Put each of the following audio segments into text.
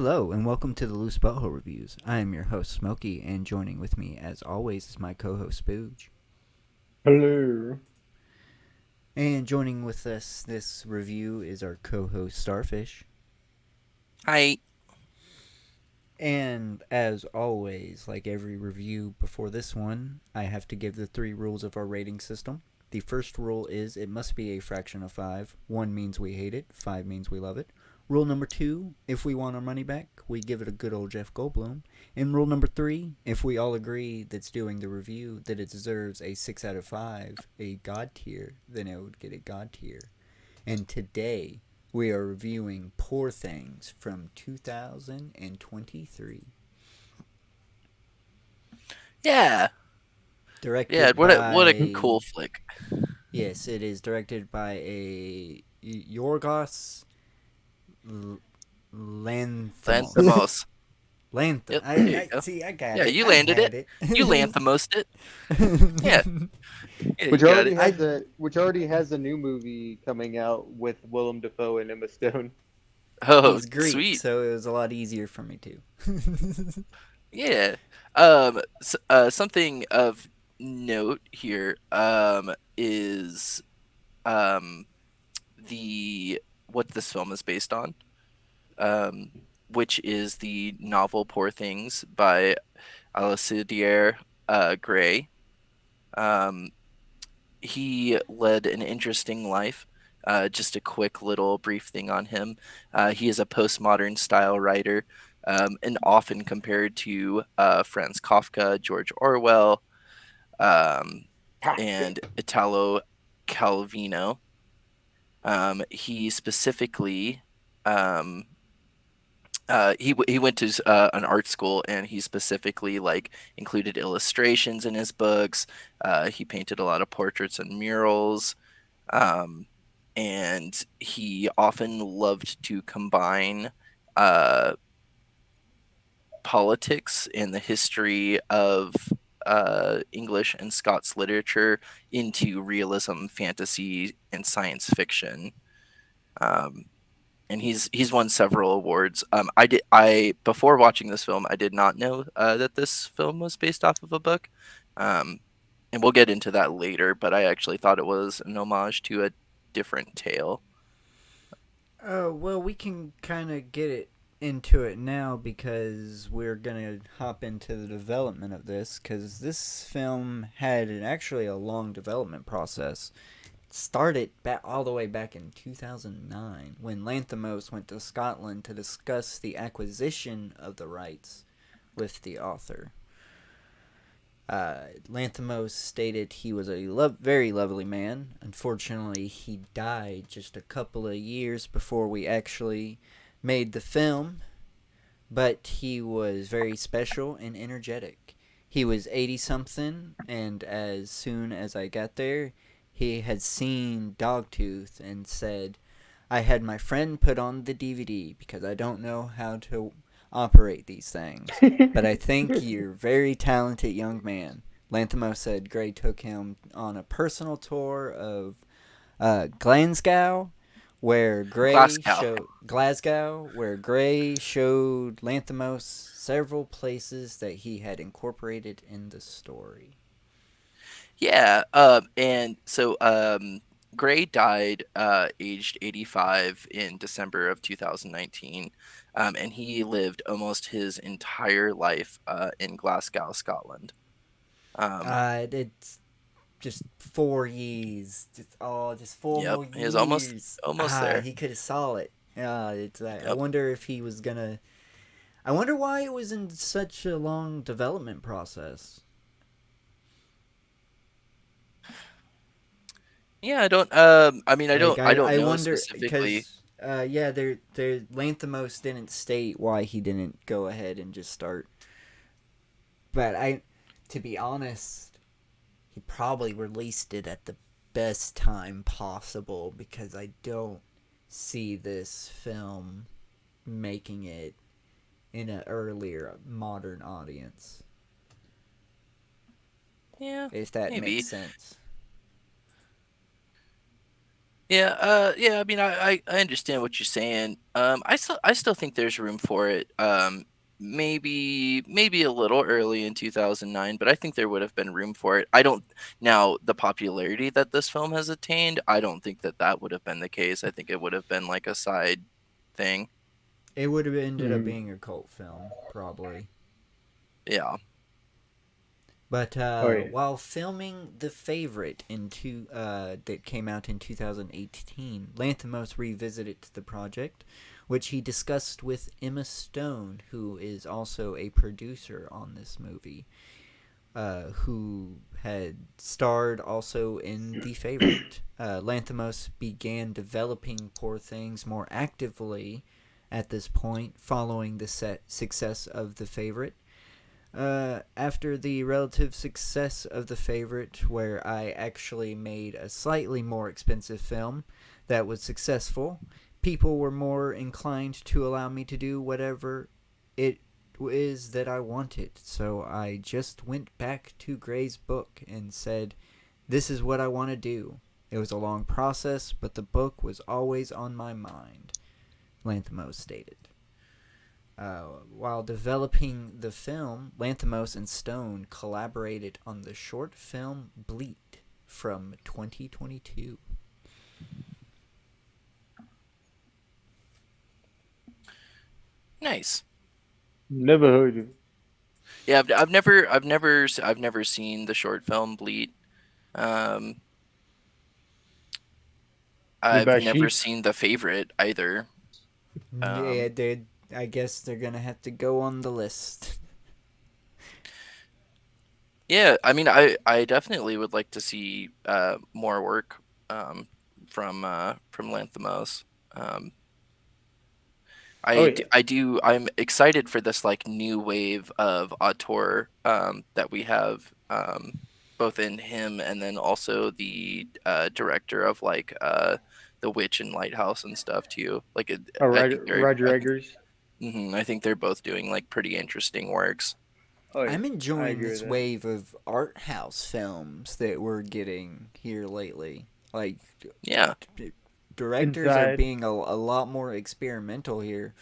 Hello, and welcome to the Loose Butthole Reviews. I am your host, Smokey, and joining with me, as always, is my co-host, Spooge. Hello. And joining with us this review is our co-host, Starfish. I And as always, like every review before this one, I have to give the 3 rules of our rating system. The first rule is it must be a fraction of 5. 1 means we hate it, 5 means we love it. Rule number 2, if we want our money back, we give it a good old Jeff Goldblum. And rule number 3, if we all agree that's doing the review that it deserves a 6 out of 5, a God tier, then it would get a God tier. And today, we are reviewing Poor Things from 2023. yeah Directed what a by. cool flick. Yes, it is directed by a Yorgos Lanthimos. Lanthimos. Lanthim. Yep, there you I go. see. I got Yeah, it. you I landed it. had it. You Lanthimosed it. Yeah, yeah, you Which got already it. has a new movie coming out with Willem Dafoe and Emma Stone. Oh, He's Greek, sweet. so it was a lot easier for me too. Yeah. Something of note here is um the what this film is based on, um, which is the novel Poor Things by Alasdair Gray. Um, he led an interesting life. Just a quick little brief thing on him. He is a postmodern style writer, and often compared to Franz Kafka, George Orwell, um, and Italo Calvino. He specifically um, he went to an art school, and he specifically like included illustrations in his books. He painted a lot of portraits and murals, um, and he often loved to combine uh, politics and the history of English and Scots literature into realism, fantasy, and science fiction. Um, and he's won several awards. I before watching this film, I did not know that this film was based off of a book, um, and we'll get into that later. But I actually thought it was an homage to a different tale. Oh, well, we can kind of get it into it now because we're going to hop into the development of this because this film had actually a long development process. It started back all the way back in 2009 when Lanthimos went to Scotland to discuss the acquisition of the rights with the author. Lanthimos stated he was a very lovely man. Unfortunately, he died just a couple of years before we actually made the film, but he was very special and energetic. He was 80 something, and as soon as I got there, he had seen Dogtooth and said, I had my friend put on the DVD because I don't know how to operate these things. But I think you're a very talented young man. Lanthimos said Gray took him on a personal tour of Glasgow, Glasgow. Where Gray showed Lanthimos several places that he had incorporated in the story. Yeah, and so Gray died aged 85 in December of 2019, and he lived almost his entire life in Glasgow, Scotland. Um, It's just 4 years, just four yep, more he was almost years. almost there. He could have saw it. It's. I Yep. wonder if he was gonna. I wonder why it was in such a long development process. Yeah, I don't. I mean, Like I don't I know wonder specifically. because yeah, there Lanthimos didn't state why he didn't go ahead and just start. But to be honest, he probably released it at the best time possible because I don't see this film making it in an earlier modern audience. Yeah, If that makes maybe. sense. Yeah. I mean, I understand what you're saying. I still think there's room for it. Maybe a little early in 2009, but I think there would have been room for it. I don't now the popularity that this film has attained. I don't think that that would have been the case. I think it would have been like a side thing. It would have ended up Mm. being a cult film, probably. Yeah. But Oh yeah. while filming The Favorite that came out in 2018, Lanthimos revisited the project, which he discussed with Emma Stone, who is also a producer on this movie, who had starred also in The Favorite. Lanthimos began developing Poor Things more actively at this point, following the success of The Favorite. After the relative success of The Favorite, where I actually made a slightly more expensive film that was successful, people were more inclined to allow me to do whatever it is that I wanted. So I just went back to Gray's book and said, this is what I want to do. It was a long process, but the book was always on my mind, Lanthimos stated. While developing the film, Lanthimos and Stone collaborated on the short film Bleat from 2022. Nice. Never heard of it. Yeah, I've never seen the short film Bleed. Um, Is it I've about never sheep? seen The Favorite either. Yeah, Um, I guess they're gonna have to go on the list. yeah, I mean, I definitely would like to see more work um, from Lanthimos. Um, Oh yeah. I'm excited for this like new wave of auteur that we have both in him and then also the director of like The Witch and Lighthouse and stuff too. Like Oh, I think Roger Eggers. I think they're both doing like pretty interesting works. Oh yeah. I'm I enjoying agree with this that. wave of art house films that we're getting here lately. Like, Yeah. directors are Inside. being a lot more experimental here.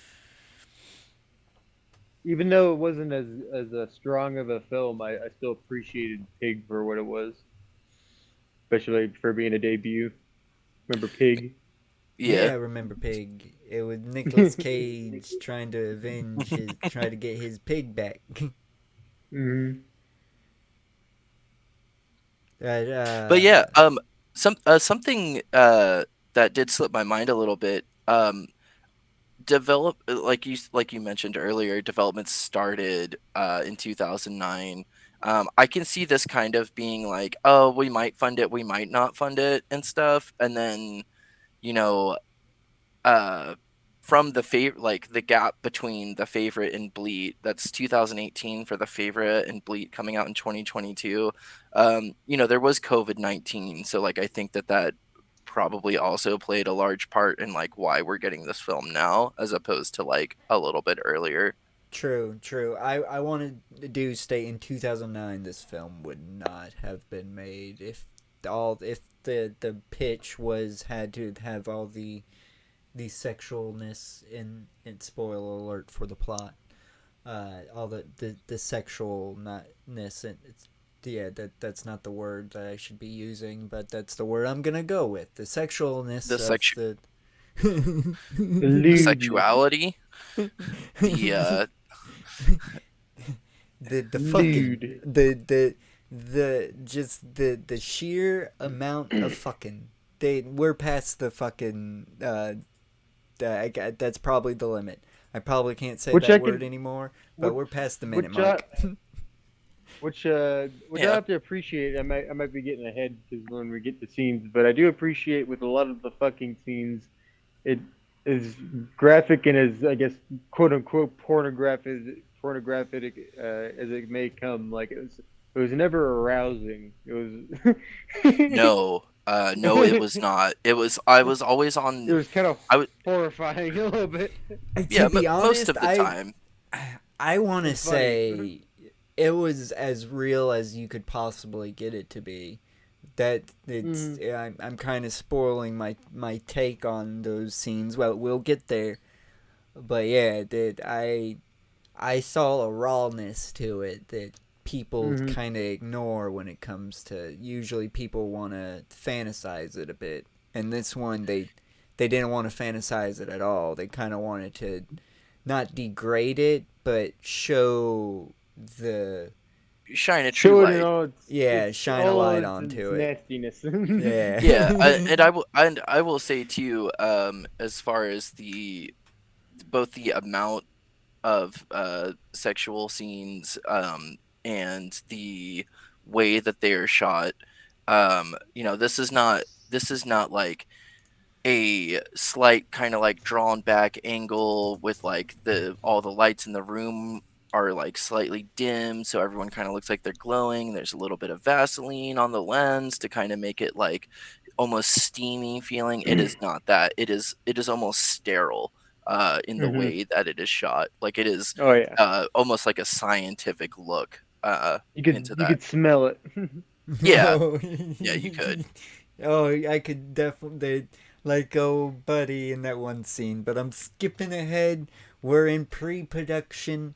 Even though it wasn't as a strong of a film, I still appreciated Pig for what it was, especially for being a debut. Remember Pig? Yeah, Yeah. I remember Pig. It was Nicolas Cage try to get his pig back. Hmm. That But yeah, something that did slip my mind a little bit. Like you mentioned earlier, development started in 2009. I can see this kind of being like, oh, we might fund it, we might not fund it, and stuff, and then you know, uh, from like the gap between the favorite and Bleat, that's 2018 for the favorite and Bleat coming out in 2022. There was COVID-19, so like I think that probably also played a large part in like why we're getting this film now as opposed to like a little bit earlier. true, true. I wanted to do state in 2009 this film would not have been made if the pitch was had to have all the sexualness in spoiler alert for the plot. All the sexual notness and it's yeah that's not the word that I should be using, but that's the word I'm gonna go with. The The sexualness of sex the The the lewdness. sexuality, the the fucking Lewd. the just the sheer amount of fucking we're past the fucking that's probably the limit. I probably can't say Which that I word can, anymore, but which, we're past the minute which I, mark. which I yeah. have to appreciate. I might be getting ahead because when we get to scenes, but I do appreciate with a lot of the fucking scenes, it is graphic and as I guess quote unquote pornographic as it may come. Like it was never arousing. It was No, no, it was not. It was I was always it on. was kind of I was horrifying a little bit. To yeah, be most honest, of the time. I want to It's funny. say it was as real as you could possibly get it to be. That it's I'm kind of spoiling my take on those scenes. Well, we'll get there, but yeah, that I saw a rawness to it that people kind of ignore when it comes to. Usually, people want to fantasize it a bit, and this one they didn't want to fantasize it at all. They kind of wanted to not degrade it, but show the Shine a true Show it in light. all shine a light its onto it. nastiness. Yeah. Yeah, and I will say too, as far as both the amount of sexual scenes, and the way that they are shot, this is not like a slight kind of like drawn back angle with like all the lights in the room are like slightly dim, so everyone kind of looks like they're glowing. There's a little bit of Vaseline on the lens to kind of make it like almost steamy feeling. It is not that. It is almost sterile in the way that it is shot. Like it is Oh yeah, almost like a scientific look into you that. could smell it. Yeah, Oh, yeah, you could. Oh, I could definitely like Buddy in that one scene, but I'm skipping ahead. We're in pre-production.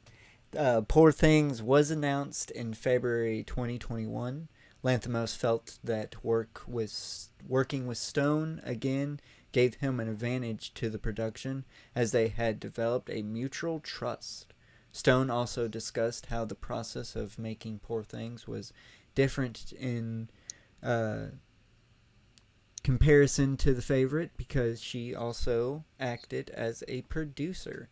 Poor Things was announced in February 2021. Lanthimos felt that working with Stone again gave him an advantage to the production, as they had developed a mutual trust. Stone also discussed how the process of making Poor Things was different in comparison to The Favorite, because she also acted as a producer.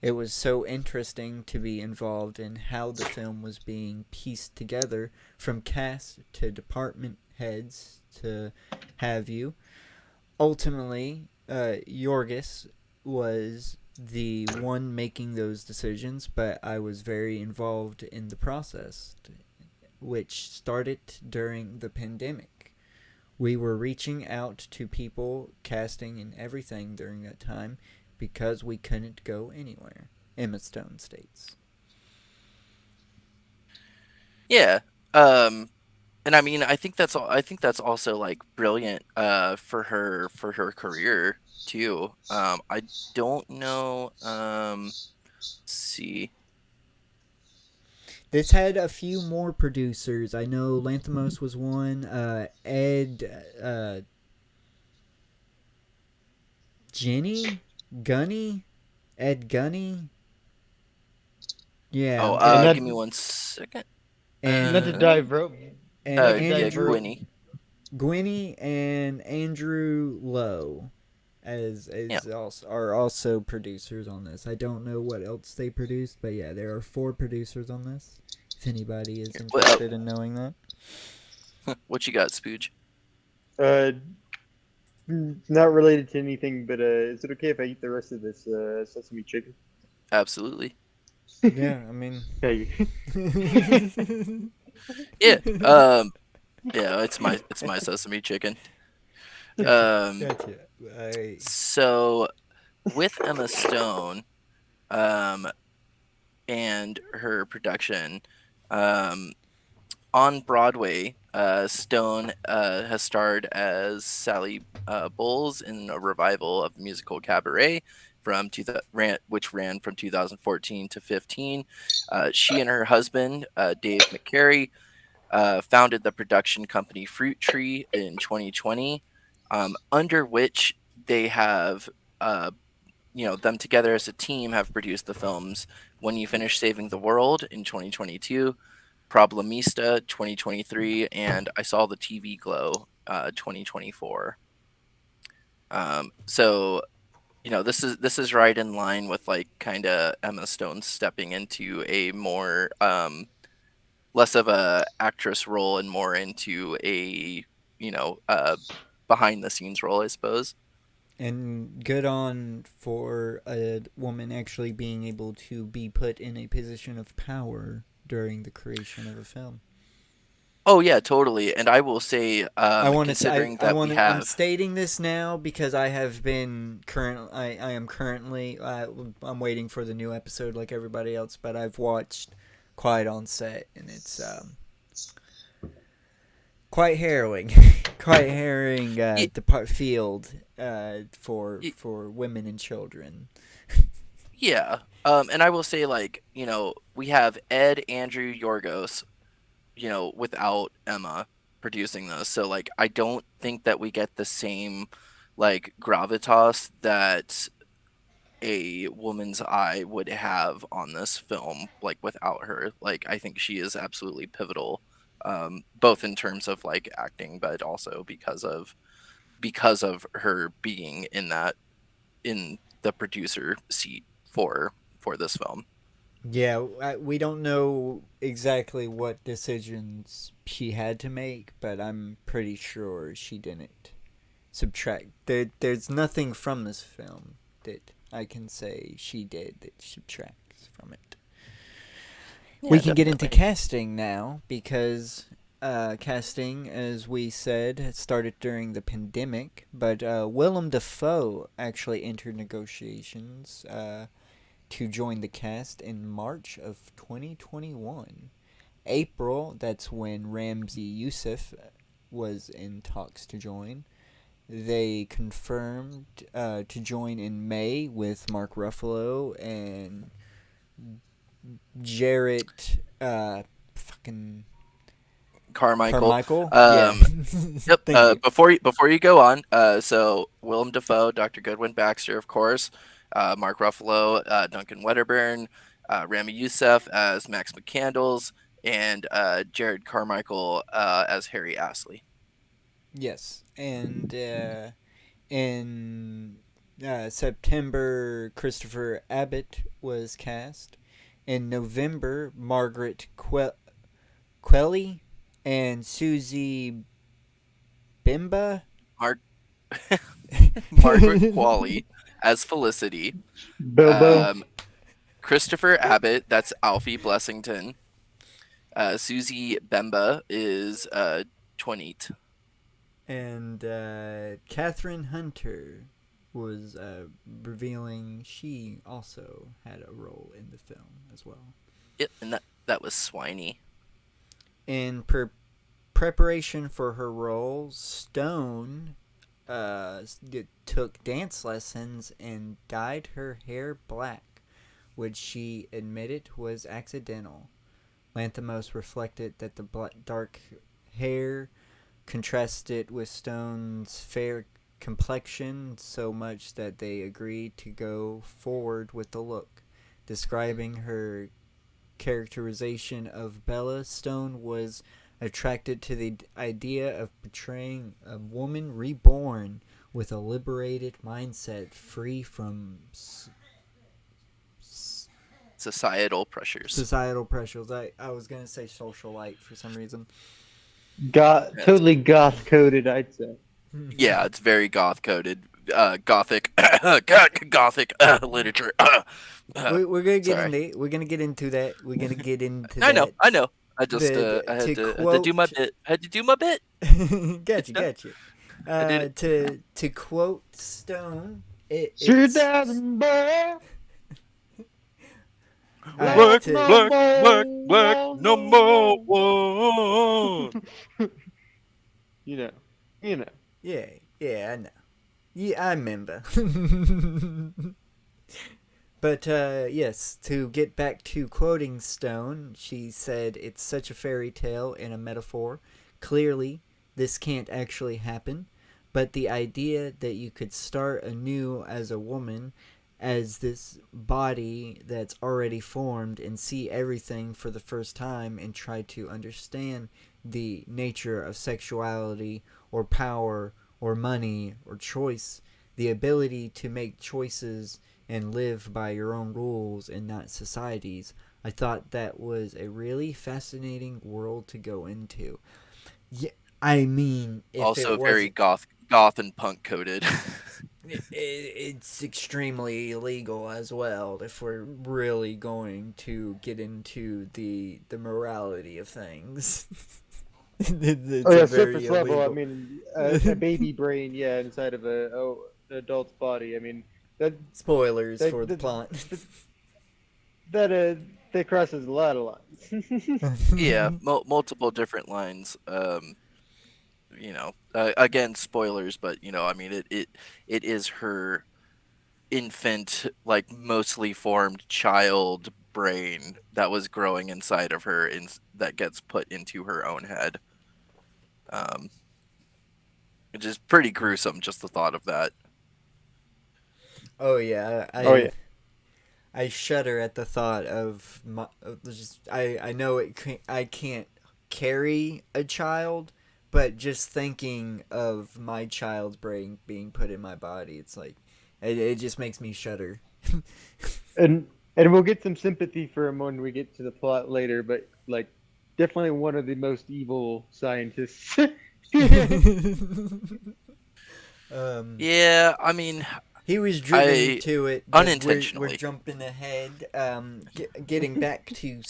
It was so interesting to be involved in how the film was being pieced together, from cast to department heads to have you. Ultimately, Yorgos was the one making those decisions, but I was very involved in the process, which started during the pandemic. We were reaching out to people, casting and everything during that time, because we couldn't go anywhere, Emma Stone states. Yeah. And I mean, I think that's also like brilliant for her career too. I don't know. Let's see. This had a few more producers. I know Lanthimos was one. Ed Jenny Gunny, Ed Gunny. Yeah, Oh, I'm getting not give me one second. not to and Uh, dive rope. and Not to yeah, dive rope. Andrew Gwynny. Gwynny and Andrew Lowe Yeah. are also producers on this. I don't know what else they produced, but yeah, there are 4 producers on this. If anybody is Well, interested in knowing that. what you got, Spooge? Uh, not related to anything, but is it okay if I eat the rest of this sesame chicken? Absolutely. Yeah, I mean. Thank you. Yeah. Yeah. It's my sesame chicken. Um. Gotcha. So with Emma Stone, um, and her production, um, on Broadway, Stone has starred as Sally Bowles in a revival of the musical Cabaret which ran from 2014 to 15. She and her husband, Dave McCary, founded the production company Fruit Tree in 2020, under which they have, them together as a team have produced the films When You Finish Saving the World in 2022, Problemista 2023, and I Saw the TV Glow 2024. So this is right in line with like kind of Emma Stone stepping into a more less of a actress role and more into a behind the scenes role, I suppose. And good on for a woman actually being able to be put in a position of power during the creation of a film. Oh yeah, totally. And I will say, I want to. considering I that we want to. I'm have, stating this now because I have been current. I am currently. I'm waiting for the new episode like everybody else, but I've watched Quiet on Set, and it's quite harrowing. Quite harrowing Yeah, field for y- women and children. yeah. And I will say, like, we have Ed, Andrew, Yorgos, without Emma producing those. So, like, I don't think that we get the same, like, gravitas that a woman's eye would have on this film, like, without her. Like, I think she is absolutely pivotal, both in terms of, like, acting, but also because of her being in the producer seat for this film. Yeah, we don't know exactly what decisions she had to make, but I'm pretty sure she didn't subtract. There's nothing from this film that I can say she did that subtracts from it. We Yeah, can get into definitely. casting now because casting, as we said, started during the pandemic. But Willem Dafoe actually entered negotiations to join the cast in March of 2021. April, that's when Ramsey Youssef was in talks to join. They confirmed to join in May with Mark Ruffalo and Jarrett fucking Carmichael. Carmichael. Yeah. Um, Yep. Thank you. Before you go on, so Willem Dafoe, Dr. Goodwin Baxter, of course, Mark Ruffalo, Duncan Wedderburn, Rami Youssef as Max McCandles, and Jared Carmichael as Harry Astley. Yes. And in September, Christopher Abbott was cast. In November, Margaret Quelly and Susie Bimba. Mark Margaret Qualley as Felicity, Bilbo. um, Christopher Abbott, that's Alfie Blessington, Susie Bemba is Toinette. And Catherine Hunter was revealing she also had a role in the film as well. Yep, and that was Swiney. In preparation for her role, Stone took dance lessons and dyed her hair black, which she admitted was accidental. Lanthimos reflected that the dark hair contrasted with Stone's fair complexion so much that they agreed to go forward with the look. Describing her characterization of Bella, Stone was attracted to the idea of portraying a woman reborn with a liberated mindset free from Societal pressures. societal pressures. I was going to say socialite for some reason. Yes. Totally goth coded, I'd say. Yeah, it's very goth coded, gothic, gothic literature. We're gonna get Sorry, into that. We're gonna get into I know, that. I know. I just I To had to do my quote, bit. I had to do my bit. It's gotcha, done. gotcha. I did it. To quote Stone, Shoot it's that boy Black, like to no black, black, more, black, no, number no one. more. You know, you know. yeah, I know. Yeah, I remember. But yes, to get back to quoting Stone, she said, "It's such a fairy tale and a metaphor. Clearly, this can't actually happen. But the idea that you could start anew as a woman, as this body that's already formed, and see everything for the first time and try to understand the nature of sexuality or power or money or choice, the ability to make choices and live by your own rules and not society's. I thought that was a really fascinating world to go into." Yeah, I mean, if it Also very wasn't, goth and punk coded. it's extremely illegal as well if we're really going to get into the morality of things. Oh It's a yeah, very surface level. I illegal. mean, a baby brain, yeah, inside of an adult's body. I mean, that Spoilers that for the that plot. that, that crosses a lot of lines. Yeah, multiple different lines. again, spoilers, but I mean, it is her infant, like mostly formed child brain that was growing inside of her, that gets put into her own head. Um, which is pretty gruesome, just the thought of that. Oh yeah, Oh yeah. I shudder at the thought of my. Of just I know I can't carry a child, but just thinking of my child's brain being put in my body, it's like it just makes me shudder. And we'll get some sympathy for him when we get to the plot later, but like definitely one of the most evil scientists. um, Yeah, I mean, he was driven I to it, but we're unintentionally. jumping ahead. Getting back to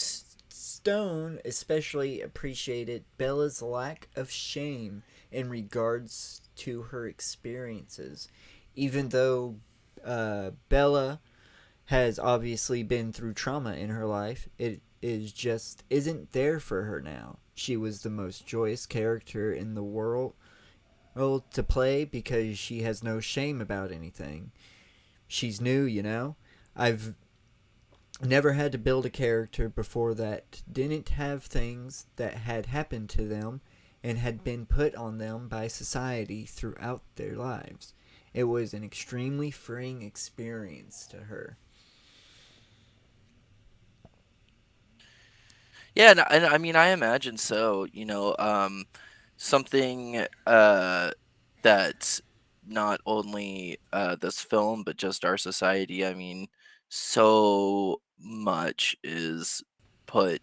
Stone, especially appreciated Bella's lack of shame in regards to her experiences, even though Bella has obviously been through trauma in her life. It is just isn't there for her now. She was the most joyous character in the world to play because she has no shame about anything. She's new, you know? I've never had to build a character before that didn't have things that had happened to them and had been put on them by society throughout their lives. It was an extremely freeing experience to her. Yeah, and I mean, I imagine so. Something that not only this film, but just our society. I mean, so much is put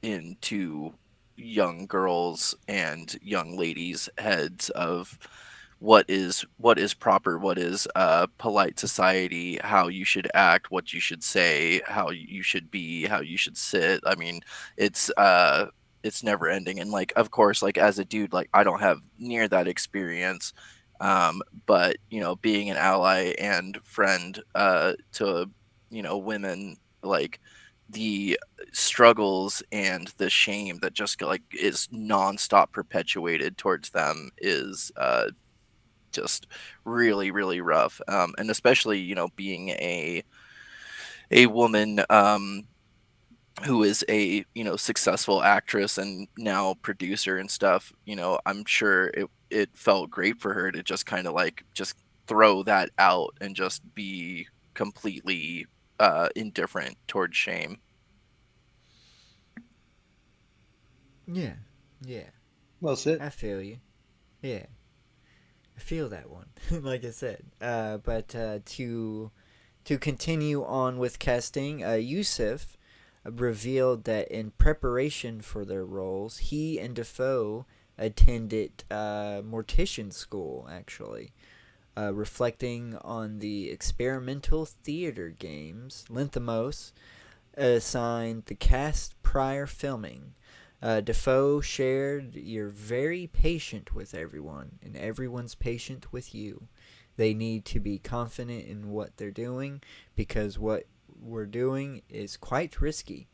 into young girls and young ladies' heads of what is proper, what is polite society, how you should act, what you should say, how you should be, how you should sit. I mean, it's it's never ending. And like, of course, like as a dude, like I don't have near that experience. But being an ally and friend to women, like the struggles and the shame that just like is nonstop perpetuated towards them is just really, really rough. And especially being a woman, who is a successful actress and now producer and stuff. I'm sure it felt great for her to just kind of like just throw that out and just be completely indifferent towards shame. Yeah, yeah, Well said. I feel you. Yeah, I feel that one. Like I said, but to continue on with casting, Yusuf revealed that in preparation for their roles, he and Defoe attended mortician school. Actually, reflecting on the experimental theater games, Lanthimos assigned the cast prior filming. Defoe shared, "You're very patient with everyone, and everyone's patient with you. They need to be confident in what they're doing because what we're doing is quite risky.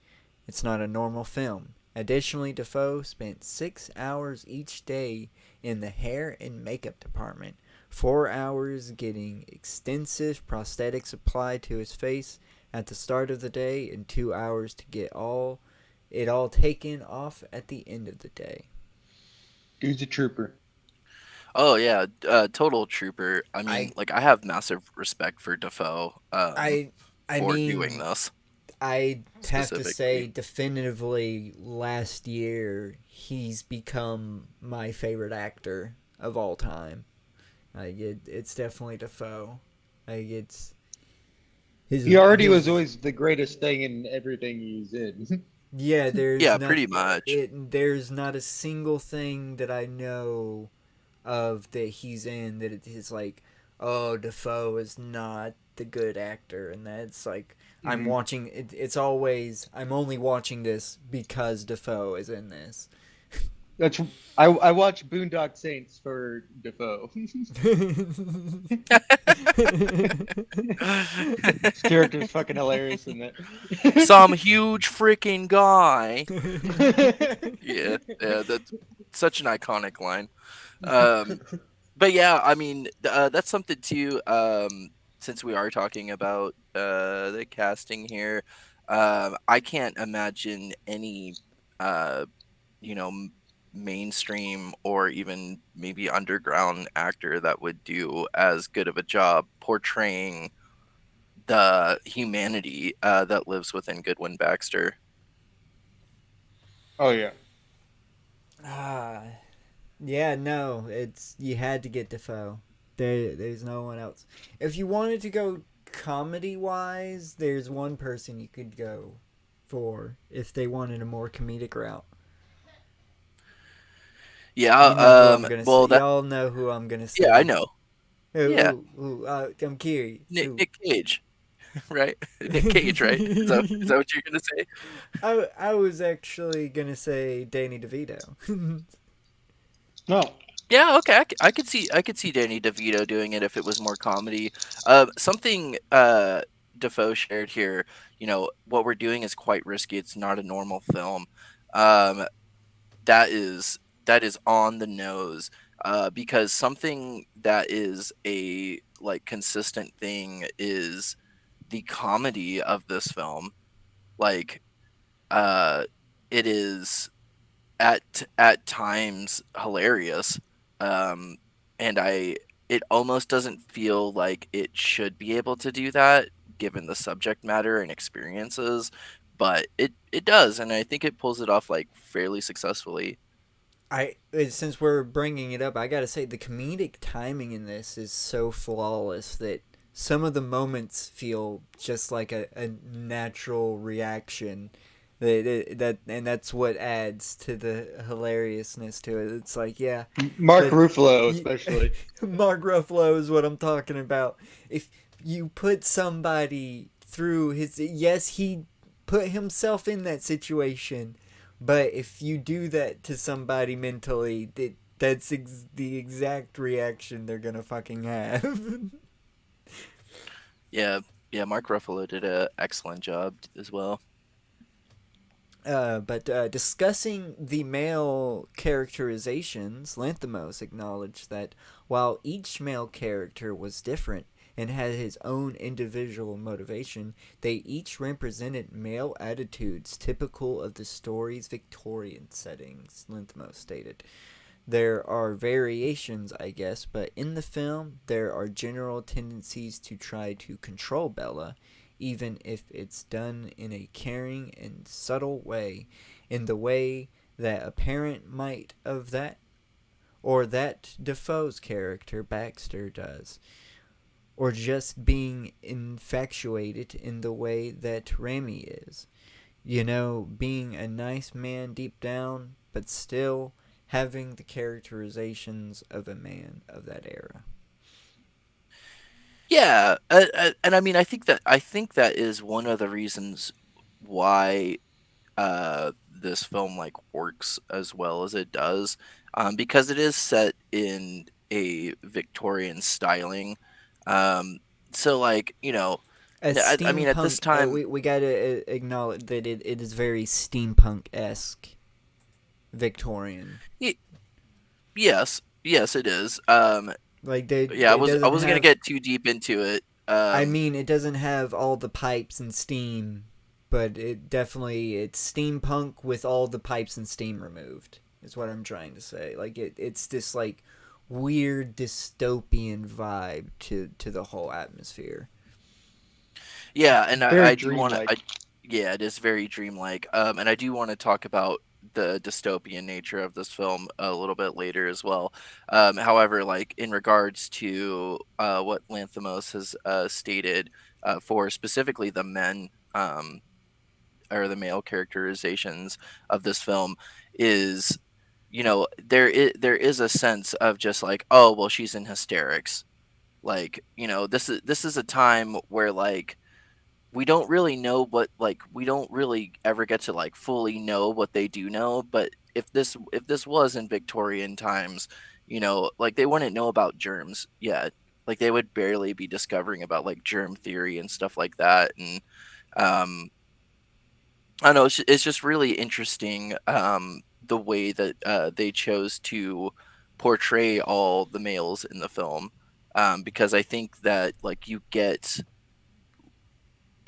It's not a normal film." Additionally, Defoe spent 6 hours each day in the hair and makeup department, 4 hours getting extensive prosthetics applied to his face at the start of the day, and 2 hours to get it all taken off at the end of the day. Dude's a trooper. Oh yeah, total trooper. I mean, I like I have massive respect for Defoe I I for doing mean this I have to say specifically. definitively last year he's become my favorite actor of all time. It's definitely Defoe. Like it's He already was his always the greatest thing in everything he's in. yeah. Yeah, pretty much. There's not a single thing that I know of that he's in that it's like, oh, Defoe is not the good actor, and that's like I'm Mhm. watching it's always I'm only watching this because Defoe is in this. That's I watch Boondock Saints for Defoe. His character is fucking hilarious in Some that. huge freaking guy. Yeah, yeah, that's such an iconic line. Um, but yeah, I mean, that's something too. Since we are talking about the casting here, I can't imagine any, uh, you know, mainstream or even maybe underground actor that would do as good of a job portraying the humanity that lives within Goodwin Baxter. Oh yeah. Ah, yeah, no, it's you had to get Defoe. There's no one else. If you wanted to go comedy wise, there's one person you could go for if they wanted a more comedic route. Yeah. You know who I'm gonna say. Well, that. Y'all know who I'm gonna Yeah, I say. know. Yeah, I'm curious. Who? Nick Cage, right? Nick Cage, right? Is that what you're gonna say? I was actually gonna say Danny DeVito. No. Yeah, okay. I could see Danny DeVito doing it if it was more comedy. Something Defoe shared here. You know what we're doing is quite risky. It's not a normal film. Um, that is that is on the nose. Because something that is a like consistent thing is the comedy of this film. Like, uh, it is at times hilarious, um, and I it almost doesn't feel like it should be able to do that given the subject matter and experiences, but it does, and I think it pulls it off like fairly successfully. Since we're bringing it up, I gotta say the comedic timing in this is so flawless that some of the moments feel just like a natural reaction. And that's what adds to the hilariousness to it. It's like, yeah, Mark the Ruffalo you, especially. Mark Ruffalo is what I'm talking about. If you put somebody through his, yes, he put himself in that situation, but if you do that to somebody mentally, the exact reaction they're gonna fucking have. Yeah, yeah, Mark Ruffalo did a excellent job as well. But discussing the male characterizations, Lanthimos acknowledged that while each male character was different and had his own individual motivation, they each represented male attitudes typical of the story's Victorian settings, Lanthimos stated. There are variations, I guess, but in the film, there are general tendencies to try to control Bella, even if it's done in a caring and subtle way, in the way that a parent might of that, or that Defoe's character, Baxter, does, or just being infatuated in the way that Remy is. You know, being a nice man deep down, but still having the characterizations of a man of that era. Yeah, and I mean, I think that is one of the reasons why this film like works as well as it does, because it is set in a Victorian styling. Um, so like A I mean at this steampunk, time, we gotta acknowledge that it is very steampunk esque Victorian. y- yes, yes, it is. Like Yeah, it I doesn't wasn't gonna have. get too deep into it. I mean, it doesn't have all the pipes and steam, but it's steampunk with all the pipes and steam removed. Is what I'm trying to say. Like it's this like weird dystopian vibe to the whole atmosphere. Yeah, and Very I do want to. dreamlike. Yeah, it is very dreamlike. And I do want to talk about the dystopian nature of this film a little bit later as well. However, like in regards to what Lanthimos has stated for specifically the men or the male characterizations of this film is, there is a sense of just like, oh well, she's in hysterics. Like, this is a time where like we don't really know what, like we don't really ever get to like fully know what they do know, but if this was in Victorian times, like they wouldn't know about germs yet. Like they would barely be discovering about like germ theory and stuff like that. And um, I don't know. It's just really interesting, the way that they chose to portray all the males in the film, because I think that like you get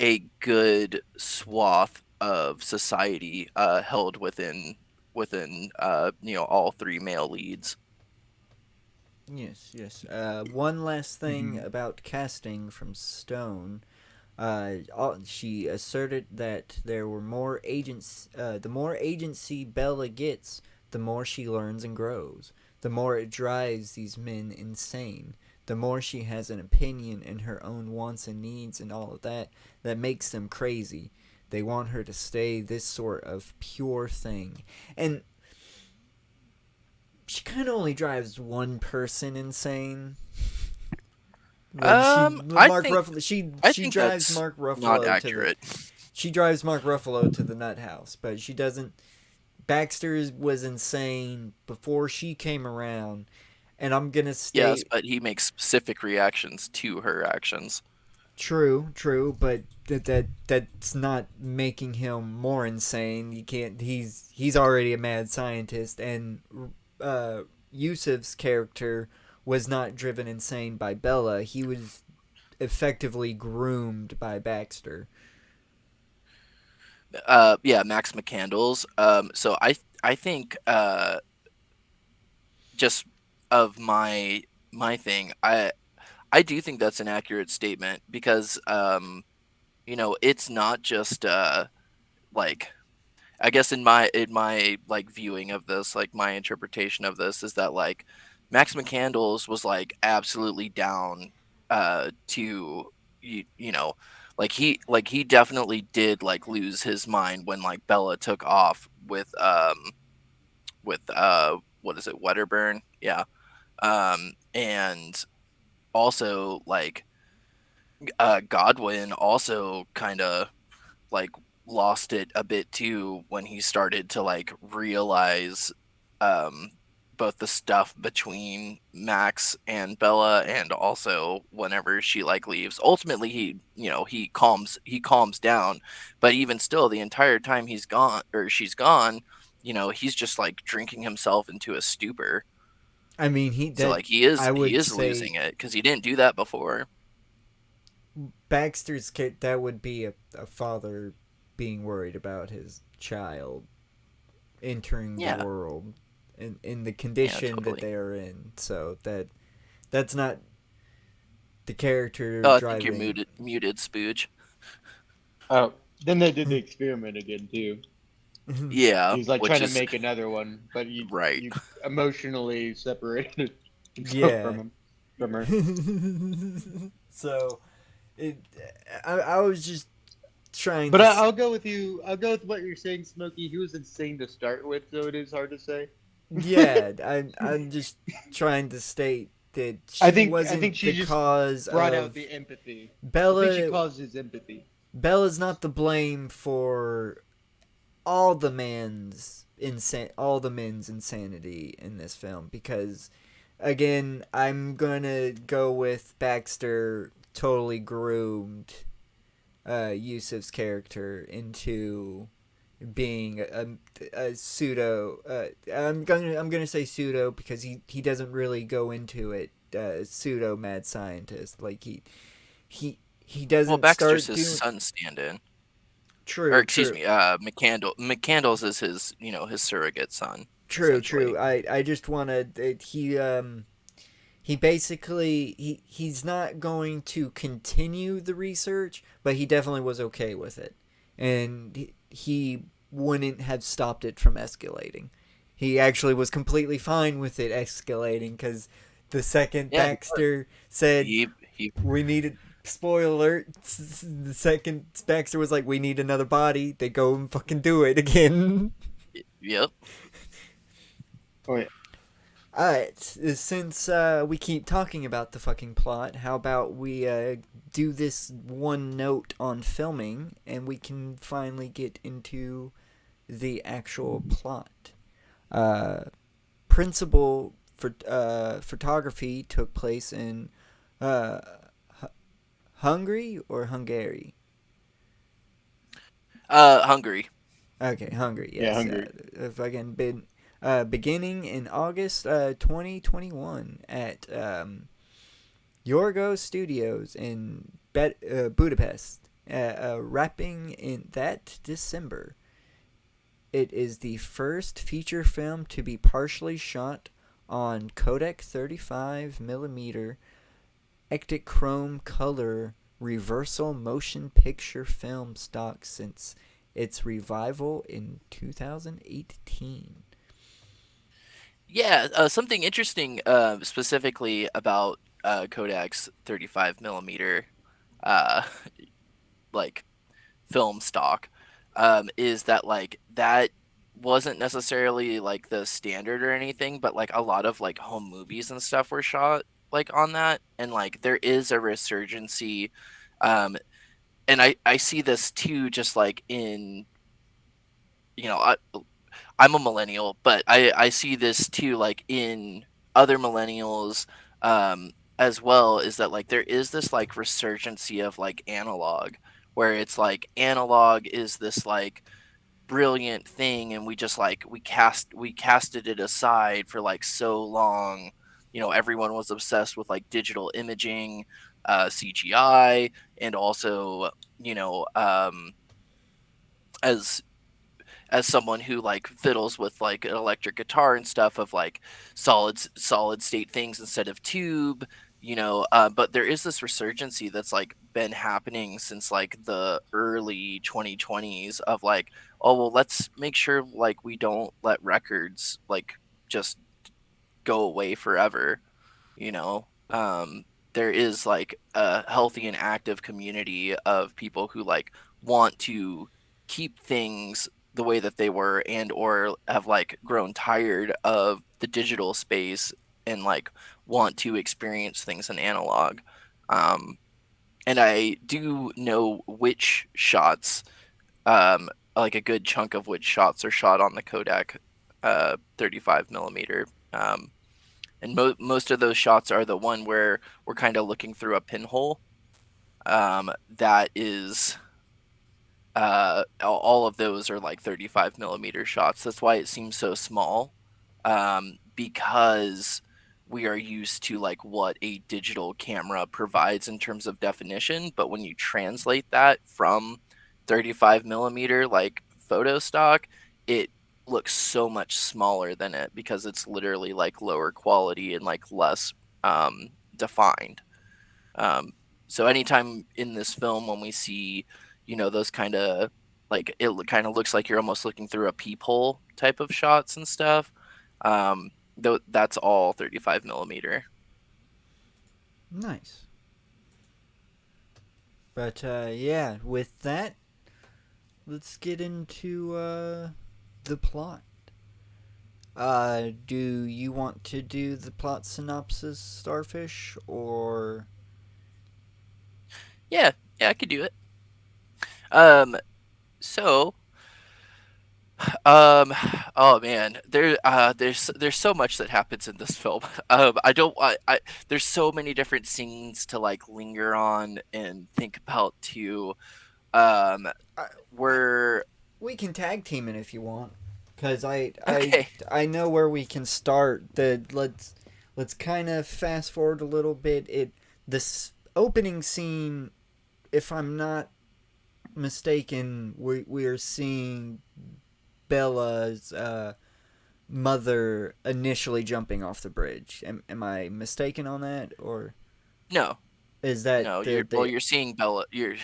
a good swath of society held within all three male leads. Yes, yes. One last thing Mhm. about casting from Stone. She asserted that there were more agents. The more agency Bella gets, the more she learns and grows. The more it drives these men insane. The more she has an opinion and her own wants and needs and all of that, that makes them crazy. They want her to stay this sort of pure thing. And she kind of only drives one person insane. Like I Mark think Ruffalo, I she think drives that's Mark not Ruffalo to the accurate. she drives Mark Ruffalo to the nut house, but she doesn't. Baxter was insane before she came around, and I'm gonna Yes, state but he makes specific reactions to her actions. true, but that's not making him more insane. You can't. He's already a mad scientist, and uh, Yusuf's character was not driven insane by Bella. He was effectively groomed by Baxter. Yeah, Max McCandles. So I think just of my thing, I do think that's an accurate statement because it's not just like I guess in my like viewing of this, like my interpretation of this is that like Max McCandles was like absolutely down to you know like he definitely did like lose his mind when like Bella took off with what is it, Wedderburn? Yeah. And also like Godwin also kind of like lost it a bit too when he started to like realize um both the stuff between Max and Bella, and also whenever she like leaves. Ultimately he calms down, but even still the entire time he's gone or she's gone, he's just like drinking himself into a stupor. I mean, So like I he would is say losing it because he didn't do that before. Baxter's kid. That would be a father being worried about his child entering the Yeah, world in the yeah, condition that totally. they are in. So that's not the character Oh, I think you're driving. muted, Spooge. Oh, then they did the experiment again too. He Yeah, was like which trying to is make another one, but right. you emotionally separated himself Yeah. from her. So it. I was just trying But to. I'll go with you. I'll go with what you're saying, Smokey. He was insane to start with, so it is hard to say. Yeah, I'm just trying to state that she I think wasn't she the just cause brought out of the empathy. I think she Bella. caused his empathy. Bella's not the blame for all the men's insanity in this film, because again, I'm gonna go with Baxter totally groomed Yusuf's character into being a pseudo. I'm gonna say pseudo because he doesn't really go into it. Pseudo mad scientist, like he Well, doesn't Baxter's start his doing. son stand-in, or True, excuse true. me, McCandles is his surrogate son, True. essentially. I just wanted he basically he's not going to continue the research, but he definitely was okay with it, and he wouldn't have stopped it from escalating. He actually was completely fine with it escalating because the second Yeah, Baxter said he we needed, spoiler alert, the second Baxter was like we need another body, they go and fucking do it again. yep. Oh yeah. Alright, since we keep talking about the fucking plot, how about we do this one note on filming and we can finally get into the actual plot. Uh, principal photography took place in uh, Hungary or Hungary. Hungary. Okay, Hungary. Yeah, Yes. Hungary. If I can been beginning in August 2021 at Yorgo Studios in Budapest, wrapping in that December. It is the first feature film to be partially shot on Kodak 35 millimeter Ektachrome color reversal motion picture film stock since its revival in 2018. Yeah, something interesting specifically about Kodak's 35 millimeter uh, like film stock is that like that wasn't necessarily like the standard or anything, but like a lot of like home movies and stuff were shot like on that, and like there is a resurgency, um, and I see this too, just like in you know I'm a millennial, but I see this too, like in other millennials, as well. Is that like there is this like resurgency of like analog, where it's like analog is this like brilliant thing, and we just like we casted it aside for like so long. Everyone was obsessed with like digital imaging, CGI, and also you know as someone who like fiddles with like an electric guitar and stuff, of like solid state things instead of tube, but there is this resurgency that's like been happening since like the early 2020s of like, oh well, let's make sure like we don't let records like just go away forever. you know there is like a healthy and active community of people who like want to keep things the way that they were, and or have like grown tired of the digital space, and like want to experience things in analog. Um and I do know which shots, like a good chunk of which shots are shot on the Kodak 35 millimeter. And most of those shots are the one where we're kind of looking through a pinhole. That is, all of those are like 35 millimeter shots. That's why it seems so small, because we are used to like what a digital camera provides in terms of definition. But when you translate that from 35 millimeter like photo stock, it looks so much smaller than it, because it's literally like lower quality and like less defined. Um, so anytime in this film when we see, those kind of like it kind of looks like you're almost looking through a peephole type of shots and stuff. Though that's all 35 millimeter. Nice. But yeah, with that, let's get into the plot. Do you want to do the plot synopsis, Starfish, or Yeah, yeah, I could do it. Um, so, um, oh man, there's so much that happens in this film. I don't, there's so many different scenes to like linger on and think about too. Um, I, I, we're we can tag team it if you want, because okay. I know where we can start. Let's kind of fast forward a little bit. This opening scene, if I'm not mistaken, we are seeing Bella's mother initially jumping off the bridge. Am I mistaken on that, or No, is that no, the you're seeing Bella. You're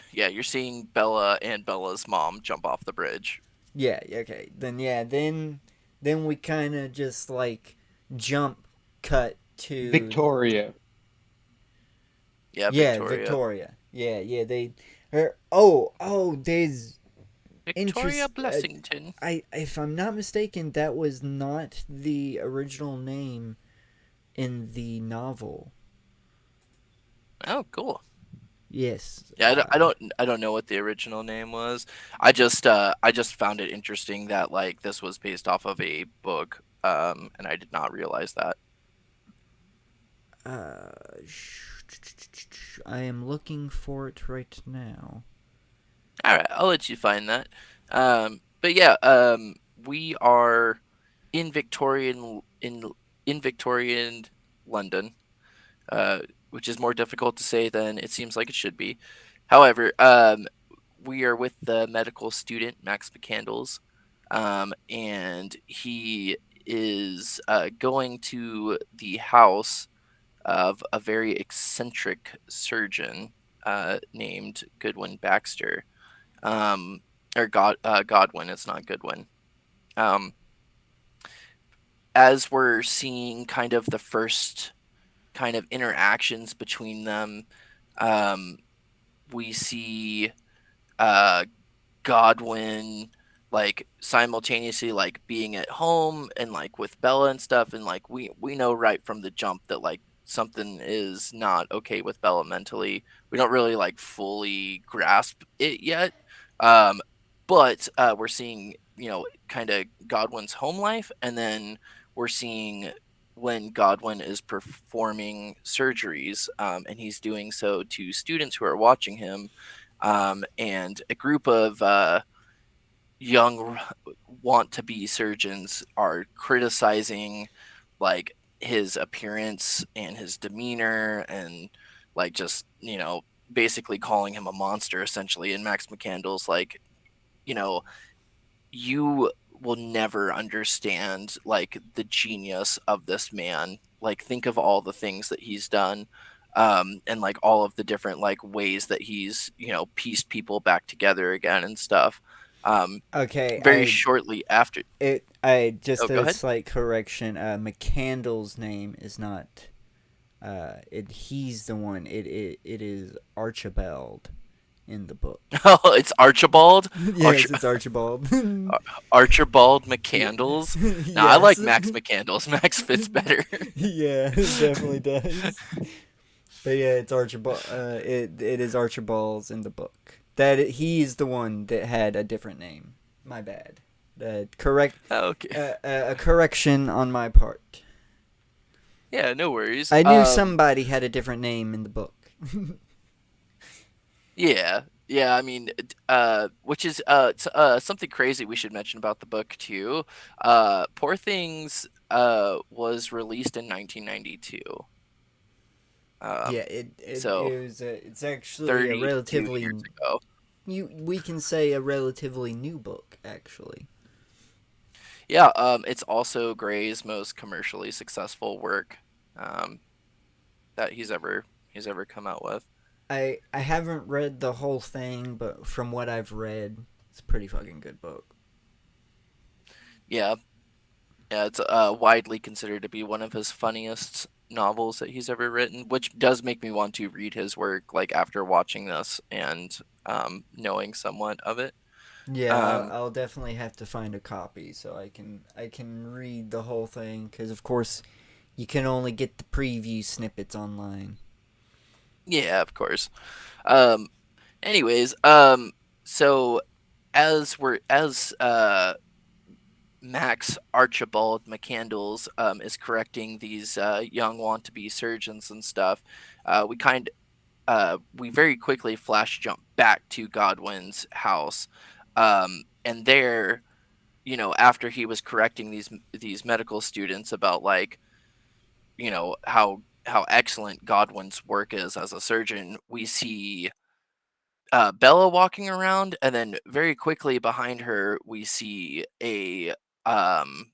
seeing Bella and Bella's mom jump off the bridge. yeah, okay. Then yeah, then we kind of just like jump cut to Victoria. Yeah, yeah, Victoria. Victoria. Yeah, yeah, they oh, there's Victoria interest Blessington. I if I'm not mistaken, that was not the original name in the novel. Oh, cool. Yes. Yeah, I don't know what the original name was. I just found it interesting that like this was based off of a book and I did not realize that. Uh, I am looking for it right now. All right, I'll let you find that. But yeah, we are in Victorian London, uh, which is more difficult to say than it seems like it should be. However, we are with the medical student Max McCandles, and he is going to the house of a very eccentric surgeon named Goodwin Baxter, um, or Godwin. It's not Goodwin. Um, as we're seeing kind of the first kind of interactions between them, um, we see uh, Godwin like simultaneously like being at home and like with Bella and stuff, and like we know right from the jump that like something is not okay with Bella mentally. We don't really like fully grasp it yet, um, but we're seeing kind of Godwin's home life, and then we're seeing when Godwin is performing surgeries, and he's doing so to students who are watching him, and a group of young want to be surgeons are criticizing like his appearance and his demeanor, and like just basically calling him a monster essentially. And Max McCandles like, you know you will never understand like the genius of this man. Like, think of all the things that he's done, and like all of the different like ways that he's pieced people back together again and stuff. um Okay, Very shortly after. I just Oh, go a ahead. slight correction. McCandle's name is not. He's the one. It is Archibald in the book. Oh, it's Archibald. Yes, it's Archibald. Archibald Yeah. McCandles. Now I Yes. like Max McCandles. Max fits better. Yeah, it definitely does. But yeah, it's Archibald. It is Archibald's in the book. He's the one that had a different name. My bad. Correct. Okay. A correction on my part. Yeah, no worries. I knew somebody had a different name in the book. Yeah, yeah. I mean, which is something crazy we should mention about the book too. Poor Things was released in 1992. Yeah, Um, so it was it's actually a 32 relatively years ago. we can say a relatively new book actually. Yeah. It's also Gray's most commercially successful work, um, that he's ever come out with. I haven't read the whole thing, but from what I've read, it's a pretty fucking good book. Yeah, yeah. It's widely considered to be one of his funniest novels that he's ever written, which does make me want to read his work like after watching this and knowing somewhat of it. Yeah, Um, I'll definitely have to find a copy so I can read the whole thing because of course you can only get the preview snippets online. yeah, of course. Um, Anyways, so as Max Archibald McCandles is correcting these young want to be surgeons and stuff, we very quickly flash jump back to Godwin's house, and there, after he was correcting these medical students about like how excellent Godwin's work is as a surgeon, we see Bella walking around, and then very quickly behind her, we see um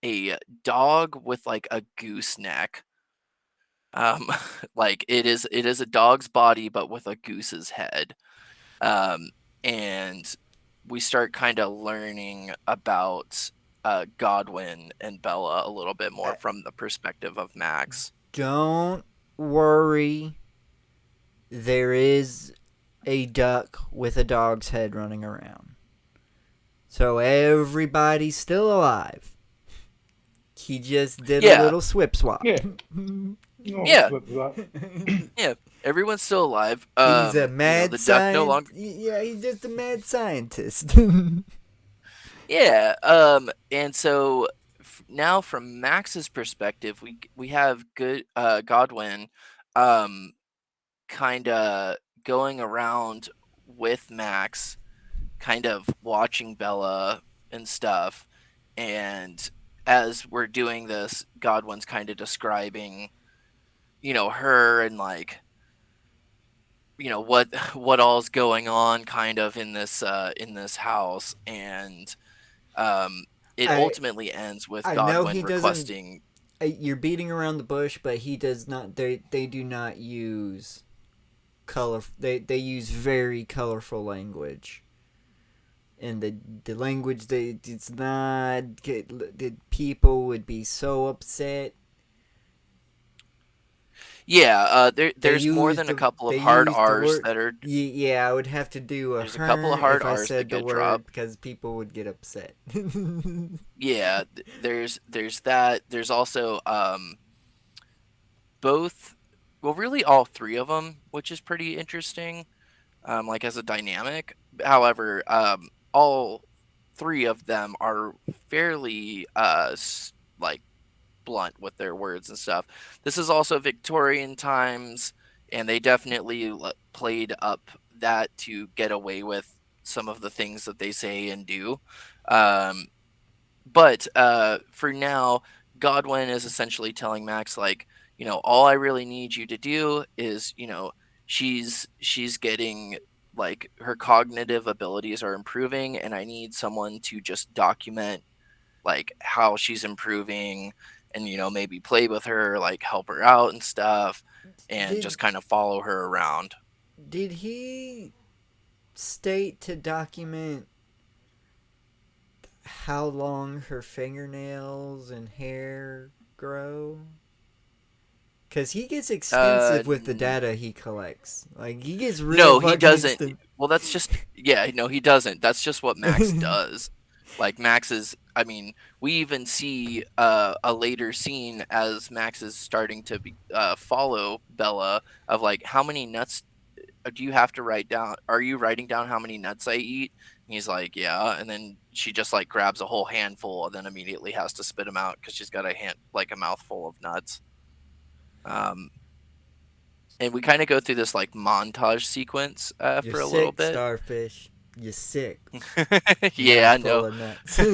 a dog with like a gooseneck. Um, like it is a dog's body, but with a goose's head. Um, and we start kind of learning about Godwin and Bella a little bit more Uh, from the perspective of Max. don't worry, there is a duck with a dog's head running around. So everybody's still alive. He just did a Yeah, little swip swap. Yeah. Oh, yeah, flip flop. yeah. Everyone's still alive. He's a mad The duck no longer. Yeah, he's just a mad scientist. Yeah. And so now from Max's perspective, we have good Godwin, um, kind of going around with Max, kind of watching Bella and stuff. And as we're doing this, Godwin's kind of describing, her and like, what what all's going on kind of in this house. And um it I ultimately ends with I know Godwin he doesn't. requesting. You're beating around the bush, but he does not. They do not use color. They use very colorful language, and the language it's not. The people would be so upset. Yeah, They there's more use than a the couple of they hard use the R's word. that are Yeah, I would have to do a there's a couple her of hard if I R's that said the get word dropped. because people would get upset. Yeah, there's that. There's also both, well, really all three of them, which is pretty interesting, like as a dynamic. However, all three of them are fairly like blunt with their words and stuff. This is also Victorian times, and they definitely played up that to get away with some of the things that they say and do. Um, but for now, Godwin is essentially telling Max, like, all I really need you to do is, she's getting, like, her cognitive abilities are improving, and I need someone to just document, like, how she's improving, and maybe play with her, like help her out and stuff, and did just kind of follow her around. did he state to document how long her fingernails and hair grow? Because he gets Uh extensive with the data he collects. Like, he gets real no, he fucking doesn't. extensive. Well, that's just, yeah, no, he doesn't. That's just what Max does. Like, Max is, I mean, we even see a later scene as Max is starting to follow Bella, of like, how many nuts do you have to write down? Are you writing down how many nuts I eat? And he's like, yeah. And then she just like grabs a whole handful and then immediately has to spit them out because she's got a mouthful of nuts. Um, and we kind of go through this like montage sequence You're for a little sick, bit. starfish. You're sick. Yeah, I Mouthful know. of nuts.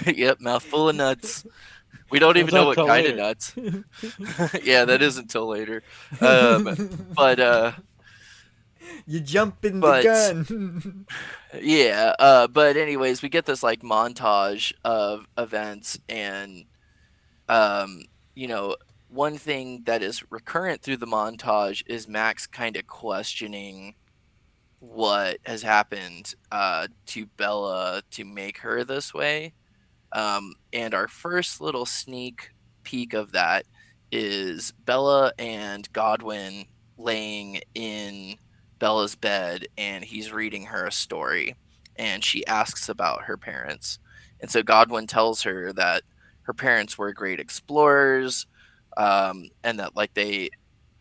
Yep, mouthful of nuts. We don't That's even know not what till kind of later. nuts. Yeah, that is until later. Um, but You jumping the but gun. yeah, but anyways, we get this like montage of events, and um, you know, one thing that is recurrent through the montage is Max kind of questioning what has happened to Bella to make her this way. And our first little sneak peek of that is Bella and Godwin laying in Bella's bed, and he's reading her a story. And she asks about her parents. And so Godwin tells her that her parents were great explorers, and that, like, they,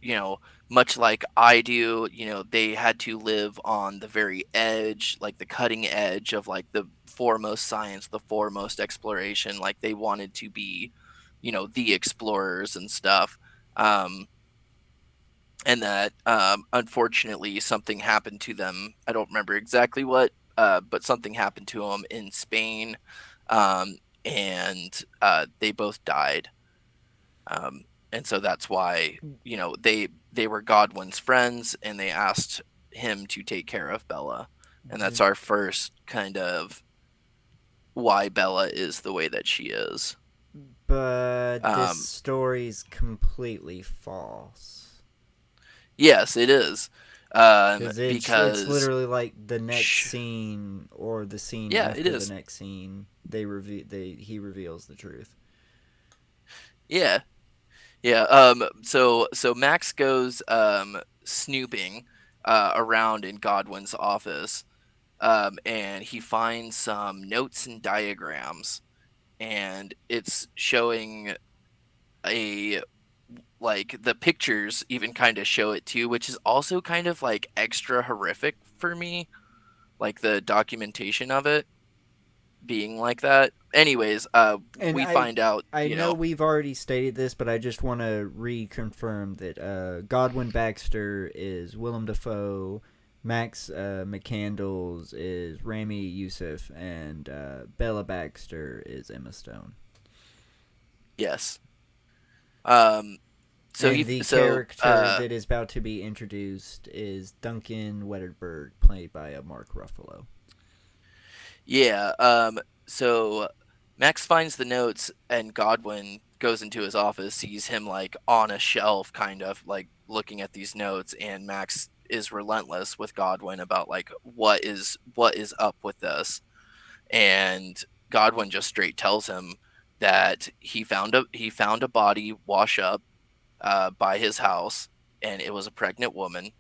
you know, much like I do, they had to live on the very edge, like the cutting edge of like the foremost science, the foremost exploration. Like they wanted to be, the explorers and stuff. Um, and that unfortunately something happened to them. I don't remember exactly what, but something happened to them in Spain, um, and they both died. Um, and so that's why, they were Godwin's friends, and they asked him to take care of Bella. And that's our first kind of why Bella is the way that she is. But this Um, story's completely false. yes, it is. Because it's Because literally like the next sh- scene or the scene yeah, it after the is. next scene. He reveals the truth. Yeah, yeah. So Max goes snooping around in Godwin's office, and he finds some notes and diagrams, and it's showing a, like, the pictures even kind of show it too, which is also kind of like extra horrific for me, like the documentation of it, being like that. Anyways, And we find out, I you know know, we've already stated this, but I just want to reconfirm that Godwin Baxter is Willem Dafoe, Max McCandles is Rami Youssef, and Bella Baxter is Emma Stone. yes. Um, so And he, the so character that is about to be introduced is Duncan Wedderburn, played by Mark Ruffalo. yeah. So Max finds the notes, and Godwin goes into his office, sees him like on a shelf, kind of like looking at these notes, and Max is relentless with Godwin about like what is up with this, and Godwin just straight tells him that he found a body wash up by his house, and it was a pregnant woman,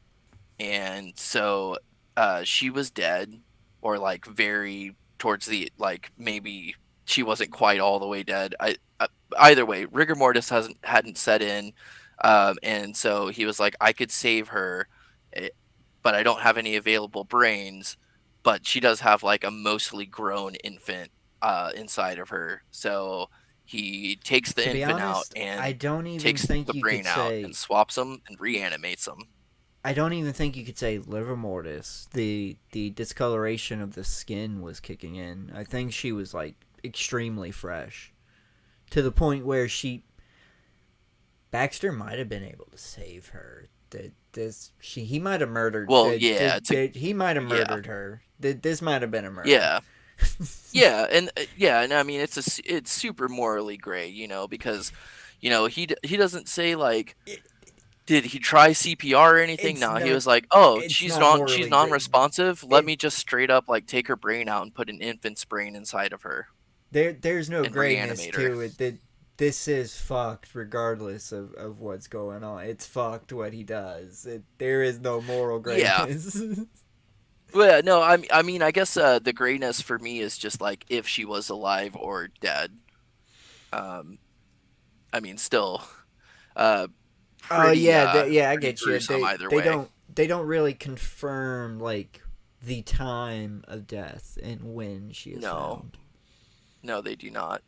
and so she was dead, or like very towards the like maybe she wasn't quite all the way dead. Either way, rigor mortis hadn't set in, and so he was like, I could save her, eh, but I don't have any available brains. But she does have like a mostly grown infant inside of her, so he takes the To be infant out honest, I and don't even takes think the you could brain out and say. swaps them and reanimates them. I don't even think you could say liver mortis. The discoloration of the skin was kicking in. I think she was like extremely fresh, to the point where Baxter might have been able to save her. He might have murdered. Well, yeah, He might have yeah, murdered her. This might have been a murder. yeah, yeah, and I mean it's super morally gray, because he doesn't say like It, did he try CPR or anything? it's No, he not. was like, oh, It's she's not not she's morally great. non-responsive. Let It me just straight up like take her brain out and put an infant's brain inside of her there's no and grayness reanimate her. to it. That this is fucked regardless of what's going on. It's fucked what he does. There is no moral Yeah. grayness. Well, no, I mean, I guess the grayness for me is just like if she was alive or dead. Um, I mean, still, uh, Oh pretty yeah, I pretty get you. gruesome either They way. don't really confirm like the time of death and when she is No, found. no, they do not.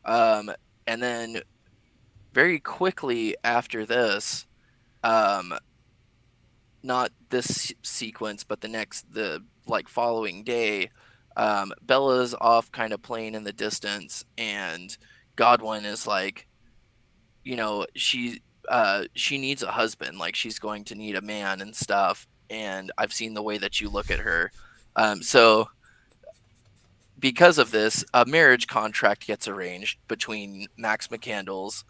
Um, and then very quickly after this, um, not this sequence, but the like following day, Bella's off kind of playing in the distance, and Godwin is like, she needs a husband, like she's going to need a man and stuff, and I've seen the way that you look at her. So because of this, a marriage contract gets arranged between Max McCandles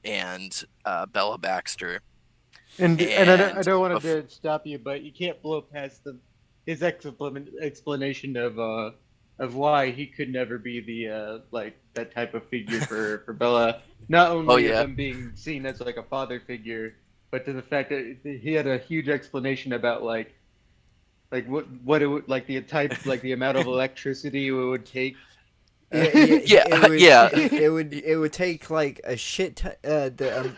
and Bella Baxter. And I And don't want to stop you, but you can't blow past his explanation of why he could never be the like that type of figure for Bella. Not oh only of yeah, him being seen as like a father figure, but to the fact that he had a huge explanation about like what it would like the type like the amount of electricity it would take. Yeah, yeah, yeah, it would take like a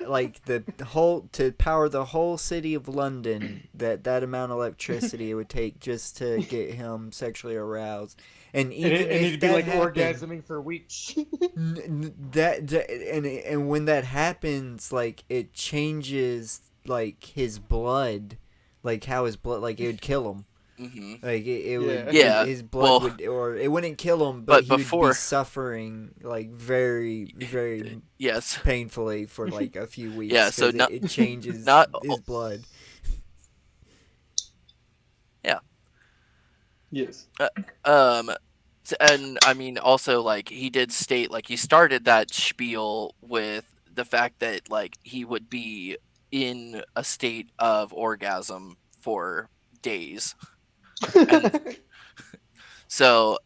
like the whole to power the whole city of London, that amount of electricity it would take just to get him sexually aroused. And even And if he'd be that like happened, orgasming for weeks. and when that happens, like it changes like his blood, like how his blood, like it would kill him. hmm Like it would, Yeah. yeah. his blood Well, would, or it wouldn't kill him, but but he would be before, suffering like very, very yes, painfully for like a few yeah. weeks So because not it changes not his blood. yeah. Yes. Um, and I mean also like he did state like he started that spiel with the fact that like he would be in a state of orgasm for days, and so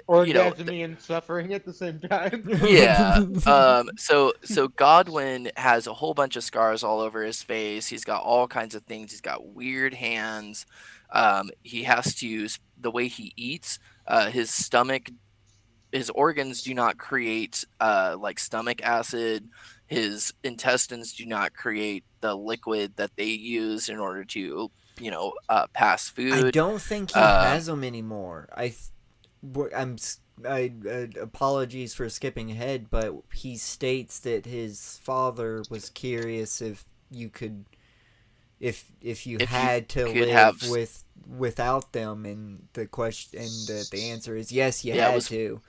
Orgasming and suffering at the same time. yeah. So Godwin has a whole bunch of scars all over his face. He's got all kinds of things. He's got weird hands. He has to use the way he eats. His stomach, his organs do not create like stomach acid. His intestines do not create the liquid that they use in order to, pass I food. don't think he Um, has them anymore. I'm apologies for skipping ahead, but he states that his father was curious if you could, if you If you had to could have, live without them, and the question and the answer is yes, you yeah, had to.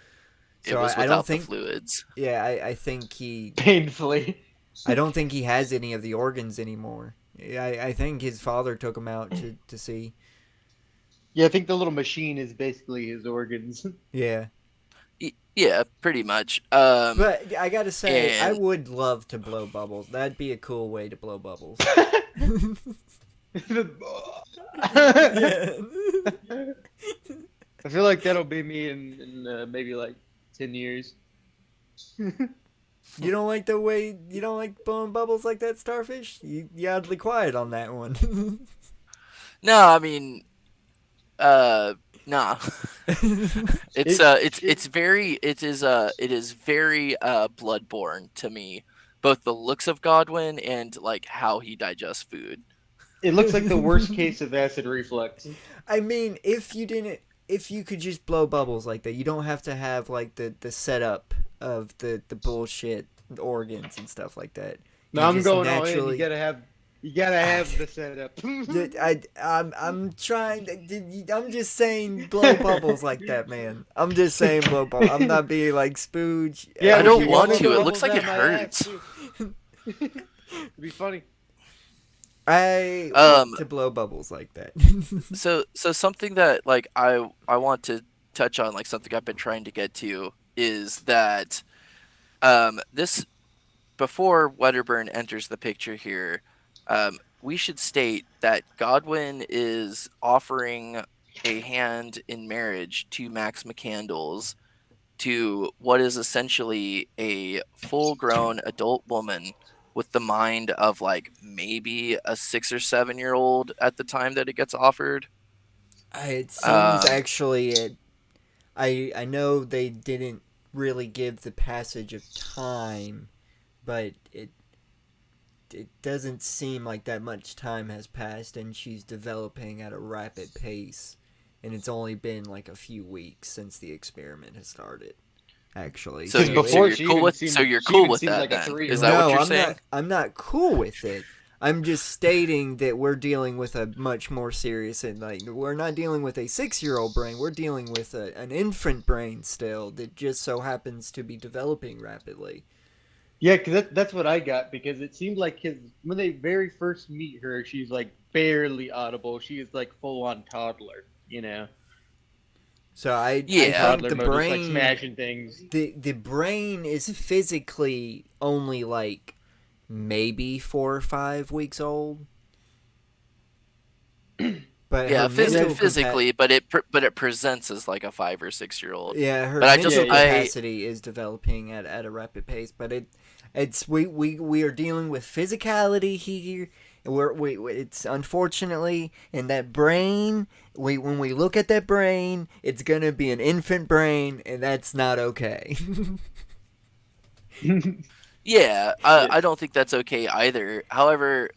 it So was I don't without the think, fluids. yeah, I think Painfully. I don't think he has any of the organs anymore. I think his father took him out to see. Yeah, I think the little machine is basically his organs. Yeah. Yeah, pretty much. But I gotta say, I And would love to blow bubbles. That'd be a cool way to blow bubbles. I Yeah. feel like that'll be me in maybe like 10 years. You don't like the way you don't like blowing bubbles like that, Starfish? You oddly quiet on that one. no, I mean, nah. It's It, it is very bloodborne to me, both the looks of Godwin and like how he digests food. it looks like the worst case of acid reflux. I mean, if you could just blow bubbles like that, you don't have to have like the setup of the bullshit organs and stuff like that. No, You I'm just going all in. naturally. You gotta have the setup. I'm trying. I'm just saying blow bubbles like that, man. I'm just saying blow bubbles. I'm not being like spooge. Yeah, I we don't should want blow to. It bubbles looks like out it my ass, hurts. too. It'd be funny. I Um, want to blow bubbles like that. so something that like I want to touch on, like something I've been trying to get to, is that this before Wedderburn enters the picture here, we should state that Godwin is offering a hand in marriage to Max McCandles, to what is essentially a full-grown adult woman with the mind of like maybe a 6 or 7 year old at the time that it gets offered. It seems Um, actually I know they didn't really give the passage of time, but it doesn't seem like that much time has passed, and she's developing at a rapid pace, and it's only been like a few weeks since the experiment has started. Actually, so Because you so so before you're cool with so you're she cool even with seemed that like a then? Is that 3-year-old. what no, you're I'm saying? not. I'm not cool with it. I'm just stating that we're dealing with a much more serious, and like we're not dealing with a 6-year-old brain. We're dealing with an infant brain still that just so happens to be developing rapidly. Yeah, because that's what I got. Because it seemed like when they very first meet her, she's like barely audible. She is like full on toddler. You know, So I Yeah. think toddler the mode, just like brain smashing things. the brain is physically only like maybe 4 or 5 weeks old, but Yeah, her mental physically, but it presents as like a 5 or 6 year old. yeah, her But I mental just Yeah, yeah. capacity is developing at a rapid pace, but it's we are dealing with physicality here. And it's unfortunately in that brain. When we look at that brain, it's gonna be an infant brain, and that's not okay. Yeah, Yeah. I don't think that's okay either. However,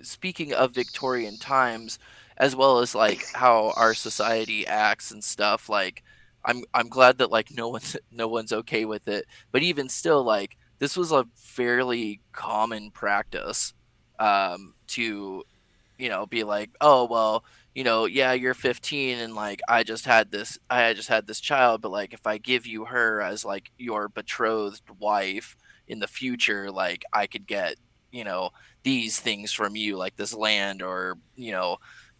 speaking of Victorian times, as well as like how our society acts and stuff, like I'm glad that like no one's okay with it. But even still, like this was a fairly common practice, to be like, oh well, yeah, you're 15 and like I just had this child, but like if I give you her as like your betrothed wife in the future, like I could get, you know, these things from you, like this land, or,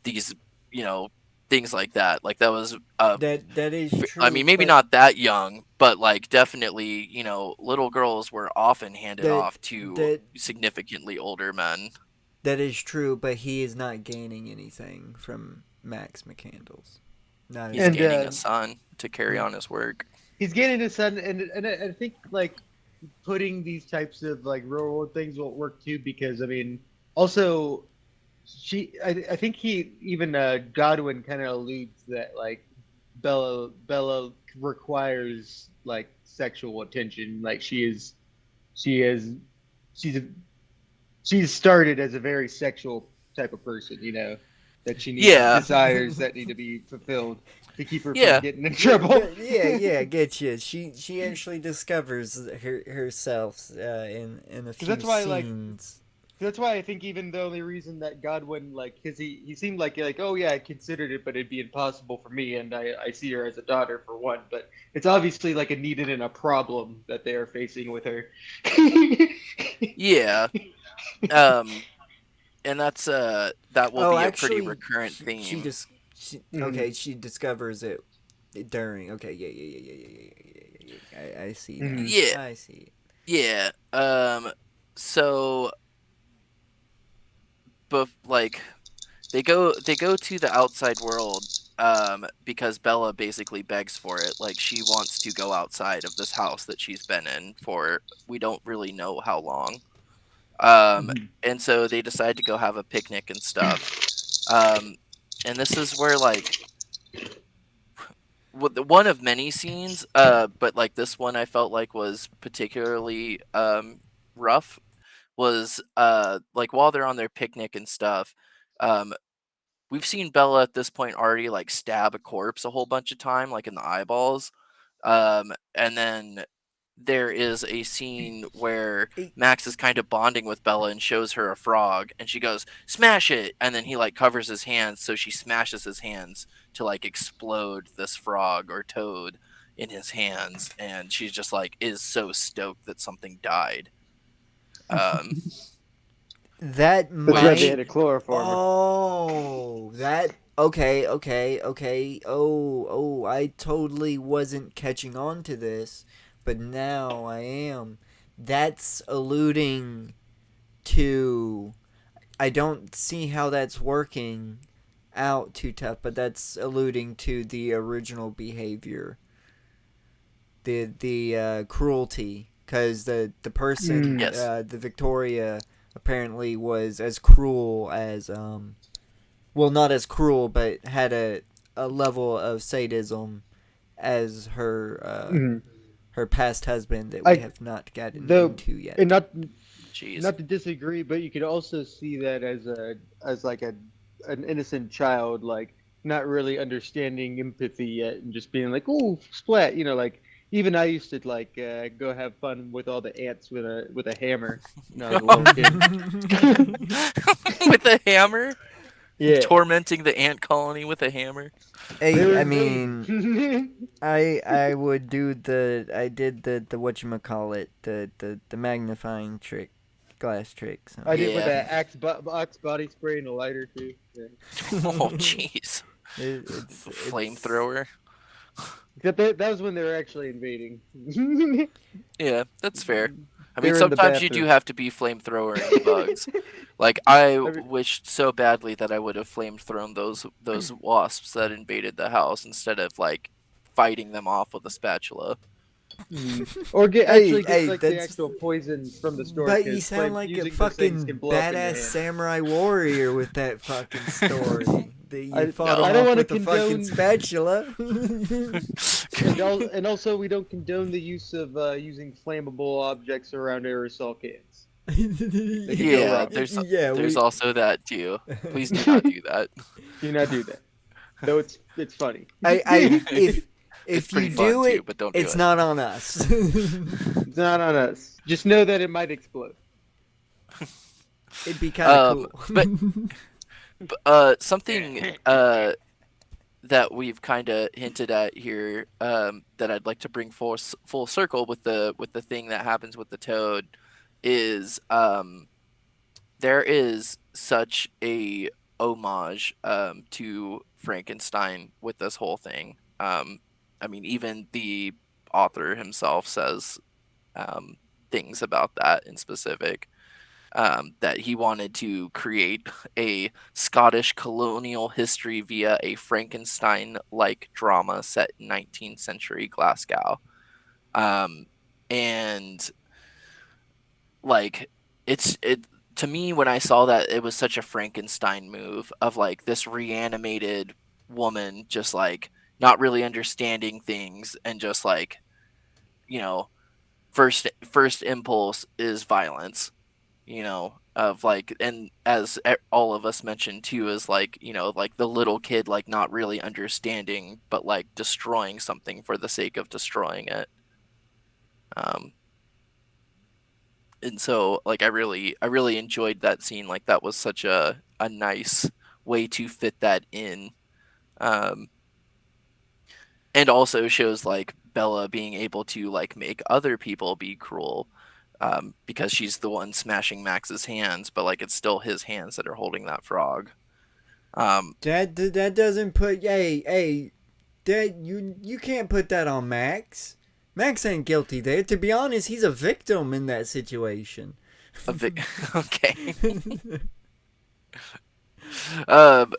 these, you know, things like that. Like that was, That is I mean, true, maybe but not that young, but like definitely, little girls were often handed that off to that significantly older men. that is true, but he is not gaining anything from Max McCandles. Not at He's And all. gaining a son to carry Yeah. on his work. he's getting his son, and I think like putting these types of like real world things will work too. Because I mean, also I think he even Godwin kind of alludes that like Bella requires like sexual attention. Like she is she's a, she's started as a very sexual type of person. You know, that she needs Yeah, desires that need to be fulfilled. to keep her from Yeah. getting in trouble. Yeah, get you. She actually discovers herself in a Because few that's why, like, scenes. that's why I think even the only reason that Godwin, like, cause he seemed like, oh yeah, I considered it, but it'd be impossible for me, and I see her as a daughter for one, but it's obviously like a needed and a problem that they are facing with her. Yeah. Um, and that will Oh, be a pretty actually, recurrent she theme. just Mhm. okay. She discovers it during. Okay, yeah. I see now. Mhm. Yeah. I see. Yeah. So, but like they go to the outside world because Bella basically begs for it. Like she wants to go outside of this house that she's been in for we don't really know how long. Um, Mhm. and so they decide to go have a picnic and stuff. Um, and this is where like one of many scenes, but like this one I felt like was particularly rough. Was like while they're on their picnic and stuff. Um, we've seen Bella at this point already like stab a corpse a whole bunch of time, like in the eyeballs. And then there is a scene where Eh, Max is kind of bonding with Bella and shows her a frog, and she goes, "Smash it!" And then he like covers his hands, so she smashes his hands to like explode this frog or toad in his hands, and she's just like is so stoked that something died. Um, That That's right. They which had might. a chloroformer. Oh, that. Okay. Oh, I totally wasn't catching on to this, but now I am. That's alluding to. I don't see how that's working out too tough, but that's alluding to the original behavior, the cruelty, because the person, Mm. yes, the Victoria, apparently was as cruel as well, not as cruel, but had a level of sadism as Mhm. her past husband that we I have not gotten though, into and yet. jeez, not to disagree, but you could also see that as like an innocent child, like not really understanding empathy yet, and just being like, "Oh, splat," like even I used to like go have fun with all the ants with a hammer when I was a little kid. with a hammer. Yeah, Tormenting the ant colony with a hammer. they Hey, were I invading. mean, I would do I did the whatchamacallit, the magnifying trick, glass trick. So I did with Yeah. that Axe body spray and a lighter too. Yeah. Oh, jeez. it's Flamethrower. Except that was when they were actually invading. Yeah, that's fair. I They mean, were in the sometimes you do bathroom. have to be flamethrowering the bugs. Like I I mean, wished so badly that I would have flamethrown those wasps that invaded the house instead of like fighting them off with a spatula. or hey get hey like the that's actual poison from the store but you because sound flame like a using those things can fucking blow up in your badass hand. samurai warrior with that fucking story. That you I fought No. him I don't off want to with a fucking condone spatula. and also we don't condone the use of using flammable objects around aerosol cans. They could go Yeah, wrong. Yeah, there's we. also that too. Please do not do that. Do not do that. Though it's funny. I It's It's if pretty you fun do too, it, but don't do it's it. not on us. not on us. Just know that it might explode. It'd be kind of cool. But something that we've kind of hinted at here that I'd like to bring full circle with the thing that happens with the toad is there is such a homage to Frankenstein with this whole thing. I mean, even the author himself says um, things about that in specific. That he wanted to create a Scottish colonial history via a Frankenstein like drama set in 19th century Glasgow. Um, and like, it to me, when I saw that, it was such a Frankenstein move of like this reanimated woman just like not really understanding things and just like, you know, first impulse is violence. of like, and as all of us mentioned too, is like, like the little kid, like not really understanding, but like destroying something for the sake of destroying it. Um, and so like I really enjoyed that scene. Like that was such a nice way to fit that in. Um, and also shows like Bella being able to like make other people be cruel, because she's the one smashing Max's hands, but like it's still his hands that are holding that frog. Um, That doesn't put hey that you can't put that on Max. Max ain't guilty there. To be honest, he's a victim in that situation. okay. um,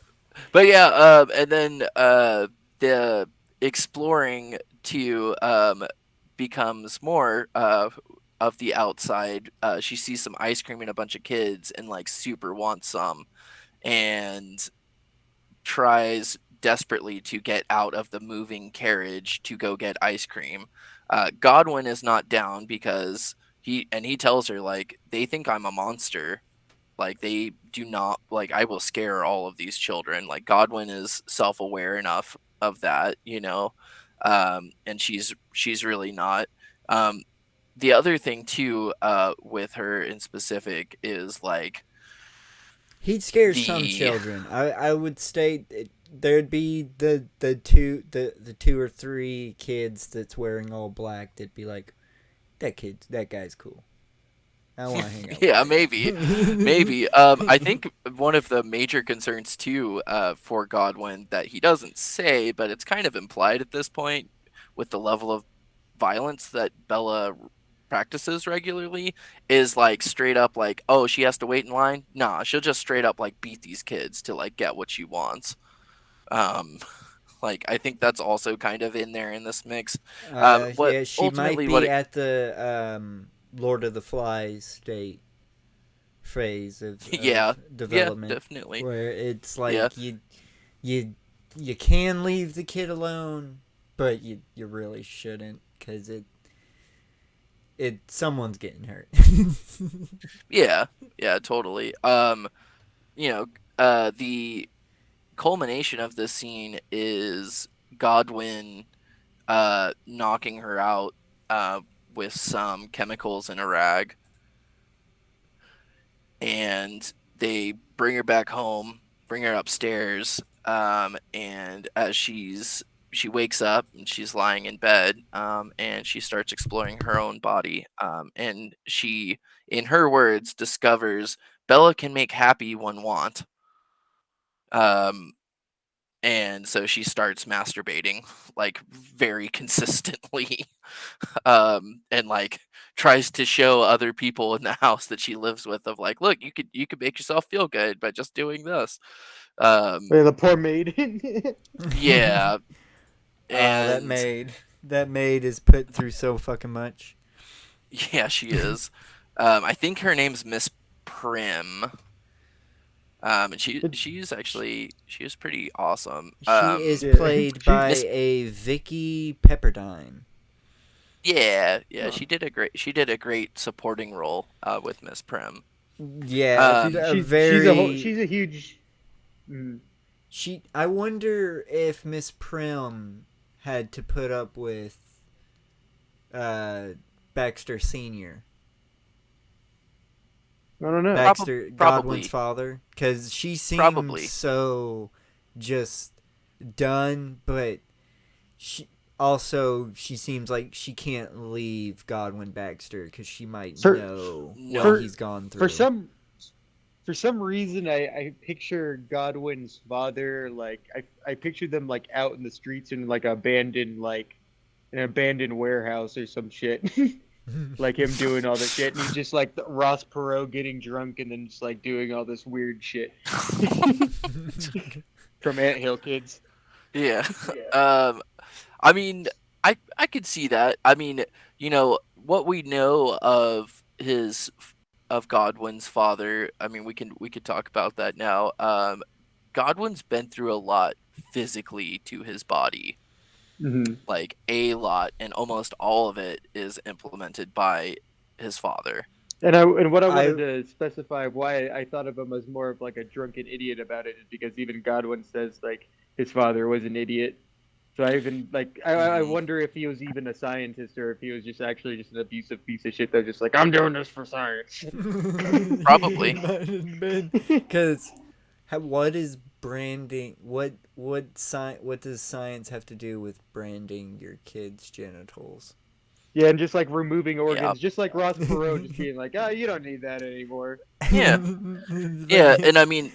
but yeah, and then the exploring to becomes more of the outside. She sees some ice cream and a bunch of kids, and like super wants some, and tries desperately to get out of the moving carriage to go get ice cream. Godwin is not down because he tells her like they think I'm a monster. Like they do not like I will scare all of these children. Like Godwin is self-aware enough of that, and she's really not. Um, the other thing too, with her in specific is like He'd scare some the children. I would state there'd be the two or three kids that's wearing all black that'd be like that guy's cool. I want to hang out with yeah, that maybe, guy. maybe. I think one of the major concerns too, for Godwin that he doesn't say, but it's kind of implied at this point, with the level of violence that Bella practices regularly, is like straight up like, oh, she has to wait in line. Nah, she'll just straight up like beat these kids to like get what she wants. Um, like I think that's also kind of in there in this mix. What Yeah, she might ultimately what be it at the Lord of the Flies state phase yeah, of yeah, development, definitely. where it's Yeah. like you you can leave the kid alone, but you really shouldn't because it someone's getting hurt. Yeah, yeah, totally. You know, the culmination of this scene is Godwin knocking her out uh with some chemicals in a rag, and they bring her back home, bring her upstairs, and as she wakes up and she's lying in bed, and she starts exploring her own body, and she, in her words, discovers Bella can make happy one want. Um, and so she starts masturbating like very consistently, and like tries to show other people in the house that she lives with of like, look, you could make yourself feel good by just doing this. um Yeah, the poor maid. yeah, Oh, and that maid is put through so fucking much. yeah, she is. I think her name's Miss Prim. And It- she is pretty awesome. She is yeah, played she. by Miss a Vicky Pepperdine. Yeah, yeah, Oh. she did a great supporting role with Miss Prim. Yeah, She's a she's very a huge. Mm, she. I wonder if Miss Prim had to put up with uh, Baxter Senior, I don't know. Baxter Godwin's Probably, father, because she seems probably. so just done, but she seems like she can't leave Godwin Baxter because she might For know what No. for he's gone for through. some for some reason, I picture Godwin's father like I picture them like out in the streets in like abandoned like an abandoned warehouse or some shit. Like him doing all this shit, and he's just like the Ross Perot getting drunk and then just like doing all this weird shit from Ant Hill Kids. Yeah. Yeah. Um, I mean, I could see that. I mean, what we know of of Godwin's father. I mean, we could talk about that now. Godwin's been through a lot physically to his body, Hmm. like a lot, and almost all of it is implemented by his father. And what I I wanted to specify why I thought of him as more of like a drunken idiot about it is because even Godwin says like his father was an idiot. So I even like I Hmm. wonder if he was even a scientist or if he was just actually just an abusive piece of shit that's just like I'm doing this for science. He Probably. might have been, because what is branding? What does science have to do with branding your kid's genitals? Yeah, and just like removing Yeah. organs, just like Ross Perot just being like, oh, you don't need that anymore. Yeah. Yeah. Fucking And I mean,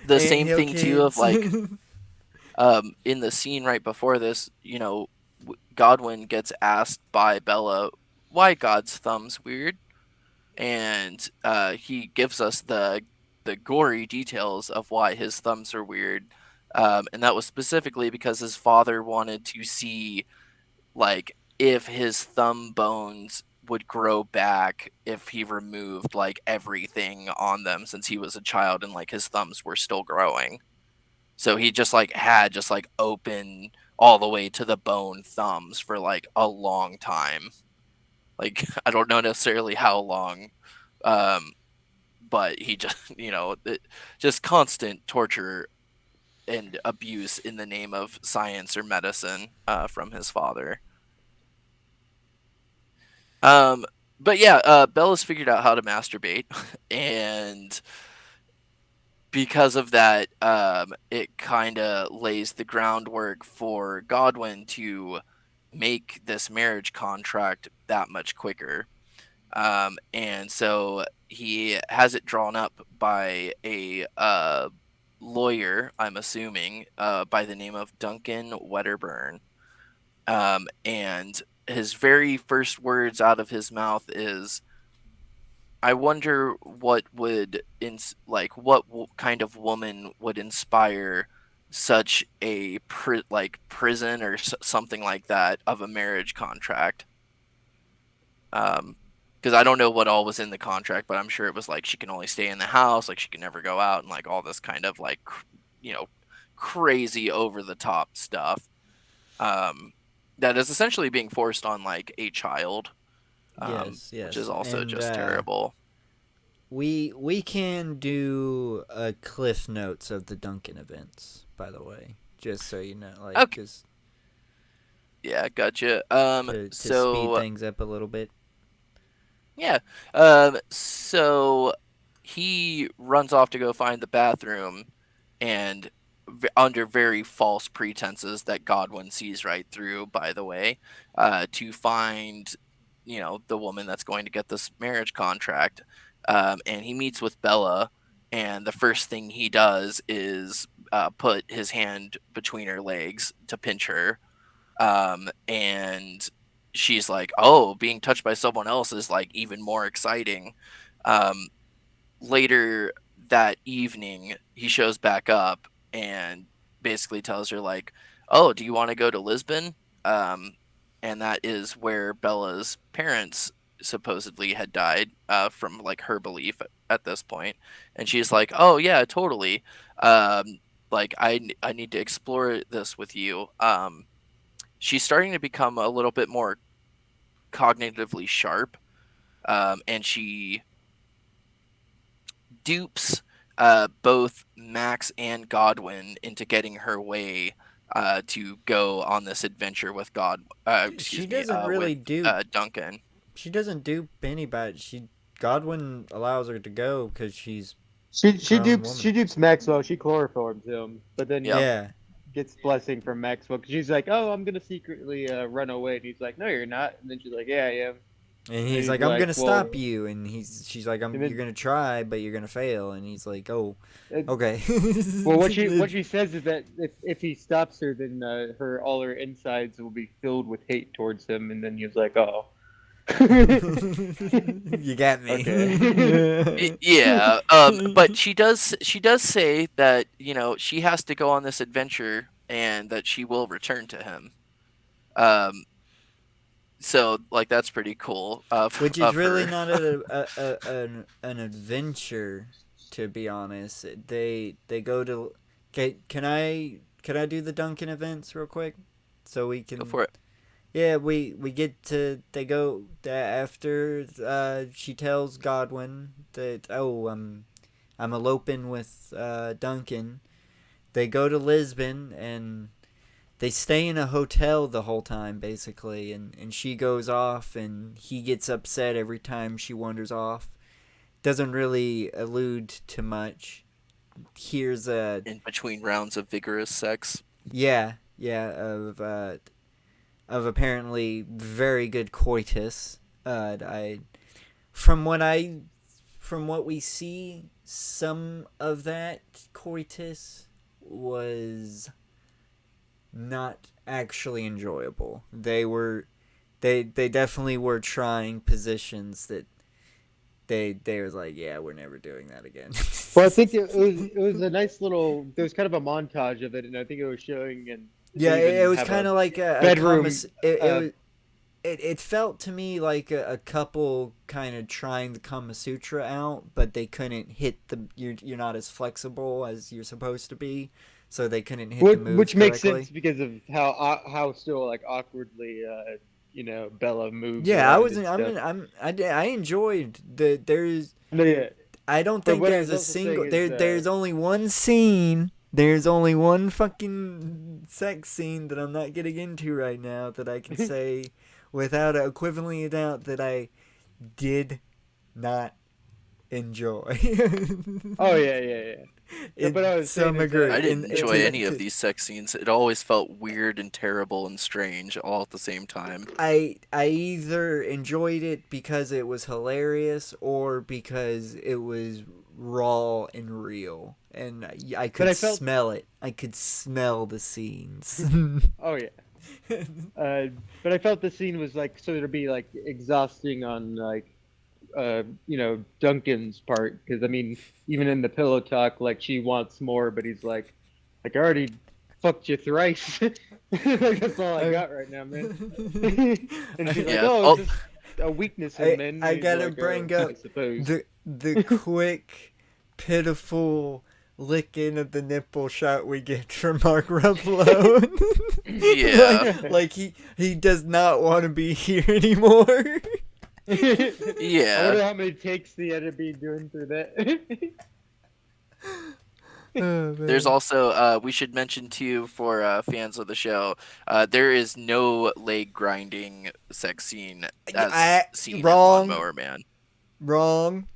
the same anthill thing too of kids. like, in the scene right before this, Godwin gets asked by Bella why God's thumb's weird, and he gives us the gory details of why his thumbs are weird, and that was specifically because his father wanted to see like if his thumb bones would grow back if he removed like everything on them since he was a child and like his thumbs were still growing. So he just like had just like open all the way to the bone thumbs for like a long time. Like I don't know necessarily how long, um, but he just just constant torture and abuse in the name of science or medicine from his father. Um, but yeah, Bella's figured out how to masturbate, and because of that, it kind of lays the groundwork for Godwin to make this marriage contract that much quicker. And so he has it drawn up by a lawyer, I'm assuming, by the name of Duncan Wedderburn. And his very first words out of his mouth is, I wonder what would kind of woman would inspire such a prison or something like that of a marriage contract. Um, because I don't know what all was in the contract, but I'm sure it was like she can only stay in the house, like she can never go out, and like all this kind of like you know crazy over the top stuff. Um, that is essentially being forced on like a child, Yes, which is yes, also and just terrible. we can do a cliff notes of the Duncan events, by the way, just so you know, like, Okay. cause Yeah, gotcha. to speed So things up a little bit. yeah, so he runs off to go find the bathroom, and under very false pretenses that Godwin sees right through, by the way, to find, the woman that's going to get this marriage contract. And he meets with Bella, and the first thing he does is put his hand between her legs to pinch her, and she's like, "Oh, being touched by someone else is like even more exciting." Um, Later that evening, he shows back up and basically tells her like, "Oh, do you want to go to Lisbon?" Um, and that is where Bella's parents supposedly had died, from like her belief at this point. And she's like, "Oh yeah, totally. Um, like I need to explore this with you." She's starting to become a little bit more cognitively sharp, and she dupes both Max and Godwin into getting her way to go on this adventure with She excuse me, doesn't with really do. Duncan. She doesn't dupe anybody. Godwin allows her to go because she's She her own dupes woman. she dupes Maxwell. She chloroforms him, but Yep. then Yeah, gets blessing from Maxwell. 'Cause she's like, "Oh, I'm gonna secretly run away," and he's like, "No, you're not." And then she's like, "Yeah, I am." and And he's he's like, "I'm like, gonna "Well," stop you," and she's like, and You're then gonna try, but you're gonna fail," and he's like, "Oh, it, okay." well, what she says is that if he stops her, then all her insides will be filled with hate towards him. And then he was like, "Oh." You got me. Okay. Yeah. But she does say that she has to go on this adventure and that she will return to him. Um. So like that's pretty cool Which is of really her. not an adventure, to be honest. They go to. Can I do the Duncan events real quick, so we Go can. for it. yeah, we get to they go after she tells Godwin that I'm eloping with Duncan. They go to Lisbon and they stay in a hotel the whole time basically, and she goes off and he gets upset every time she wanders off. Doesn't really allude to much. Here's a In between rounds of vigorous sex. yeah of apparently very good coitus. I from what I from what we see, some of that coitus was not actually enjoyable. They definitely were trying positions that they was like, yeah, we're never doing that again. Well, I think it was a nice little. There was kind of a montage of it, and I think it was showing and Yeah, they it even was have kind a of like a bedroom. it felt to me like a couple kind of trying the Kama Sutra out, but they couldn't hit you're not as flexible as you're supposed to be, so they couldn't hit the moves Which makes correctly. sense because of how still like awkwardly Bella moves Yeah, I around was and stuff. I enjoyed there's No, yeah. I don't But think what I there's was a also single saying is, there's only one scene. There's only one fucking sex scene that I'm not getting into right now that I can say without equivalently a doubt that I did not enjoy. oh yeah, yeah, yeah. No, but I In was saying some is agree. I In didn't enjoy it any of to, these sex scenes. It always felt weird and terrible and strange all at the same time. I either enjoyed it because it was hilarious or because it was raw and real, and I but could I felt smell it. I could smell the scenes. oh yeah. Uh, but I felt the scene was like sort of be like exhausting on like Duncan's part because I mean even in the pillow talk like she wants more but he's like I already fucked you thrice. Like that's all I I, got right now, man. And she's like, Yeah. oh, it's Oh, just a weakness in men. I He's gotta like, bring oh, I up suppose. the quick, pitiful licking of the nipple shot we get from Mark Ruffalo. yeah. like he does not want to be here anymore. I Yeah. wonder how many takes the editor be doing through that. Oh, There's man. also we should mention too for fans of the show, there is no leg grinding sex scene as I seen in wrong, Lawnmower Man. wrong,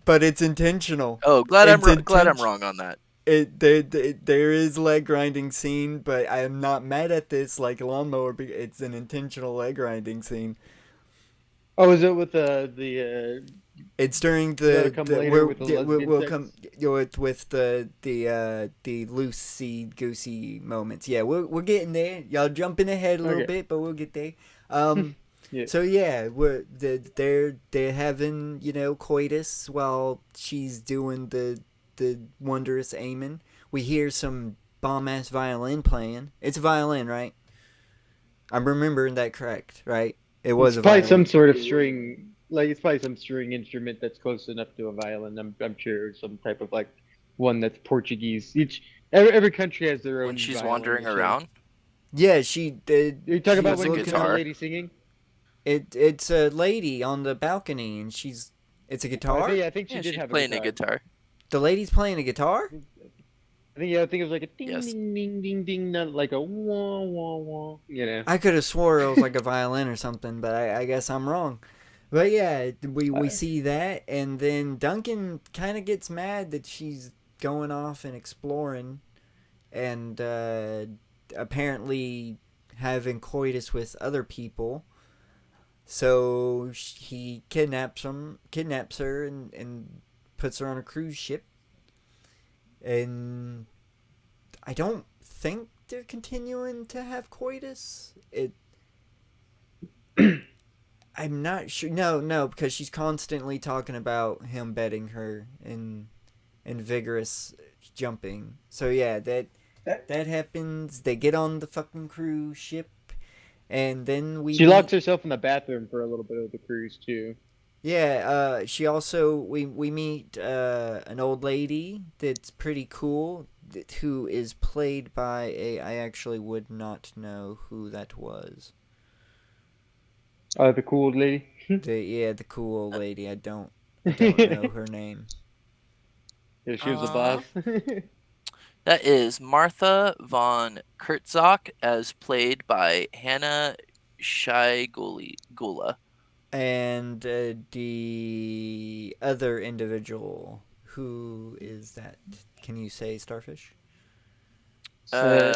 but it's intentional. Oh, It's glad I'm intention. wrong on that. There is leg grinding scene, but I am not mad at this like lawnmower. It's an intentional leg grinding scene. Oh, is it with the It's during that'll come later with the lesbian we'll sex? come with the loosey goosey moments. Yeah, we're getting there. Y'all jumping ahead a little Okay. bit, but we'll get there. Um, Yeah. so yeah, they're having coitus while she's doing the wondrous aiming. We hear some bomb ass violin playing. It's a violin, right? I'm remembering that correct, right? It was It's a probably violin. some sort of string, like it's probably some string instrument that's close enough to a violin. I'm sure some type of like one that's Portuguese. Every country has their When own she's violin wandering they show. around, Yeah, she did. You talk She about was that's a when you see looking. the guitar. lady singing? It's a lady on the balcony, and it's a guitar. I think she Yeah, did she's have a playing a guitar. guitar. The lady's playing a guitar. I think it was like a ding Yes. ding ding ding ding, not like a wah wah wah. I could have swore it was like a violin or something, but I guess I'm wrong. But yeah, we Uh, see that, and then Duncan kind of gets mad that she's going off and exploring, and apparently having coitus with other people. So he kidnaps her, and puts her on a cruise ship. And I don't think they're continuing to have coitus. I'm not sure. No, because she's constantly talking about him betting her in vigorous jumping. So yeah, that happens. They get on the fucking cruise ship, and then we She locks meet. herself in the bathroom for a little bit of the cruise too. Yeah, she also we meet an old lady that's pretty cool, who is played by a I actually would not know who that was. The cool old lady. The cool old lady. I don't know her name. Yeah, she was the Uh, boss. that is Martha von Kurtzak, as played by Hannah Gula. And the other individual, who is that? Can you say Starfish?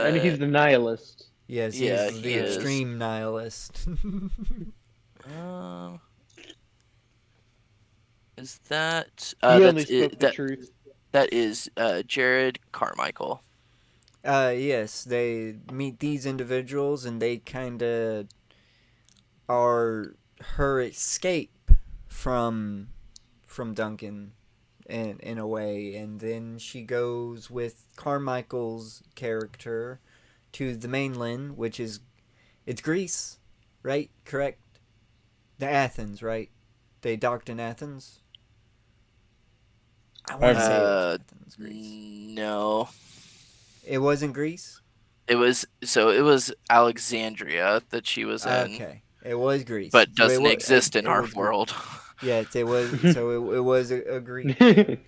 And Uh, he's the nihilist. Yes, yeah, he's he the is. extreme nihilist. Um, is that He only spoke the that truth. that is Jared Carmichael. Yes, they meet these individuals and they kind of are her escape from Duncan in a way, and then she goes with Carmichael's character to the mainland, which is it's Greece, right? Correct. The Athens, right? They docked in Athens. I want to say it was Uh, Athens, Greece. no, It wasn't Greece. it was Alexandria that she was in, Okay, it was Greece. but So doesn't exist in it our was Greece. world. Yes, it was. So it was a Greek. I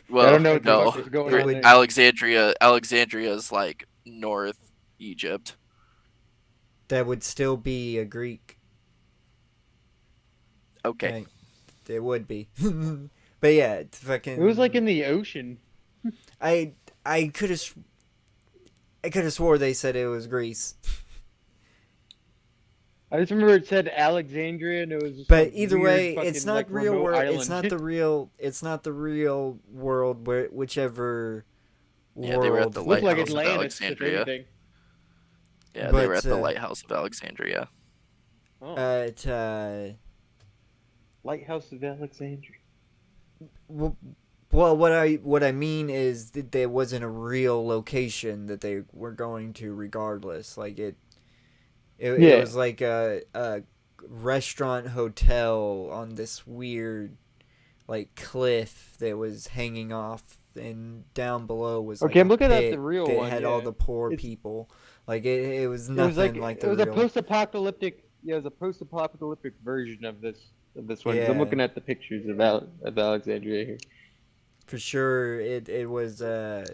Well, don't know what the no, fuck was going It on would there. Alexandria is like North Egypt. that would still be a Greek. Okay. Right? It would be. But yeah, it's It was like fucking. in the ocean. I I could have swore they said it was Greece. I just remember it said Alexandria, and it was just But some either weird way, it's fucking not like real remote world. island. It's not the real world. Where whichever Yeah, they were at world. the Looked like lighthouse of Atlantis, if Alexandria. anything. Yeah, they were But at the lighthouse of Alexandria. Oh, it Lighthouse of Alexandria. well, what I mean is that there wasn't a real location that they were going to regardless. Like it Yeah. was like a restaurant hotel on this weird like cliff that was hanging off, and down below was like Okay, I'm a looking at the pit real that one. had Yeah, all the poor it's people. Like it was it was like nothing like it the was a real. post-apocalyptic. Yeah, it was a post-apocalyptic version of this one. Because I'm Yeah, looking at the pictures of Alexandria here. for sure. It was and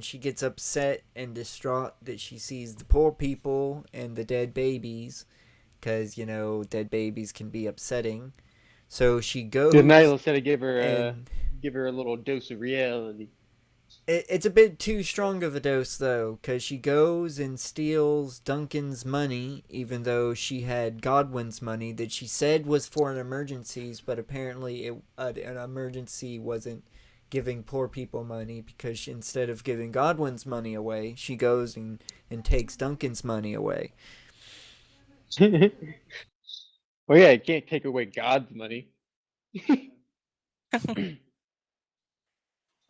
she gets upset and distraught that she sees the poor people and the dead babies, because dead babies can be upsetting. So she The goes nihilist said to and give her a little dose of reality. it's a bit too strong of a dose though, because she goes and steals Duncan's money, even though she had Godwin's money that she said was for an emergencies, but apparently an emergency wasn't giving poor people money, because instead of giving Godwin's money away, she goes and takes Duncan's money away. Well, yeah, you can't take away God's money.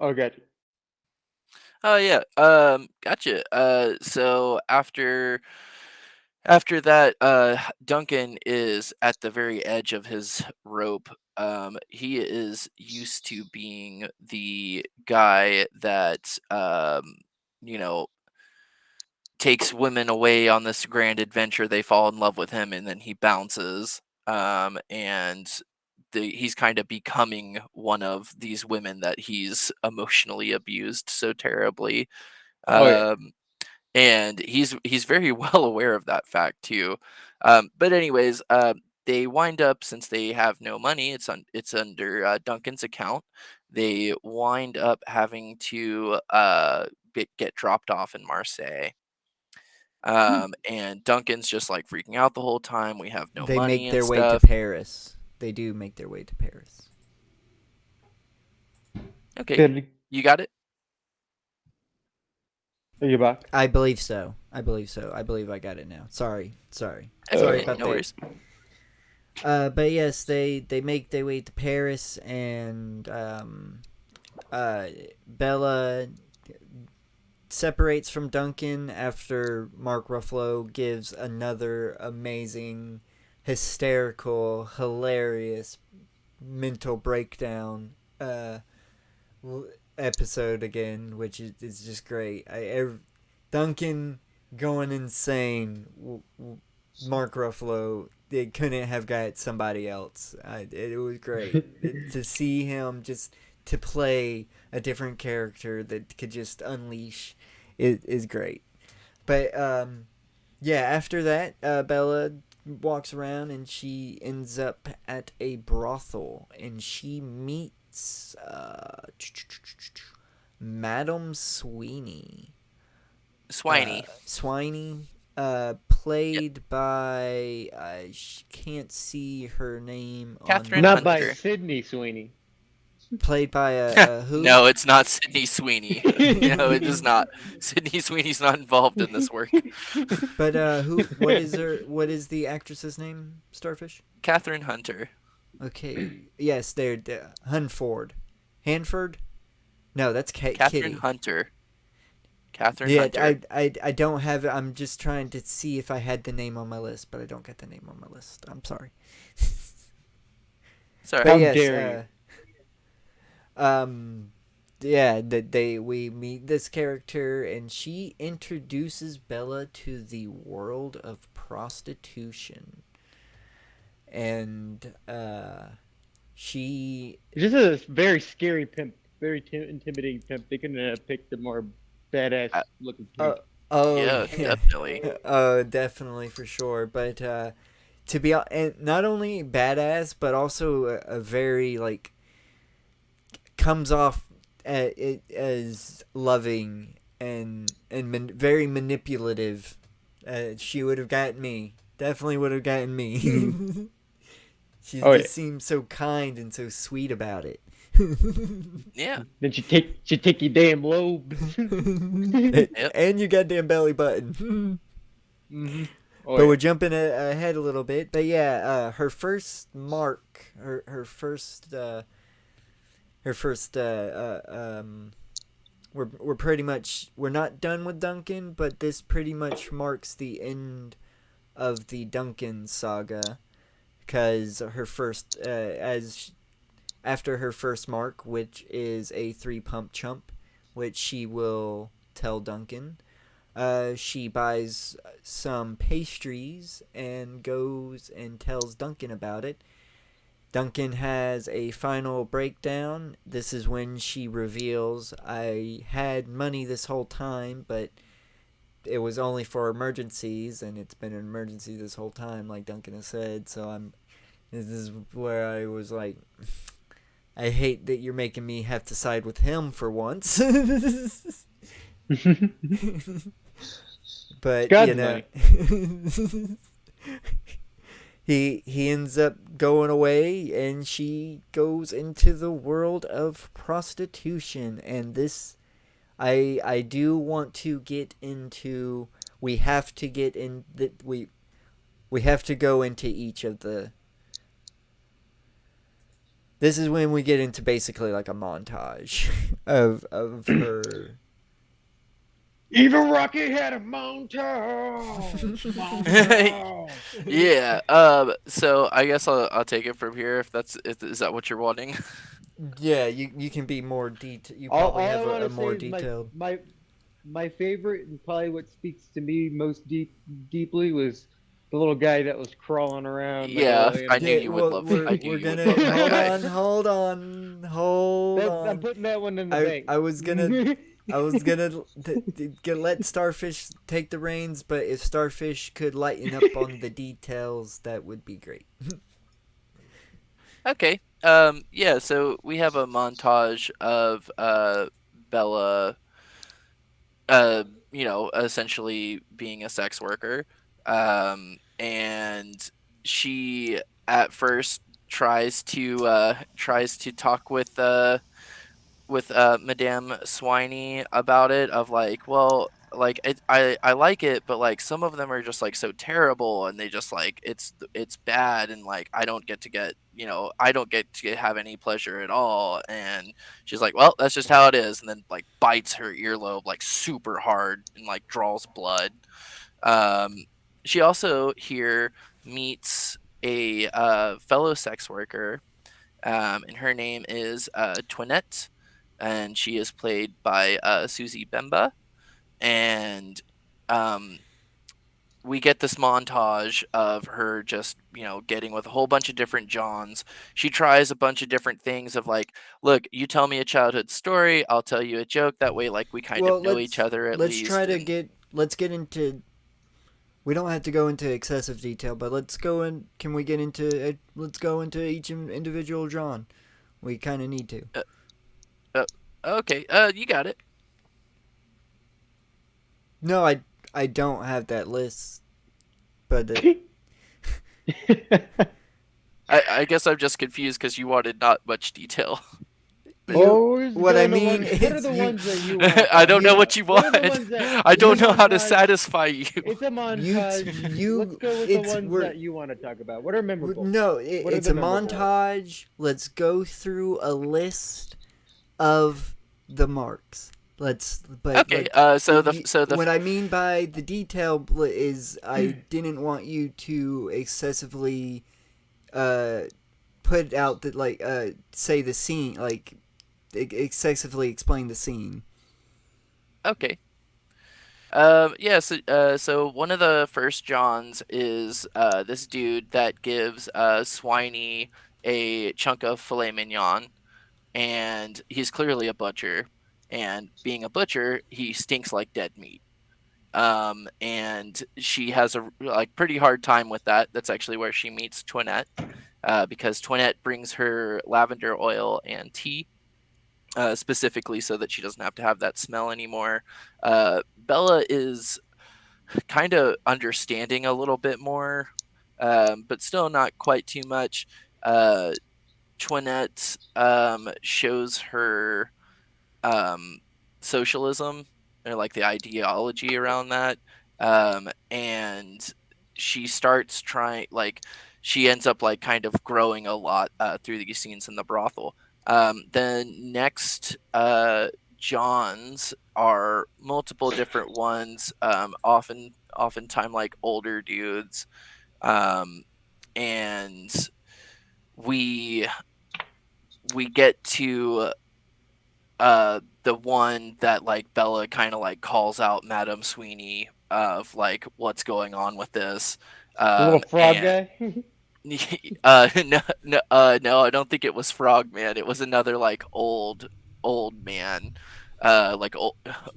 Oh, gotcha. Oh yeah. Gotcha. So after that, Duncan is at the very edge of his rope. He is used to being the guy that you know, takes women away on this grand adventure. They fall in love with him, and then he bounces. And he's kind of becoming one of these women that he's emotionally abused so terribly. Oh yeah. And he's very well aware of that fact too. But anyways, they wind up, since they have no money, it's under Duncan's account. They wind up having to get dropped off in Marseille. And Duncan's just like freaking out the whole time. We have no They money make and their way to stuff. Paris. They do make their way to Paris. Okay, Good. you got it. Are you back? I believe so. I believe I got it now. Sorry. Sorry Okay, about no that. worries. But yes, they make their way to Paris, and Bella separates from Duncan after Mark Ruffalo gives another amazing, hysterical, hilarious mental breakdown episode again, which is just great. Duncan going insane Mark Ruffalo, they couldn't have got somebody else. It was great to see him just to play a different character that could just unleash. It is great. But yeah, after that, Bella walks around and she ends up at a brothel and she meets Madam Sweeney. Swiney. Swiney, played by I can't see her name Catherine Not by Hunter. Sydney Sweeney. Played by a who? No, it's not Sydney Sweeney. No, it is not. Sydney Sweeney's not involved in this work. But who? What is her? What is the actress's name? Starfish. Catherine Hunter. Okay. Yes, they're Hunford. Hanford. No, that's Catherine Kitty. Hunter. Catherine Yeah, Hunter. I don't have it. I'm just trying to see if I had the name on my list, but I don't get the name on my list. I'm sorry. Sorry. But How yes, dare yeah, that we meet this character and she introduces Bella to the world of prostitution. And she This is a very scary pimp, very intimidating pimp. They couldn't have picked a more badass Uh, looking pimp. Yeah, definitely. Definitely for sure, but to be and not only badass but also a very like comes off as loving and very manipulative. She would have gotten me. Definitely would have gotten me. She Oh, just yeah. seems so kind and so sweet about it. Yeah. Then she take your damn lobe. And your goddamn belly button. Mm-hmm. But we're jumping ahead a little bit. But yeah, her first mark, her first we're pretty much we're not done with Duncan, but this pretty much marks the end of the Duncan saga because her first after her first mark, which is a 3-pump chump, which she will tell Duncan. She buys some pastries and goes and tells Duncan about it. Duncan has a final breakdown. This is when she reveals, I had money this whole time, but it was only for emergencies, and it's been an emergency this whole time, like Duncan has said. So this is where I was like, I hate that you're making me have to side with him for once. But God's you know, money. he ends up going away, and she goes into the world of prostitution. And this, I do want to get into. We have to get in that we have to go into each of the. This is when we get into basically like a montage of her. Even Rocky had a montage. Montage. Yeah. So I guess I'll take it from here if is that what you're wanting? Yeah, you can be more detailed. You all probably I have want a to more say is detailed. my favorite and probably what speaks to me most deeply was the little guy that was crawling around. Yeah, I knew Yeah, you would well, love. we're I knew we're you would gonna love that hold guy. on, hold on, hold I'm on. putting that one in the bank. I was gonna let Starfish take the reins, but if Starfish could lighten up on the details, that would be great. Okay. Yeah. So we have a montage of Bella, essentially being a sex worker, and she at first tries to talk with Madame Swiney about it of like, well, like I like it, but like some of them are just like so terrible and they just like it's bad and like I don't get to have any pleasure at all. And she's like, well, that's just how it is, and then like bites her earlobe like super hard and like draws blood. um she also here meets a fellow sex worker, and her name is Twinette, and she is played by Susie Bemba. And um, we get this montage of her just, getting with a whole bunch of different Johns. She tries a bunch of different things of like, look, you tell me a childhood story, I'll tell you a joke. That way, like, we kind of Well, know each other at let's try least. to And get let's get into. We don't have to go into excessive detail, but let's go in. Can we get into? Let's go into each individual John. We kind of need to. uh, uh, okay, you got it. No, I don't have that list, but I guess I'm just confused because you wanted not much detail. what I mean what are is the you ones that you want to I talk don't know about? what you What are want. the ones that I it's a don't know how to montage? satisfy you. It's a montage. you Let's go with the it's ones we're that you want to talk about. What are memorable? no What are it's the a memorable montage. Let's go through a list of the marks. Okay. What I mean by the detail is I didn't want you to excessively uh put out that say the scene excessively explain the scene. Okay. Yeah. So one of the first Johns is this dude that gives Swiney a chunk of filet mignon, and he's clearly a butcher. And being a butcher, he stinks like dead meat. And she has a like pretty hard time with that. That's actually where she meets Toinette, because Toinette brings her lavender oil and tea, specifically so that she doesn't have to have that smell anymore. Bella is kind of understanding a little bit more, but still not quite too much. Uh, Toinette shows her um, socialism, or like the ideology around that, and she starts trying like she ends up like kind of growing a lot through these scenes in the brothel. The next Johns are multiple different ones, oftentimes like older dudes, um, and we we get to the one that like Bella kind of like calls out Madame Sweeney of like what's going on with this, The little frog and guy. no, I don't think it was Frogman. It was another like old man, like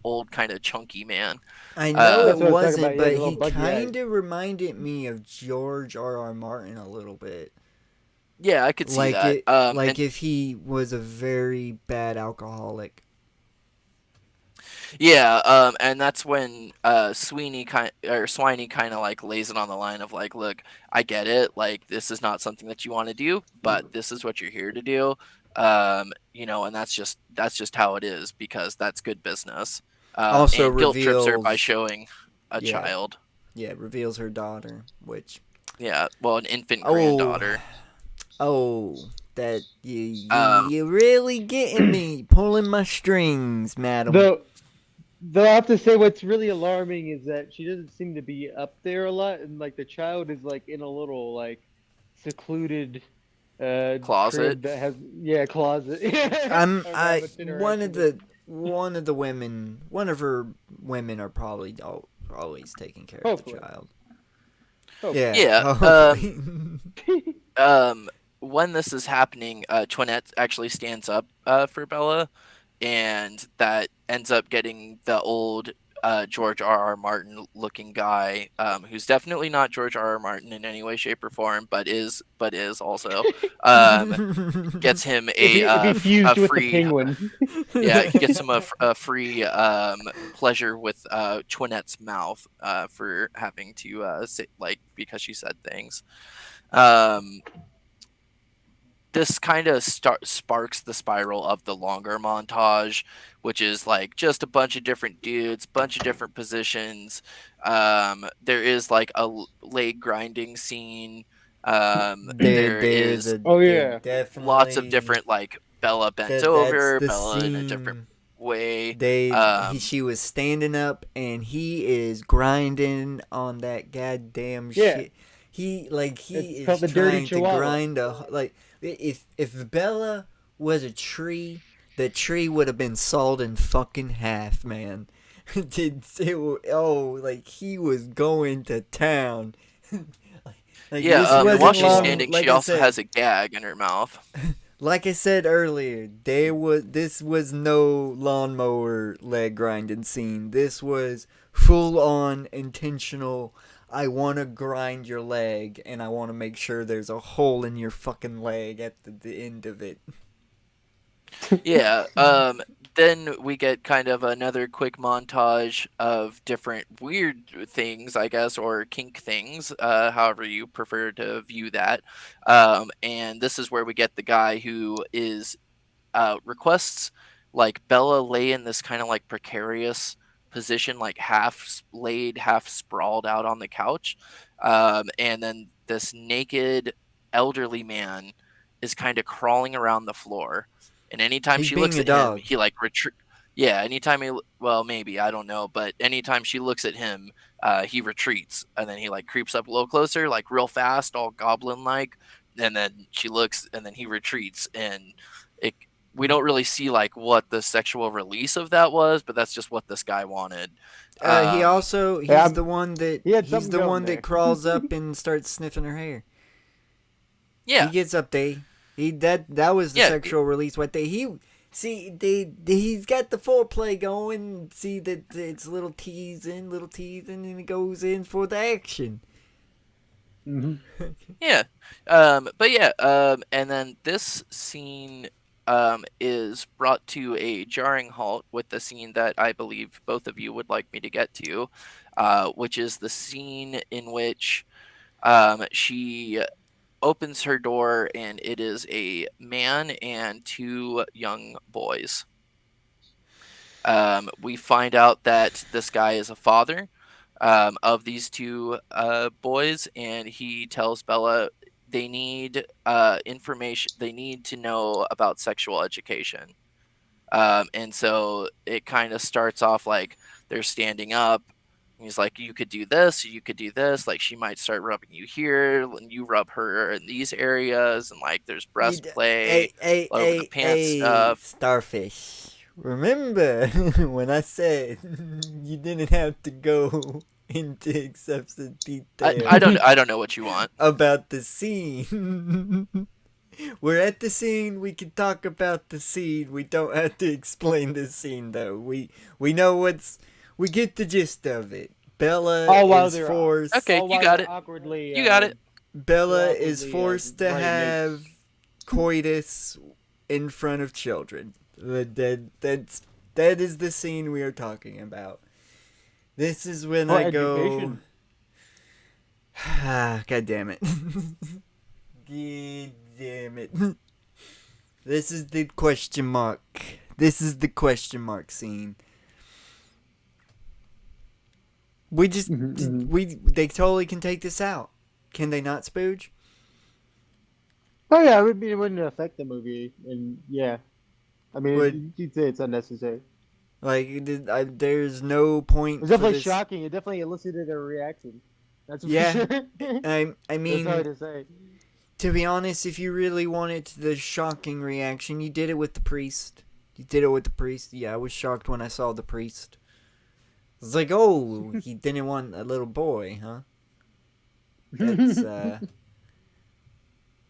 old kind of chunky man. I know That's it Um, what I was talking wasn't, about. Yeah, but the little he buggy eyes. kind of reminded me of George R. R. Martin a little bit. yeah, I could see Like that. it, And like if he was a very bad alcoholic. yeah, and that's when Swiney kind of like lays it on the line of like, look, I get it, like this is not something that you want to do, but this is what you're here to do. And that's just how it is because that's good business. Also And guilt trips her by reveals, showing a yeah, child. yeah, reveals her daughter, which Yeah, well, an infant oh, granddaughter. oh, that Um, you really getting me, pulling my strings, madam. Though I have to say, what's really alarming is that she doesn't seem to be up there a lot, and like the child is like in a little like secluded Closet. crib that has closet. I'm I don't know how I much interaction there. one of the women, one of her women are probably always taking care of the Hopefully, child. hopefully. Yeah, Yeah. hopefully. Um, when this is happening, Toinette actually stands up for Bella, and that ends up getting the old George R. R. Martin looking guy, who's definitely not George R. R. Martin in any way, shape, or form, but is also, um, gets him If he a fused with the free. penguin. Yeah, he gets him a free pleasure with Toinette's mouth for having to say, like, because she said things. Um, this kind of sparks the spiral of the longer montage, which is like just a bunch of different dudes, bunch of different positions. There is like a leg grinding scene. There is Oh They're yeah. lots of definitely different like Bella bent that's over, the Bella in a different scene. way. Um, She was standing up and he is grinding on that goddamn Yeah. shit. He It's is called the dirty trying to chihuahua. grind if Bella was a tree, the tree would have been sawed in fucking half, man. Like he was going to town. like Yeah, this and while wasn't she's long. standing, she also has a gag in her mouth. Like I said earlier, this was no lawnmower leg grinding scene. This was full on intentional. I want to grind your leg, and I want to make sure there's a hole in your fucking leg at the end of it. Yeah. Then we get kind of another quick montage of different weird things, I guess, or kink things, however you prefer to view that. And this is where we get the guy who is requests like Bella lay in this kind of like precarious position, like laid, half sprawled out on the couch. And then this naked elderly man is kind of crawling around the floor. And anytime He's she being looks a at him, dog. he like retreat. Yeah, anytime he, well, maybe, I don't know, but anytime she looks at him, he retreats and then he like creeps up a little closer, like real fast, all goblin like. And then she looks and then he retreats. And it, we don't really see like what the sexual release of that was, but that's just what this guy wanted. He Um, also Yeah, he had he's something the going one that there. crawls up and starts sniffing her hair. He yeah, gets up there. That was the yeah, sexual release right there. He's got the foreplay going. See that it's little teasing, and it goes in for the action. Hmm. yeah. But yeah, and then this scene is brought to a jarring halt with the scene that I believe both of you would like me to get to, which is the scene in which she opens her door and it is a man and two young boys. We find out that this guy is a father of these two boys, and he tells Bella they need information. They need to know about sexual education. And so it kind of starts off like they're standing up. He's like, you could do this, you could do this. Like, she might start rubbing you here, and you rub her in these areas, and like there's breast play, over the pants Hey, stuff. starfish. Remember when I said you didn't have to go into excessive detail I don't know what you want. about the scene? We're at the scene. We can talk about the scene. We don't have to explain the scene, though. We know what's. We get the gist of it. Bella All while is they're forced. Okay, all you while got they're it. awkwardly You got it. Bella they're is awkwardly, forced to riding have coitus in front of children. That is the scene we are talking about. This is when For I go. education. God damn it. God damn it. This is the question mark. This is the question mark scene. We just they totally can take this out. Can they not, Spooge? Oh yeah, it wouldn't affect the movie, and yeah, I Would mean, you'd say it's unnecessary. like there's no point It's for definitely this. shocking. It definitely elicited a reaction. That's for Yeah, sure. I It's hard mean, to say. to be honest, if you really wanted the shocking reaction, you did it with the priest. You did it with the priest. Yeah, I was shocked when I saw the priest. It's like, oh, he didn't want a little boy, huh?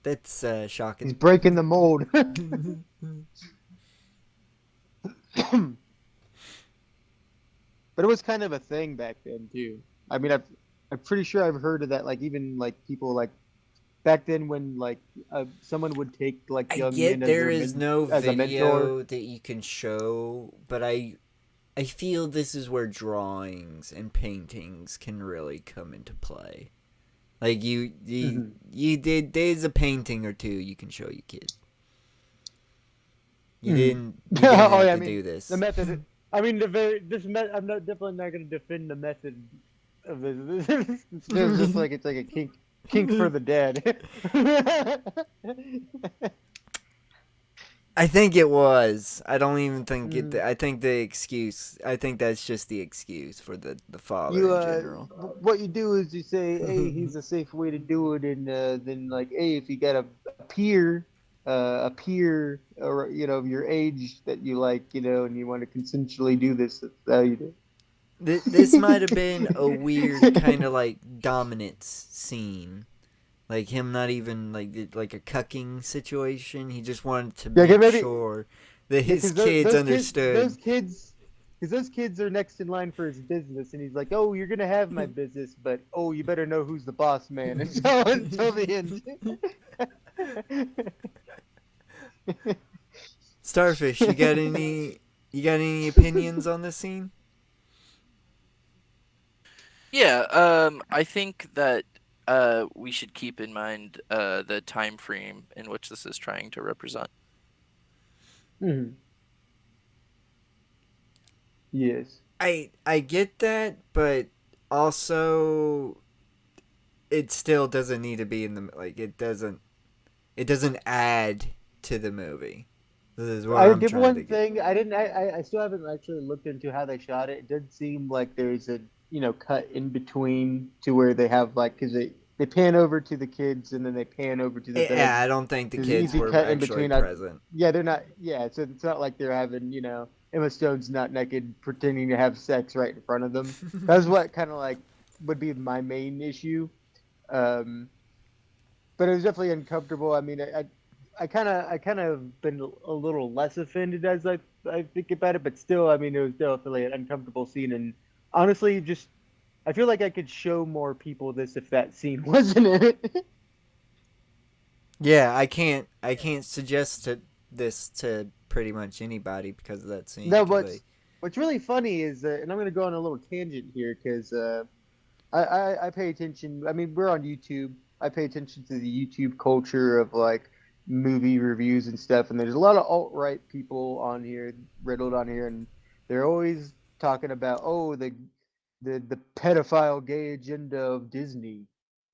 That's He's shocking. breaking the mold. But it was kind of a thing back then too. I mean, I'm pretty sure I've heard of that. Like even like people like back then when like someone would take like I young get men there is no as a mentor. video that you can show, but I feel this is where drawings and paintings can really come into play. Like you did. There's a painting or two you can show your kid. You didn't Oh have yeah, I to mean do this. the method. I mean I'm not definitely not going to defend the method of this. It's just like it's like a kink for the dead. I think it was. I don't even think it. Mm. I think the excuse. I think that's just the excuse for the father You in general. what you do is you say, hey, here's a safe way to do it, and then like, hey, if you got a peer, or of your age that you like, and you want to consensually do this, that's how you do. This might have been a weird kind of like dominance scene. Like him not even like a cucking situation. He just wanted to Yeah, make maybe sure that yeah, his because kids understood. those kids are next in line for his business, and he's like, "Oh, you're gonna have my business, but oh, you better know who's the boss man." Until the end. Starfish, you got any opinions on this scene? Yeah, I think that we should keep in mind the time frame in which this is trying to represent. Mhm. Yes. I get that, but also it still doesn't need to be in the like it doesn't add to the movie. This is what I I'm did trying one to get. thing. I didn't. I still haven't actually looked into how they shot it. It did seem like there's a cut in between to where they have like because they pan over to the kids and then they pan over to the Yeah, bed. I don't think the There's an kids easy were cut in actually between. present. Yeah, they're not. Yeah, so it's not like they're having Emma Stone's not naked pretending to have sex right in front of them. That's what kind of like would be my main issue. Um, but it was definitely uncomfortable. I mean, I kind of been a little less offended as I think about it, but still, I mean, it was definitely an uncomfortable scene. And honestly, just I feel like I could show more people this if that scene wasn't in it. Yeah, I can't suggest this to pretty much anybody because of that scene. No, Because I what's really funny is, and I'm gonna go on a little tangent here because I pay attention. I mean, we're on YouTube. I pay attention to the YouTube culture of like movie reviews and stuff. And there's a lot of alt right people on here, riddled on here, and they're always talking about the pedophile gay agenda of Disney.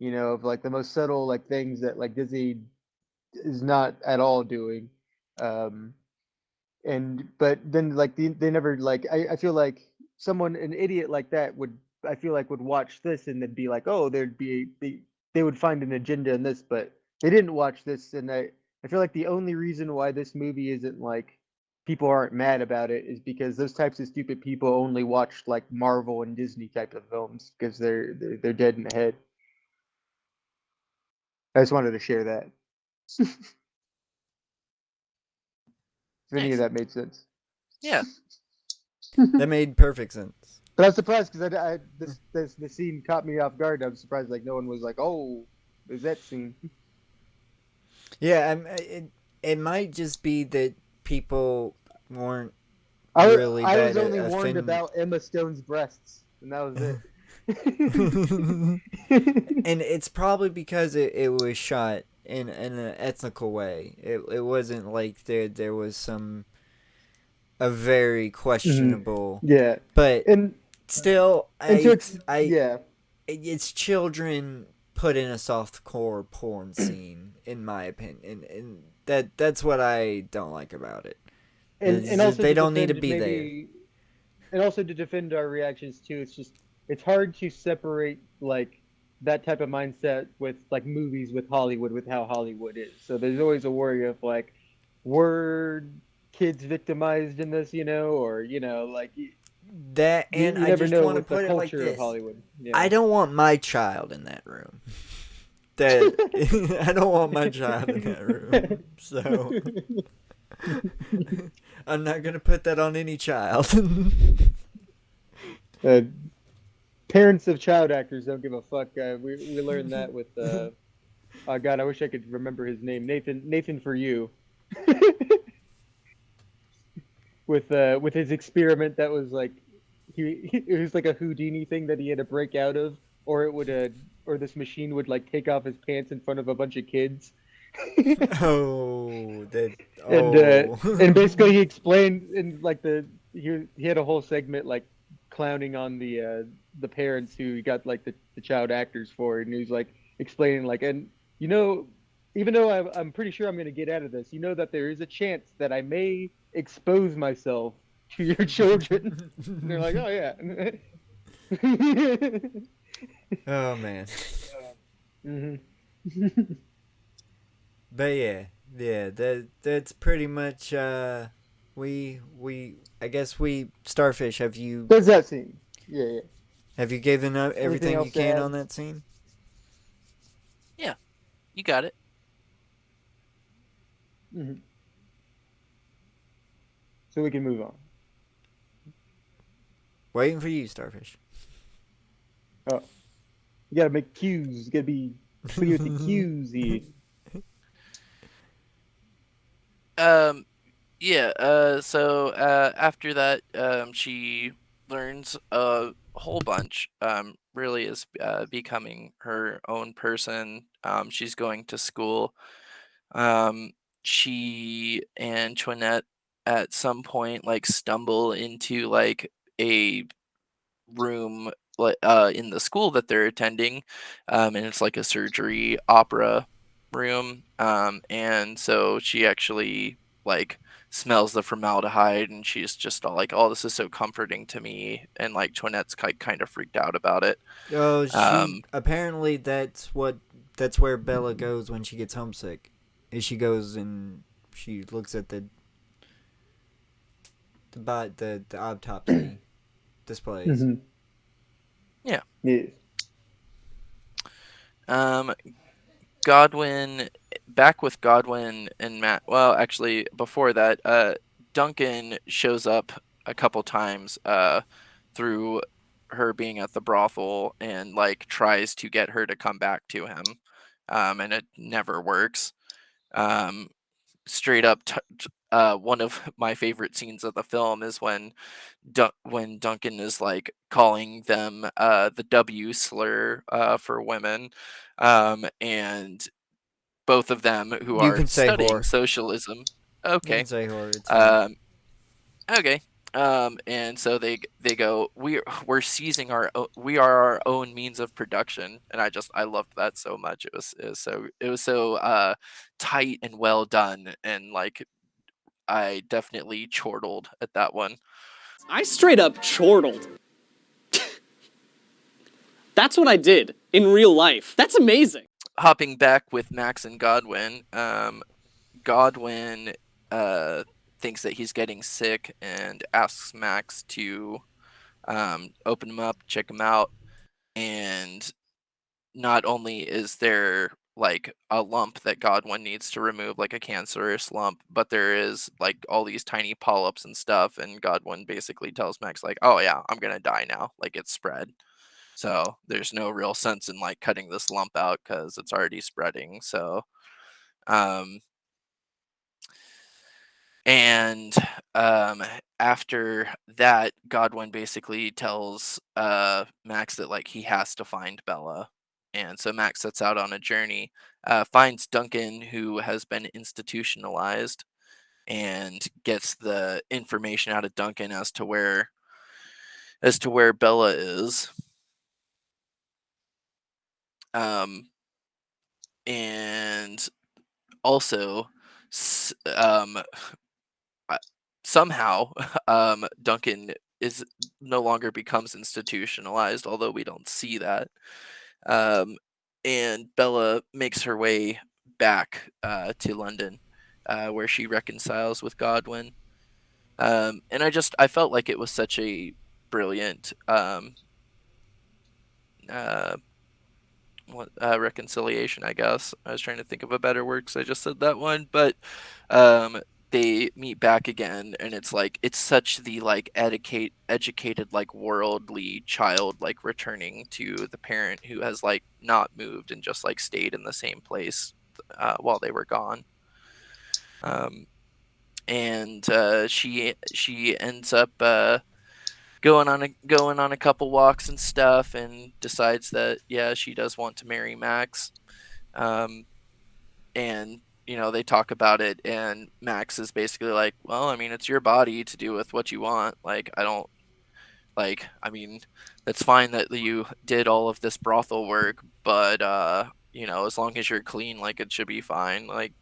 Of like the most subtle like things that like Disney is not at all doing. Um, and but then like they never like I feel like someone an idiot like that would I feel like would watch this and they'd be like, oh, they would find an agenda in this, but they didn't watch this. And I feel like the only reason why this movie isn't like people aren't mad about it is because those types of stupid people only watch like Marvel and Disney type of films because they're dead in the head. I just wanted to share that. If any of Nice. that made sense. Yeah. that made perfect sense. But I was surprised because this scene caught me off guard. I was surprised like no one was like, "Oh, there's that scene." Yeah, it might just be that people weren't I really I that was only warned offended. about Emma Stone's breasts, and that was it. And it's probably because it was shot in an ethnical way. It wasn't like there was a very Mhm. questionable, Yeah, but and still and to ex- yeah, it's children put in a softcore porn scene in my opinion, and that's what I don't like about it. and It's just, also they to don't need to defend be there. maybe and also to defend our reactions too. It's hard to separate like that type of mindset with like movies with Hollywood with how Hollywood is. So there's always a worry of like were kids victimized in this, or like That, and you I never just know want to with the put it like culture of this: Hollywood. I don't want my child in that room. That I don't want my child in that room. So I'm not gonna put that on any child. uh, Parents of child actors don't give a fuck. We learned that with oh God, I wish I could remember his name. Nathan for you. With his experiment that was like it was like a Houdini thing that he had to break out of, or it would or this machine would like take off his pants in front of a bunch of kids. Oh, that. And Oh. basically he explained in like he had a whole segment like clowning on the parents who got like the child actors for it, and he was like explaining like and you know even though I'm pretty sure I'm going to get out of this, that there is a chance that I may expose myself to your children. And they're like, oh yeah. Oh man. Hmm. But yeah. That's pretty much. We I guess we Starfish. Have you Does that seem? Yeah, yeah. Have you given up Anything everything you else to can on add? that scene? Yeah, you got it. Hmm. So we can move on. Waiting for you, Starfish. Oh, you gotta make cues. You gotta be clear with the cues here. Um, yeah. So after that, she learns a whole bunch. Really is becoming her own person. She's going to school. Um, she and Toinette at some point like stumble into like a room like in the school that they're attending, and it's like a surgery opera room, and so she actually like smells the formaldehyde and she's just all like, oh, this is so comforting to me, and like Toinette's kind of freaked out about it. Oh, she um apparently that's where Bella goes when she gets homesick. Is she goes and she looks at the autopsy displays. Hmm. yeah. Yes. um Godwin, back with Godwin and Matt. Well, actually, before that, Duncan shows up a couple times through her being at the brothel and like tries to get her to come back to him, and it never works. Um, straight up, one of my favorite scenes of the film is when when Duncan is like calling them the W slur for women, and both of them who You are can say studying whore. socialism. You can Okay. say whore. It's fine. Um, okay. And so they go, we're seizing we are our own means of production, and I loved that so much. It was so tight and well done, and like I definitely chortled at that one. I straight up chortled. That's what I did in real life. That's amazing. Hopping back with Max and Godwin, Godwin uh, thinks that he's getting sick and asks Max to open him up, check him out, and not only is there like a lump that Godwin needs to remove, like a cancerous lump, but there is like all these tiny polyps and stuff, and Godwin basically tells Max like, "Oh yeah, I'm gonna die now. Like it's spread." So there's no real sense in like cutting this lump out because it's already spreading. So um, And um, after that, Godwin basically tells Max that like he has to find Bella, and so Max sets out on a journey, finds Duncan who has been institutionalized, and gets the information out of Duncan as to where Bella is. Um, and also, uh, somehow Duncan is no longer becomes institutionalized, although we don't see that. Um, and Bella makes her way back to London, where she reconciles with Godwin. And I felt like it was such a brilliant uh, reconciliation. I guess I was trying to think of a better word because I just said that one, but um, they meet back again, and it's like it's such the like educated like worldly child like returning to the parent who has like not moved and just like stayed in the same place while they were gone. Um, and she ends up going on a couple walks and stuff, and decides that yeah, she does want to marry Max. Um, and they talk about it, and Max is basically like, well, I mean, it's your body to do with what you want. Like, I don't like, I mean, that's fine that you did all of this brothel work, but as long as you're clean, like it should be fine. Like,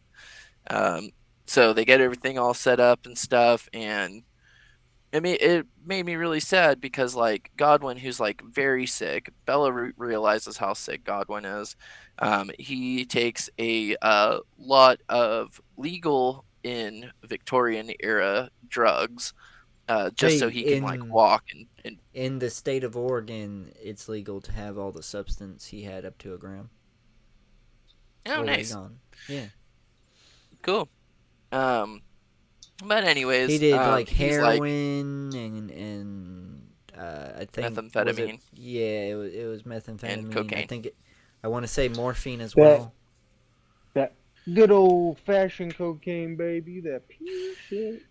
um so they get everything all set up and stuff, and it made me really sad because like Godwin, who's like very sick, Bella realizes how sick Godwin is. He takes a lot of legal in Victorian era drugs, just so Hey, he can like walk and in the state of Oregon, it's legal to have all the substance he had up to a gram. oh, nice, Oregon. Yeah. cool. Um, but He anyways, did like he's like heroin and I think was it methamphetamine it was and methamphetamine. cocaine. I want to say morphine as That well. that good old fashioned cocaine, baby. That pure shit.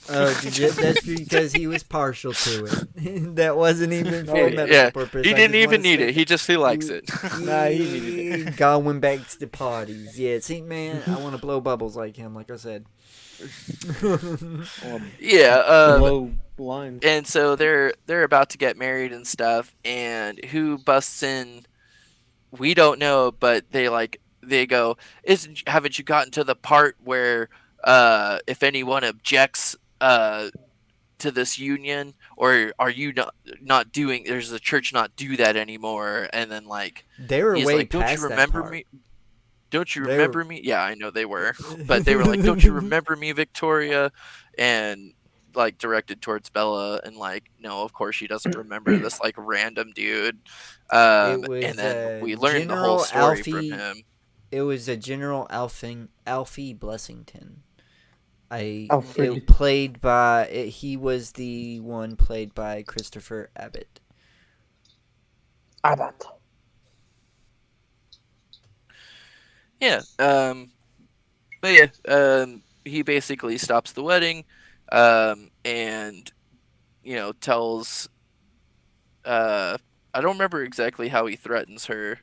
Oh, that's because he was partial to it. That wasn't even No, for yeah. medical purpose. He I didn't just even wanna need say it. He just likes you- it. Nah, he needed it. Going back to the parties. Yeah, see, man, I want to blow bubbles like him, like I said. Yeah. Blow lines. And so they're about to get married and stuff, and who busts in? We don't know, but they go, haven't you gotten to the part where if anyone objects to this union, or are you not doing, there's the church not do that anymore? And then like They were he's way like, don't you past that remember part. me? Don't you They were. remember me? Yeah, I know they were. But they were like, don't you remember me, Victoria? And like directed towards Bella, and like, no, of course she doesn't remember this like random dude. It And was then we learned the whole story from him. It was a General Alfie Blessington. Alfred. It played by he was the one played by Christopher Abbott. Abbott. Yeah. But yeah, he basically stops the wedding, and tells I don't remember exactly how he threatens her.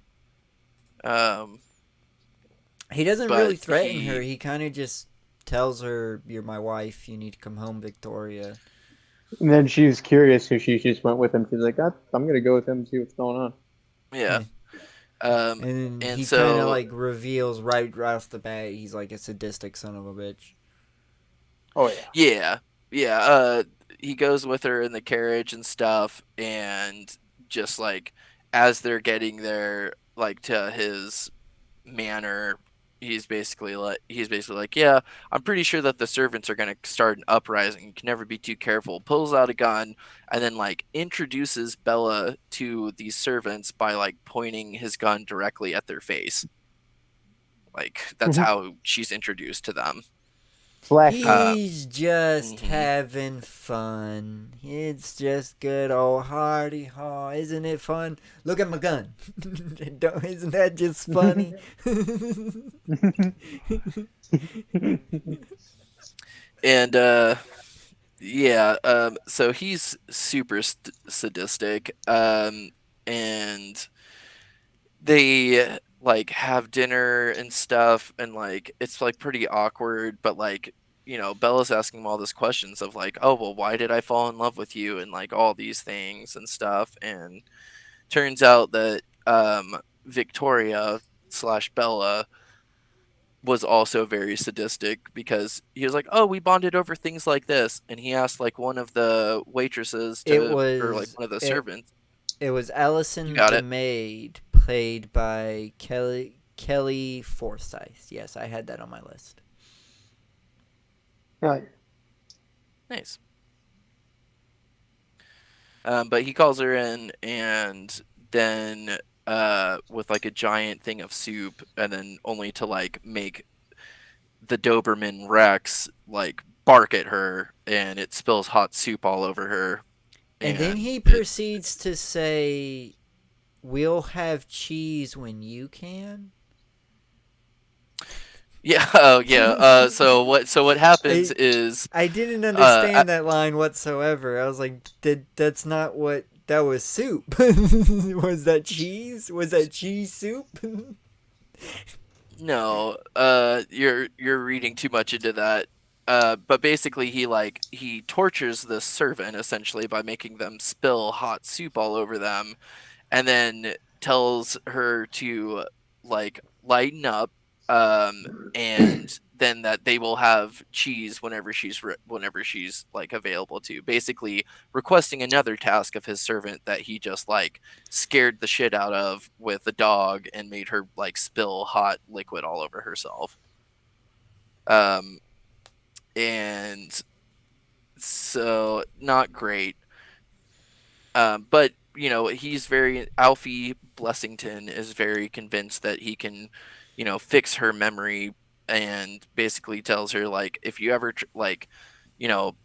He doesn't But really threaten he- her. He kind of just tells her, "You're my wife. You need to come home, Victoria." And then she was curious, so she just went with him. She's like, I'm gonna go with him and see what's going on. Yeah. And then And he so kind of like reveals right off the bat he's like a sadistic son of a bitch. Oh yeah. yeah. He goes with her in the carriage and stuff, and just like as they're getting there, like to his manor, he's basically like, yeah, I'm pretty sure that the servants are going to start an uprising. You can never be too careful. Pulls out a gun and then like introduces Bella to these servants by like pointing his gun directly at their face. Like that's how she's introduced to them. Black. He's just mhm. having fun. It's just good old hardy haw. Isn't it fun? Look at my gun. Isn't that just funny? And yeah, so he's super sadistic, and they like have dinner and stuff, and like it's like pretty awkward, but like Bella's asking him all these questions of like, oh well, why did I fall in love with you, and like all these things and stuff, and turns out that Victoria slash Bella was also very sadistic, because he was like, oh, we bonded over things like this, and he asked like one of the waitresses or like one of the servants. It was Allison You got the it. maid, played by Kelly Forsyth. Yes, I had that on my list. Right. Nice. But he calls her in, and then with like a giant thing of soup, and then only to like make the Doberman Rex like bark at her, and it spills hot soup all over her. And then he proceeds to say, "We'll have cheese when you can." Yeah, oh yeah. So what happens is I didn't understand that line whatsoever. I was like, that's not what that was. Soup. Was that cheese? Was that cheese soup? no, you're reading too much into that. But basically he tortures the servant essentially by making them spill hot soup all over them, and then tells her to like lighten up, and then that they will have cheese whenever she's like available to, basically requesting another task of his servant that he just like scared the shit out of with the dog and made her like spill hot liquid all over herself. And So not great. But Alfie Blessington is very convinced that he can, fix her memory, and basically tells her like, if you ever you know,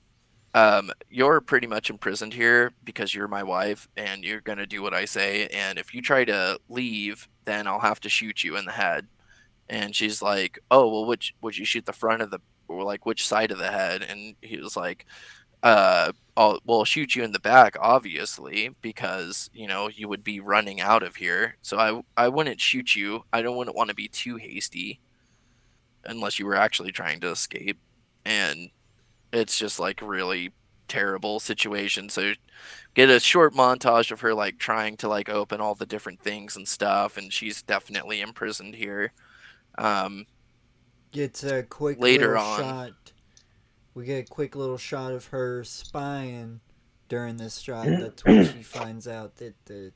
you're pretty much imprisoned here because you're my wife and you're gonna do what I say, and if you try to leave, then I'll have to shoot you in the head. And she's like, oh well, which would you shoot, the front of the, or like which side of the head? And he was like, I'll shoot you in the back, obviously, because you would be running out of here. So I wouldn't shoot you. Wouldn't want to be too hasty unless you were actually trying to escape. And it's just like really terrible situation. So get a short montage of her like trying to like open all the different things and stuff, and she's definitely imprisoned here. Um, Gets a quick Later little on, shot. We get a quick little shot of her spying during this shot. That's when she finds out that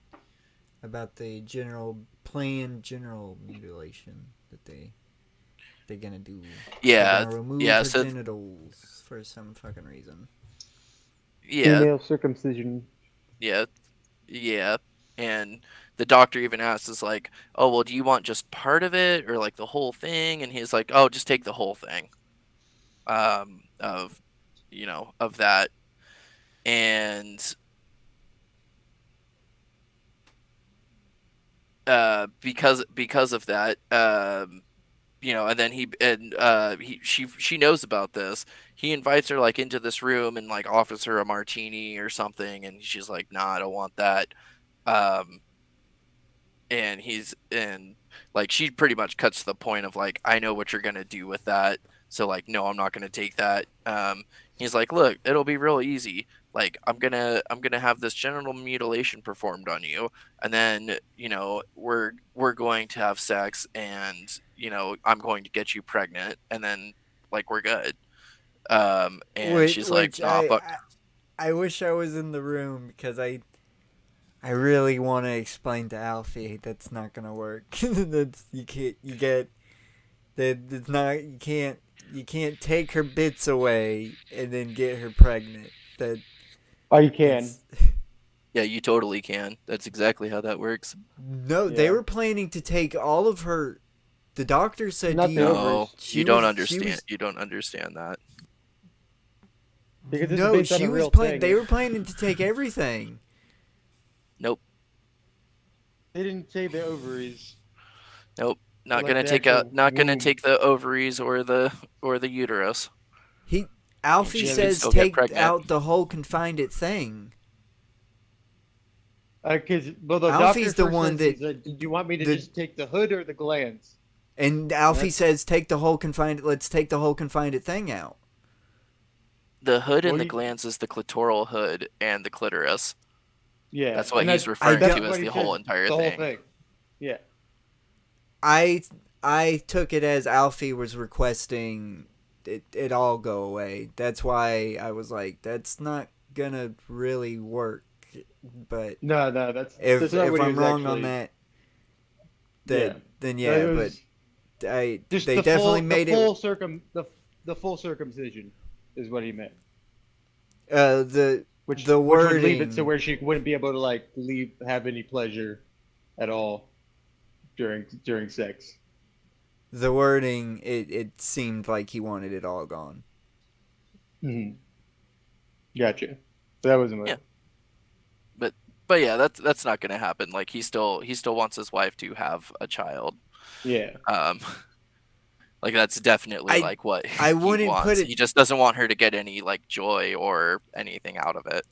about the general mutilation that they're gonna do. They're yeah, gonna remove yeah, her so genitals for some fucking reason. yeah, Female circumcision. yeah, yeah. And the doctor even asks, is like, oh well, do you want just part of it or like the whole thing? And he's like, oh, just take the whole thing. Of of that. And because of that, and then she knows about this. He invites her like into this room and like offers her a martini or something, and she's like, nah, I don't want that. um and like she pretty much cuts to the point of like, I know what you're gonna do with that, so like, no, I'm not gonna take that. He's like, look, it'll be real easy. Like, I'm gonna have this genital mutilation performed on you, and then we're going to have sex, and I'm going to get you pregnant, and then like we're good. And she's like, Which nah, fuck. I wish I was in the room because I really want to explain to Alfie that's not gonna work. That's you get that it's not you can't take her bits away and then get her pregnant. That Oh, you can. it's Yeah, you totally can. That's exactly how that works. no. They Yeah. were planning to take all of her. The doctor said Not the ovaries. No, she you don't was she understand. was You don't understand that. Because this is no. based on She a was real planning. thing. They were planning to take everything. Nope. They didn't say the ovaries. Nope. Or Not like gonna the take out. actual Not gonna womb. take the ovaries or the uterus. He And Alfie she Yeah, can says still get take pregnant. out the whole confined it thing. Because well, the Alfie's doctor the first one says, that do you want me to the- just take the hood or the glands? and Alfie That's- says take the whole confined. Let's take the whole confined it thing out. The hood What and do the you- glans is the clitoral hood and the clitoris. Yeah, That's what and he's that's, referring don't- to that's as what he the whole says, entire the whole thing. thing. Yeah. I took it as Alfie was requesting it all go away. That's why I was like, that's not gonna really work. But No, that's not if what he I'm was wrong actually, on that, Yeah. then No, yeah. it But was just they the definitely full, made the it. full the full circumcision is what he meant. The Which the which would leave it wording so where she wouldn't be able to like have any pleasure at all during sex. the wording it seemed like he wanted it all gone. Mm-hmm. Gotcha. So that was a Yeah. But yeah, that's not gonna happen. Like he still wants his wife to have a child. Yeah. Like that's definitely I- like what I he wouldn't wants. put it- He just doesn't want her to get any like joy or anything out of it.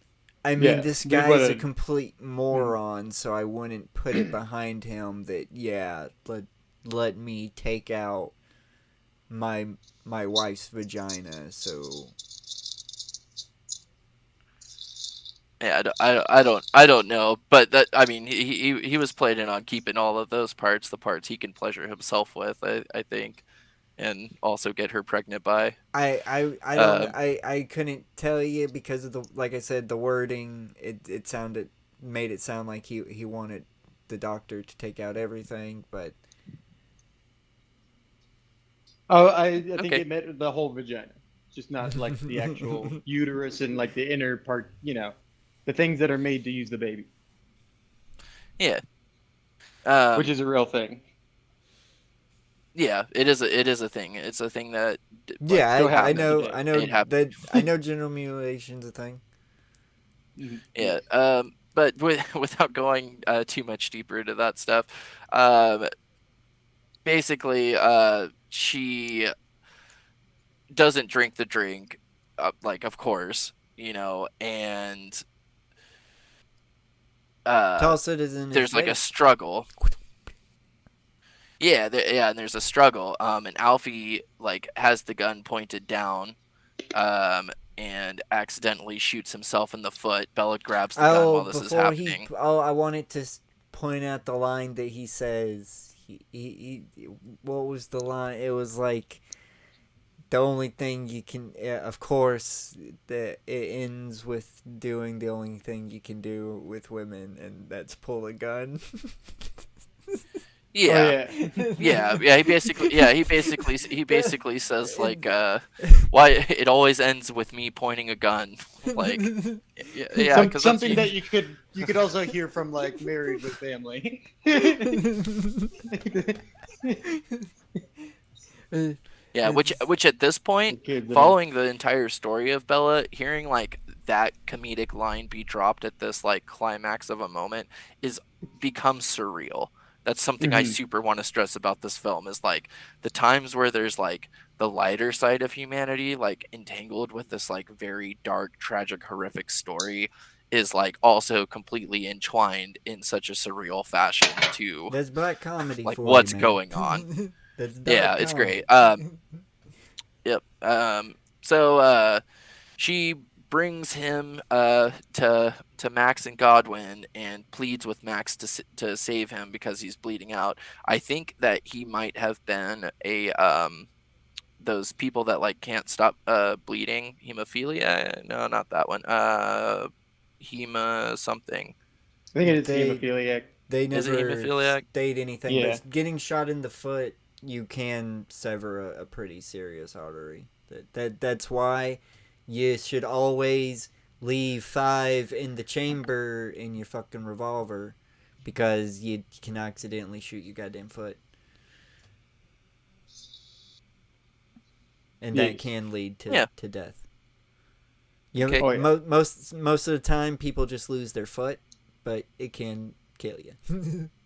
I mean, Yeah, this but guy's a it- complete moron, so I wouldn't put it behind him that let me take out my wife's vagina. So Yeah, I don't know, but that, I mean, he was planning on keeping all of those parts, the parts he can pleasure himself with, I think, and also get her pregnant by. I don't I couldn't tell you because of the, like I said, the wording. It made it sound like he wanted the doctor to take out everything, but Oh, I think Okay. it meant the whole vagina. just not like the actual uterus and like the inner part. The things that are made to use the baby, Yeah. which is a real thing. Yeah, it is. It is a thing. It's a thing that. Yeah, still I happens know, today. I know It happened. that I know genital mutilation's a thing. Yeah. But without going too much deeper into that stuff, basically, she doesn't drink the drink, like of course, and Toss it is in his there's like a face. struggle. Yeah, and there's a struggle. And Alfie like has the gun pointed down, and accidentally shoots himself in the foot. Bella grabs the gun while this is happening. I wanted to point out the line that he says. What was the line? It was like, the only thing you can, of course, that it ends with doing the only thing you can do with women, and that's pull a gun. Yeah. Oh, Yeah. He basically says like, why it always ends with me pointing a gun, like, yeah, because something that you could also hear from like Married with Family. yeah, which at this point, Okay, but- following the entire story of Bella, hearing like that comedic line be dropped at this like climax of a moment becomes surreal. That's something I super want to stress about this film, is like the times where there's like the lighter side of humanity like entangled with this like very dark, tragic, horrific story is like also completely entwined in such a surreal fashion to That's black comedy like for what's you, man. going on. That's dark Yeah, it's comedy. great. Yep. So she brings him to Max and Godwin and pleads with Max to save him because he's bleeding out. I think that he might have been a those people that like can't stop bleeding, hemophilia. No, not that one. Hema something. I think it is They- hemophiliac. They Is it never hemophiliac? state anything, Yeah. but getting shot in the foot, you can sever a pretty serious artery. That's why you should always leave 5 in the chamber in your fucking revolver, because you can accidentally shoot your goddamn foot. And that Yes. can lead to, Yeah. to death. You Okay. Oh, yeah. most of the time, people just lose their foot, but it can kill you.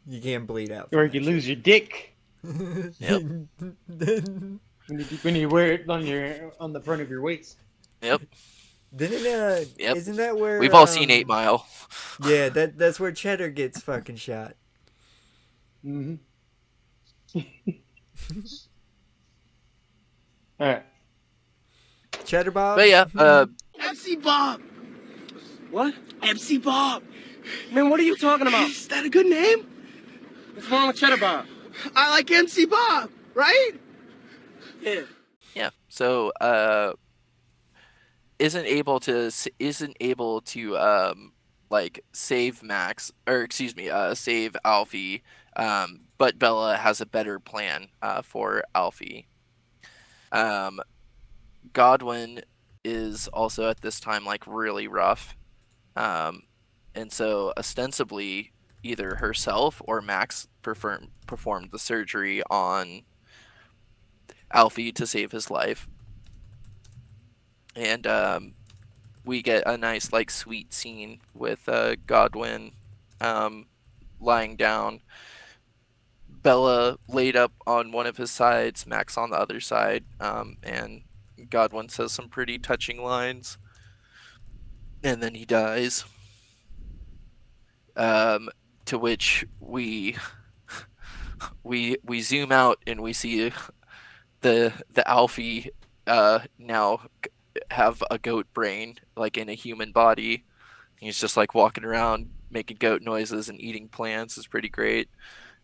You can't bleed out. Or from you can that lose your dick Yep. when you wear it on the front of your waist. Yep. Didn't Yep. Isn't that where We've all seen 8 Mile. Yeah, that's where Cheddar gets fucking shot. Mm-hmm. All right. Cheddar Bob. But yeah, MC Bob! What? MC Bob! Man, what are you talking about? Is that a good name? What's wrong with Cheddar Bob? I like MC Bob, right? Yeah. yeah. So isn't able to like save Max, or excuse me, save Alfie. But Bella has a better plan for Alfie. Godwin is also at this time like really rough, and so ostensibly either herself or Max performed the surgery on Alfie to save his life. And we get a nice like sweet scene with Godwin lying down, Bella laid up on one of his sides, Max on the other side, and Godwin says some pretty touching lines, and then he dies. To which we zoom out and we see the Alfie now have a goat brain, like in a human body. He's just like walking around making goat noises and eating plants. Is pretty great.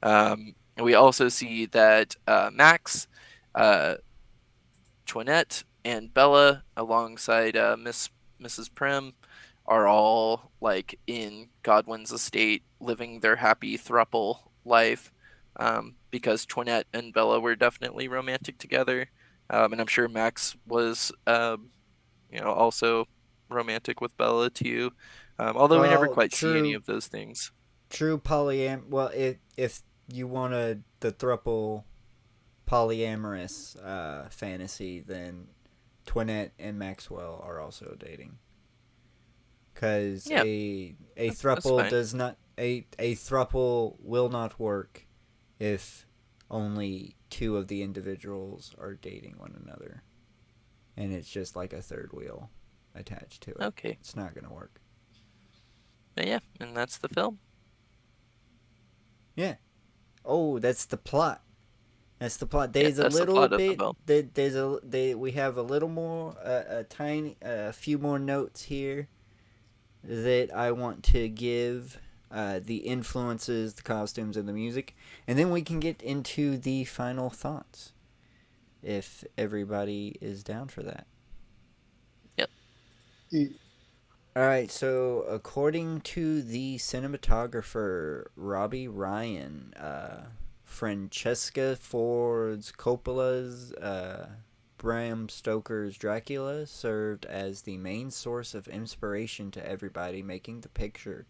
And we also see that Max, Toinette, and Bella, alongside Mrs. Prim, are all like in Godwin's estate, living their happy throuple life, because Toinette and Bella were definitely romantic together, And I'm sure Max was, also romantic with Bella too. Although we never Well, quite see any true, of those things. true polyam. Well, if you wanted the thruple polyamorous fantasy, then Twinette and Maxwell are also dating. Because Yeah, a that's thruple fine. does not a thruple will not work if only two of the individuals are dating one another, and it's just like a third wheel attached to it. Okay. It's not gonna work. But yeah, and that's the film. Yeah. Oh, that's the plot. That's the plot. Yeah, There's a that's the little plot of the bit. film. We have a little more, a few more notes here that I want to give. The influences, the costumes, and the music, and then we can get into the final thoughts. If everybody is down for that. Yep. All right, so according to the cinematographer Robbie Ryan, Francesca Ford Coppola's Bram Stoker's Dracula served as the main source of inspiration to everybody making the picture,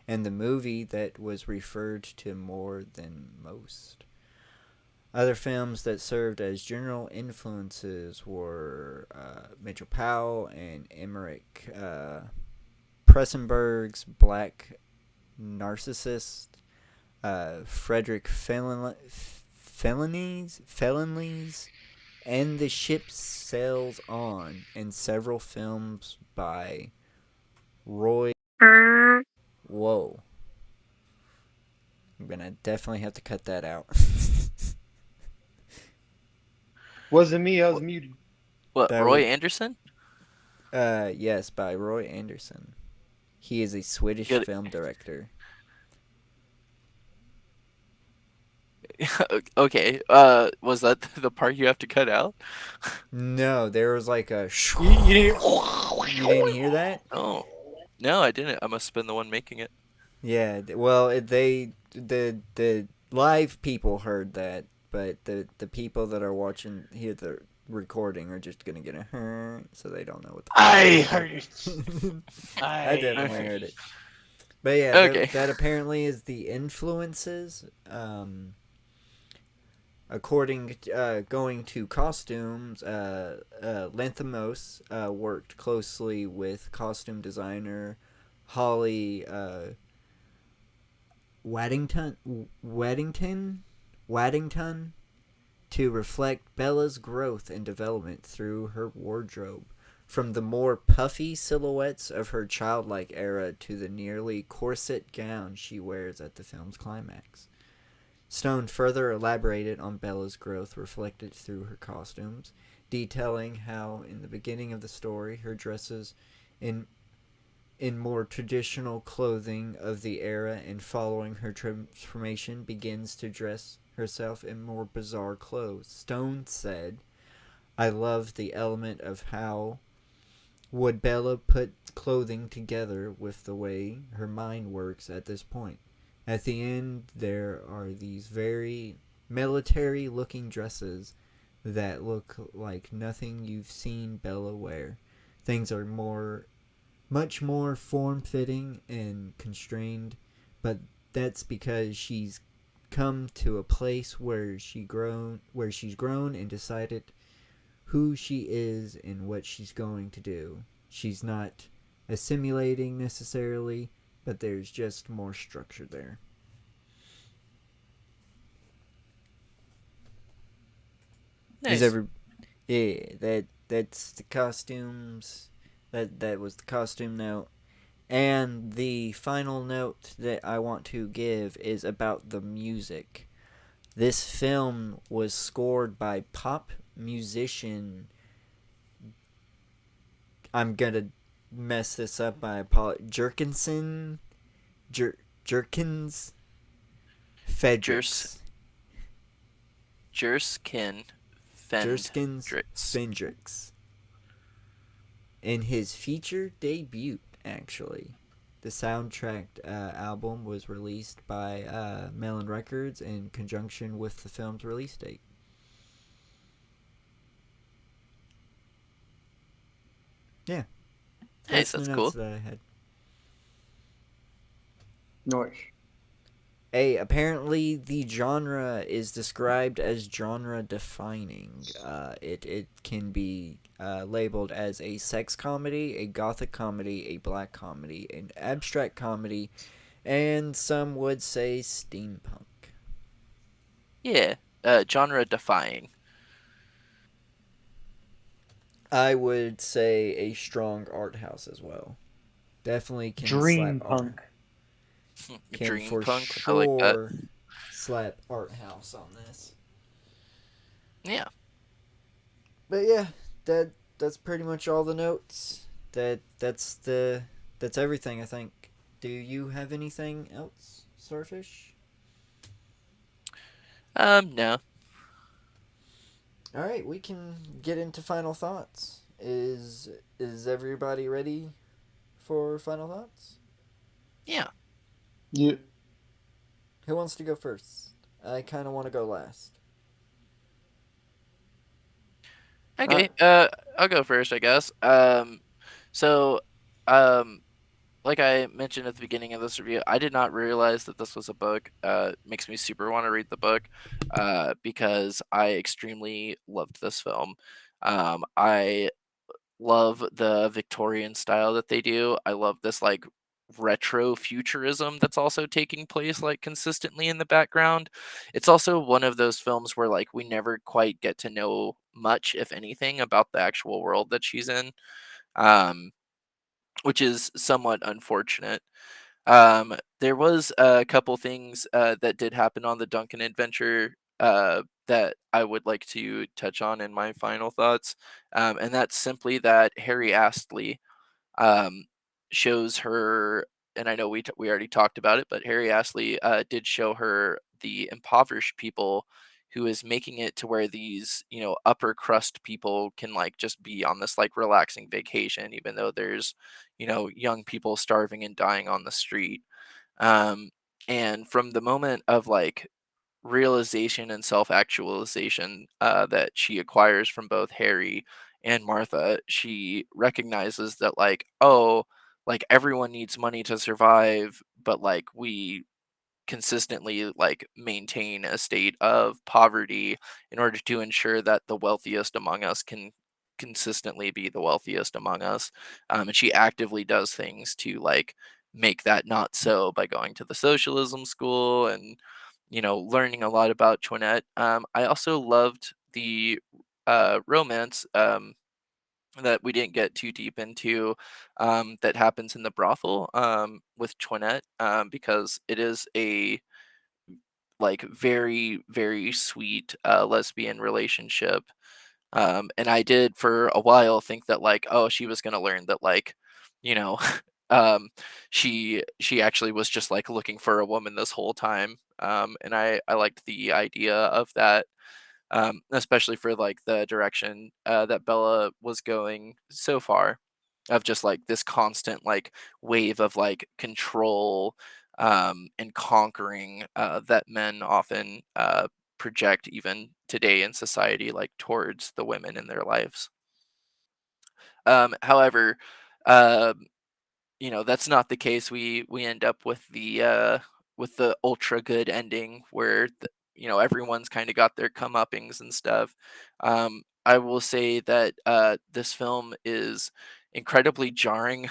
and the movie that was referred to more than most. Other films that served as general influences were Mitchell Powell and Emmerich Pressenberg's Black Narcissist, Frederick Felonies, and The Ship Sails On, and several films by Roy. Whoa. I'm gonna definitely have to cut that out. Wasn't me. I was muted. What, That Roy was, Anderson? yes, by Roy Anderson. He is a Swedish Good. film director. Okay. Was that the part you have to cut out? No, there was like a. You didn't. You didn't hear that? Oh, no, I didn't. I must have been the one making it. Yeah. Well, the live people heard that, but the people that are watching hear the recording are just gonna get a so they don't know what the. I heard it. I definitely heard it. But yeah, Okay. that apparently is the influences. According going to costumes, Lanthimos worked closely with costume designer Holly Waddington to reflect Bella's growth and development through her wardrobe, from the more puffy silhouettes of her childlike era to the nearly corset gown she wears at the film's climax. Stone further elaborated on Bella's growth reflected through her costumes, detailing how, in the beginning of the story, her dresses in more traditional clothing of the era, and following her transformation begins to dress herself in more bizarre clothes. Stone said, "I love the element of how would Bella put clothing together with the way her mind works at this point. At the end, there are these very military-looking dresses that look like nothing you've seen Bella wear. Things are much more form-fitting and constrained, but that's because she's come to a place where she's grown and decided who she is and what she's going to do. She's not assimilating necessarily, but there's just more structure there." Is Nice. every Yeah, that's the costumes. That was the costume note. And the final note that I want to give is about the music. This film was scored by pop musician. I'm gonna mess this up. I apologize. Jerkins Jers Fedricks. Jerskin Jerskins Fendrix. Fendricks. In his feature debut, actually. The soundtrack album was released by Melon Records in conjunction with the film's release date. Yeah, Nice, that's the that's notes cool. that I had. Nice. Apparently the genre is described as genre defining. It can be labeled as a sex comedy, a gothic comedy, a black comedy, an abstract comedy, and some would say steampunk. Yeah, genre defying. I would say a strong art house as well. Definitely can slap Dream art. punk. Can Dream for punk. I like that. sure slap art house on this. Yeah. But yeah, that's pretty much all the notes. That's everything I think. Do you have anything else, Starfish? No. All right, we can get into final thoughts. Is everybody ready for final thoughts? Yeah. Yeah. Who wants to go first? I kind of want to go last. Okay. I'll go first, I guess. So, um, like I mentioned at the beginning of this review, I did not realize that this was a book. Makes me super want to read the book, because I extremely loved this film. I love the Victorian style that they do. I love this like retro futurism that's also taking place like consistently in the background. It's also one of those films where like we never quite get to know much, if anything, about the actual world that she's in. Um, which is somewhat unfortunate. There was a couple things that did happen on the Duncan adventure that I would like to touch on in my final thoughts, and that's simply that Harry Astley um, shows her, and I know we already talked about it, but Harry Astley did show her the impoverished people who is making it to where these upper crust people can like just be on this like relaxing vacation, even though there's young people starving and dying on the street. um, and from the moment of like realization and self-actualization that she acquires from both Harry and Martha, she recognizes that like, oh, like everyone needs money to survive, but like we consistently like maintain a state of poverty in order to ensure that the wealthiest among us can consistently be the wealthiest among us. And she actively does things to like make that not so by going to the socialism school and learning a lot about Toinette. I also loved the romance that we didn't get too deep into, that happens in the brothel, with Toinette, because it is a like very very sweet lesbian relationship. And I did for a while think that like, oh, she was going to learn that like, you know um she actually was just like looking for a woman this whole time. And I liked the idea of that, especially for like the direction that Bella was going so far, of just like this constant like wave of like control, and conquering, that men often project even today in society, like towards the women in their lives. However, um, that's not the case. We end up with the ultra good ending where everyone's kind of got their comeuppings and stuff. I will say that this film is incredibly jarring,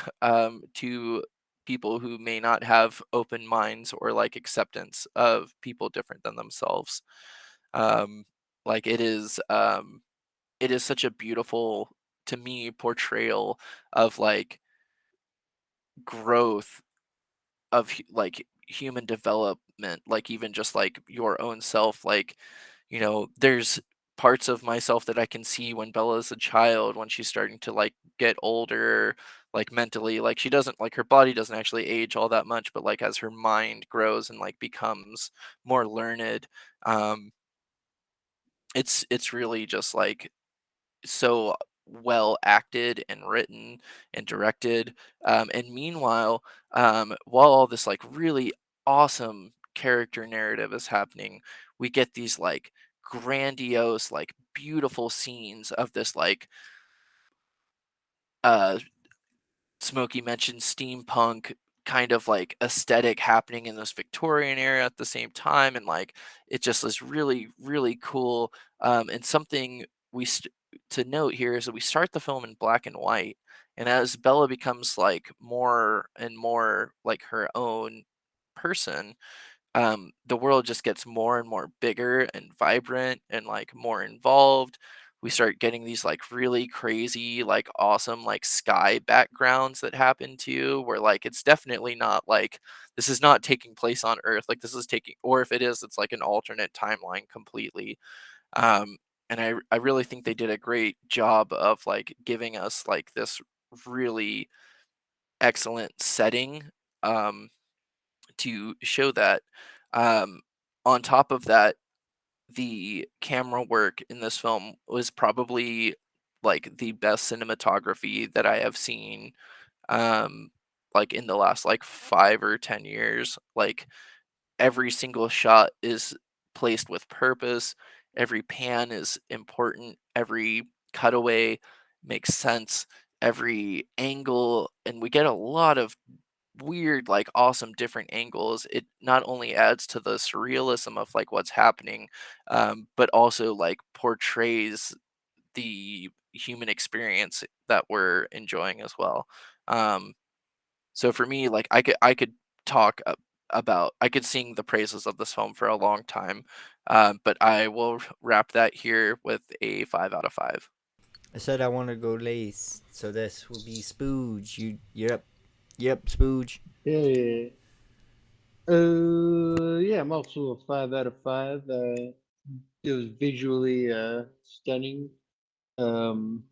to people who may not have open minds or like acceptance of people different than themselves. Um, like it is such a beautiful, to me, portrayal of like growth, of like human development, like even just like your own self. Like there's parts of myself that I can see when Bella's a child, when she's starting to like get older, like mentally, like she doesn't, like her body doesn't actually age all that much, but like as her mind grows and like becomes more learned, um it's really just like so well acted and written and directed. And meanwhile, while all this like really awesome character narrative is happening, we get these like grandiose, like beautiful scenes of this like uh Smokey mentioned steampunk kind of like aesthetic happening in this Victorian era at the same time, and like it just is really really cool. And something to note here is that we start the film in black and white, and as Bella becomes like more and more like her own person, the world just gets more and more bigger and vibrant and like more involved. We start getting these like really crazy, like awesome, like sky backgrounds that happen too, where like it's definitely not like this is not taking place on Earth. Like this is taking, or if it is, it's like an alternate timeline completely. Um, and I really think they did a great job of like giving us like this really excellent setting. Um, to show that. Um, on top of that, the camera work in this film was probably like the best cinematography that I have seen like in the last like 5 or 10 years. Like every single shot is placed with purpose, every pan is important, every cutaway makes sense, every angle, and we get a lot of weird, like awesome different angles. It not only adds to the surrealism of like what's happening, but also like portrays the human experience that we're enjoying as well. Um, so for me, like I could talk about I could sing the praises of this film for a long time, but I will wrap that here with a 5 out of 5. I said I want to go lace, so this will be Spooge. Yep, Spooge. Yeah. Yeah, I'm also a 5 out of 5. It was visually stunning. Um,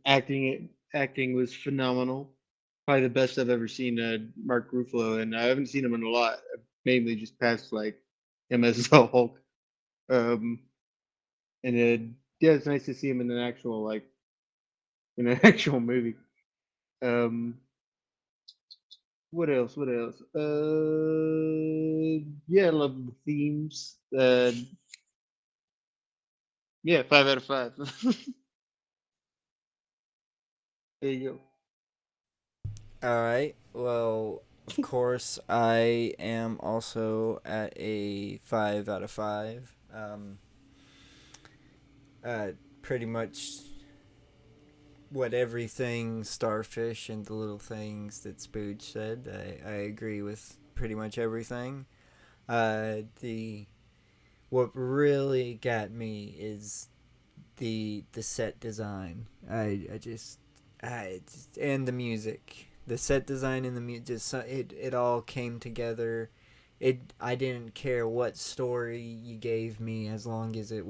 acting was phenomenal. Probably the best I've ever seen Mark Ruffalo, and I haven't seen him in a lot. Mainly just past like him as the Hulk. Um, and yeah, it's nice to see him in an actual like in an actual movie. Um, what else? What else? Yeah, I love the themes. Yeah, 5 out of 5. There you All right. Well, of course, I am also at a 5 out of 5. Pretty much what everything Starfish and the little things that Spooge said. I agree with pretty much everything. The what really got me is the set design. And the music, the set design and the music, just it all came together. I didn't care what story you gave me as long as it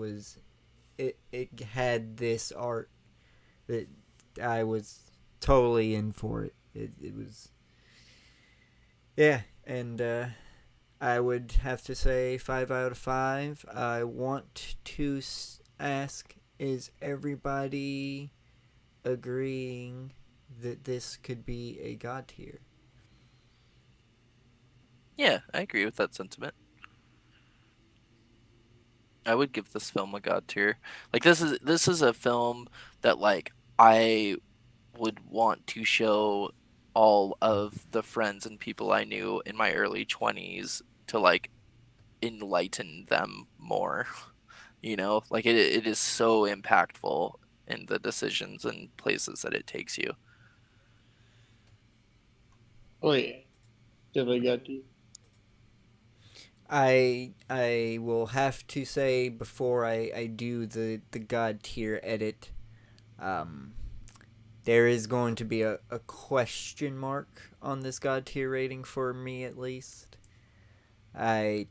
had this art that I was totally in for it. It was, yeah, and I would have to say 5 out of 5. I want to ask: is everybody agreeing that this could be a god tier? Yeah, I agree with that sentiment. I would give this film a god tier. Like this is a film that like I would want to show all of the friends and people I knew in my early 20s to like enlighten them more. You know, like it is so impactful in the decisions and places that it takes you. Oh yeah, definitely got to. I will have to say before I do the god tier edit, um, there is going to be a question mark on this god tier rating for me at least. I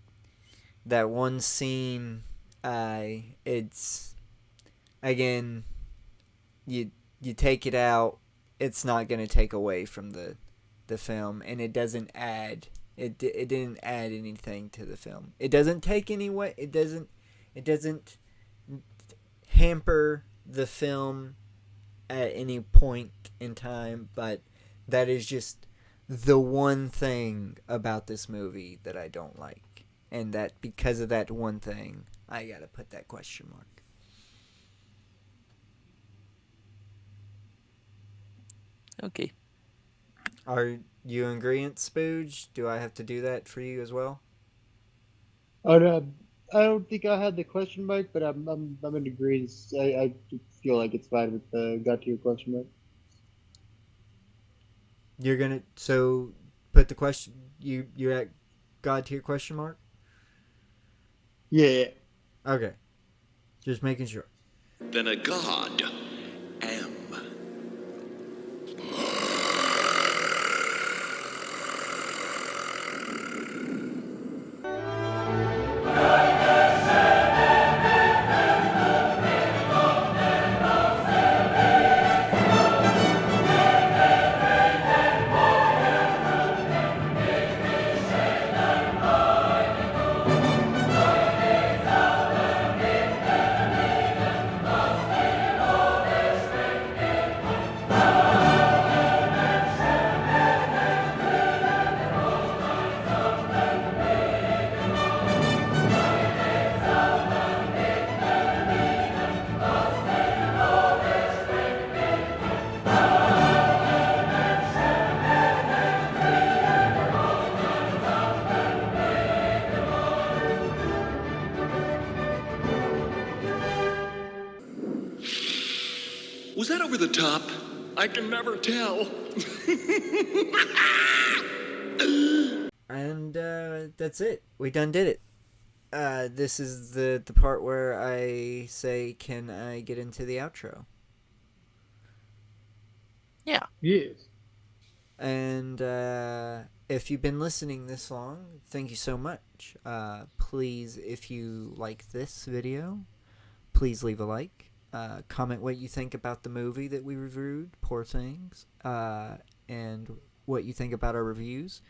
that one scene, I it's again you you take it out, it's not gonna take away from the film, and it doesn't add it didn't add anything to the film. It doesn't take any way. It doesn't hamper the film at any point in time, but that is just the one thing about this movie that I don't like. And that because of that one thing, I gotta put that question mark. Okay. Are you in agreement, Spooge? Do I have to do that for you as well? Oh no, I don't think I had the question mark, but I'm in agreement. I feel like it's fine with the got to your question mark. You're gonna put the question you're at God tier question mark? Yeah. Okay. Just making sure. Than a god am. Was that over the top? I can never tell. And that's it. We done did it. This is the part where I say, can I get into the outro? Yeah. Yes. And if you've been listening this long, thank you so much. Please, if you like this video, please leave a like. Comment what you think about the movie that we reviewed, Poor Things, and what you think about our reviews.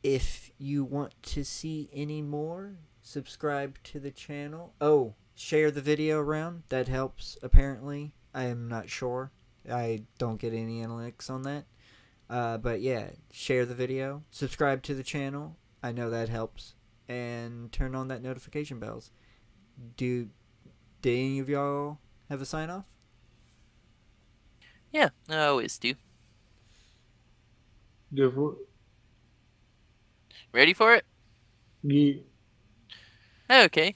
If you want to see any more, subscribe to the channel. Oh, share the video around. That helps, apparently. I am not sure. I don't get any analytics on that. But yeah, share the video. Subscribe to the channel. I know that helps. And turn on that notification bells. Do any of y'all have a sign off? Yeah, I always do. Go for it. Ready for it? Yeah. Okay.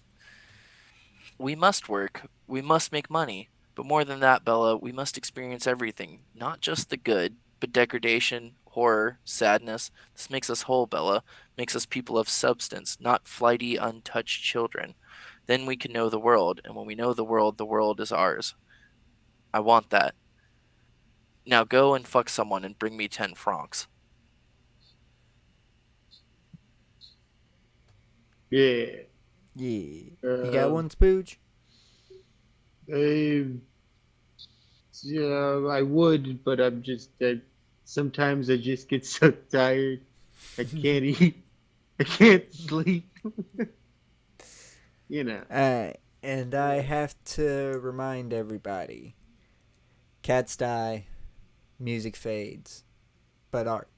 We must work. We must make money. But more than that, Bella, we must experience everything. Not just the good, but degradation, horror, sadness. This makes us whole, Bella. Makes us people of substance, not flighty, untouched children. Then we can know the world, and when we know the world is ours. I want that. Now go and fuck someone and bring me 10 francs. Yeah. Yeah. You got one, Spooge? Yeah, I would, but sometimes I just get so tired. I can't eat. I can't sleep. You know. And I have to remind everybody, cats die, music fades, but art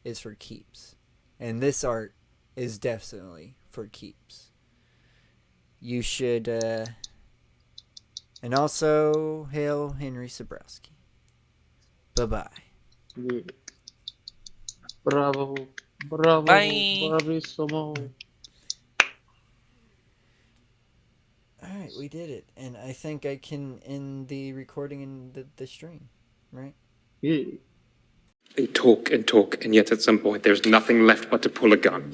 is for keeps. And this art is definitely for keeps. You should, and also, hail Henry Sabrowski. Bye-bye. Yeah. Bravo. Bravo. Bye. Bravissimo. Alright, we did it. And I think I can end the recording in the stream, right? Yeah. They talk and talk, and yet at some point there's nothing left but to pull a gun.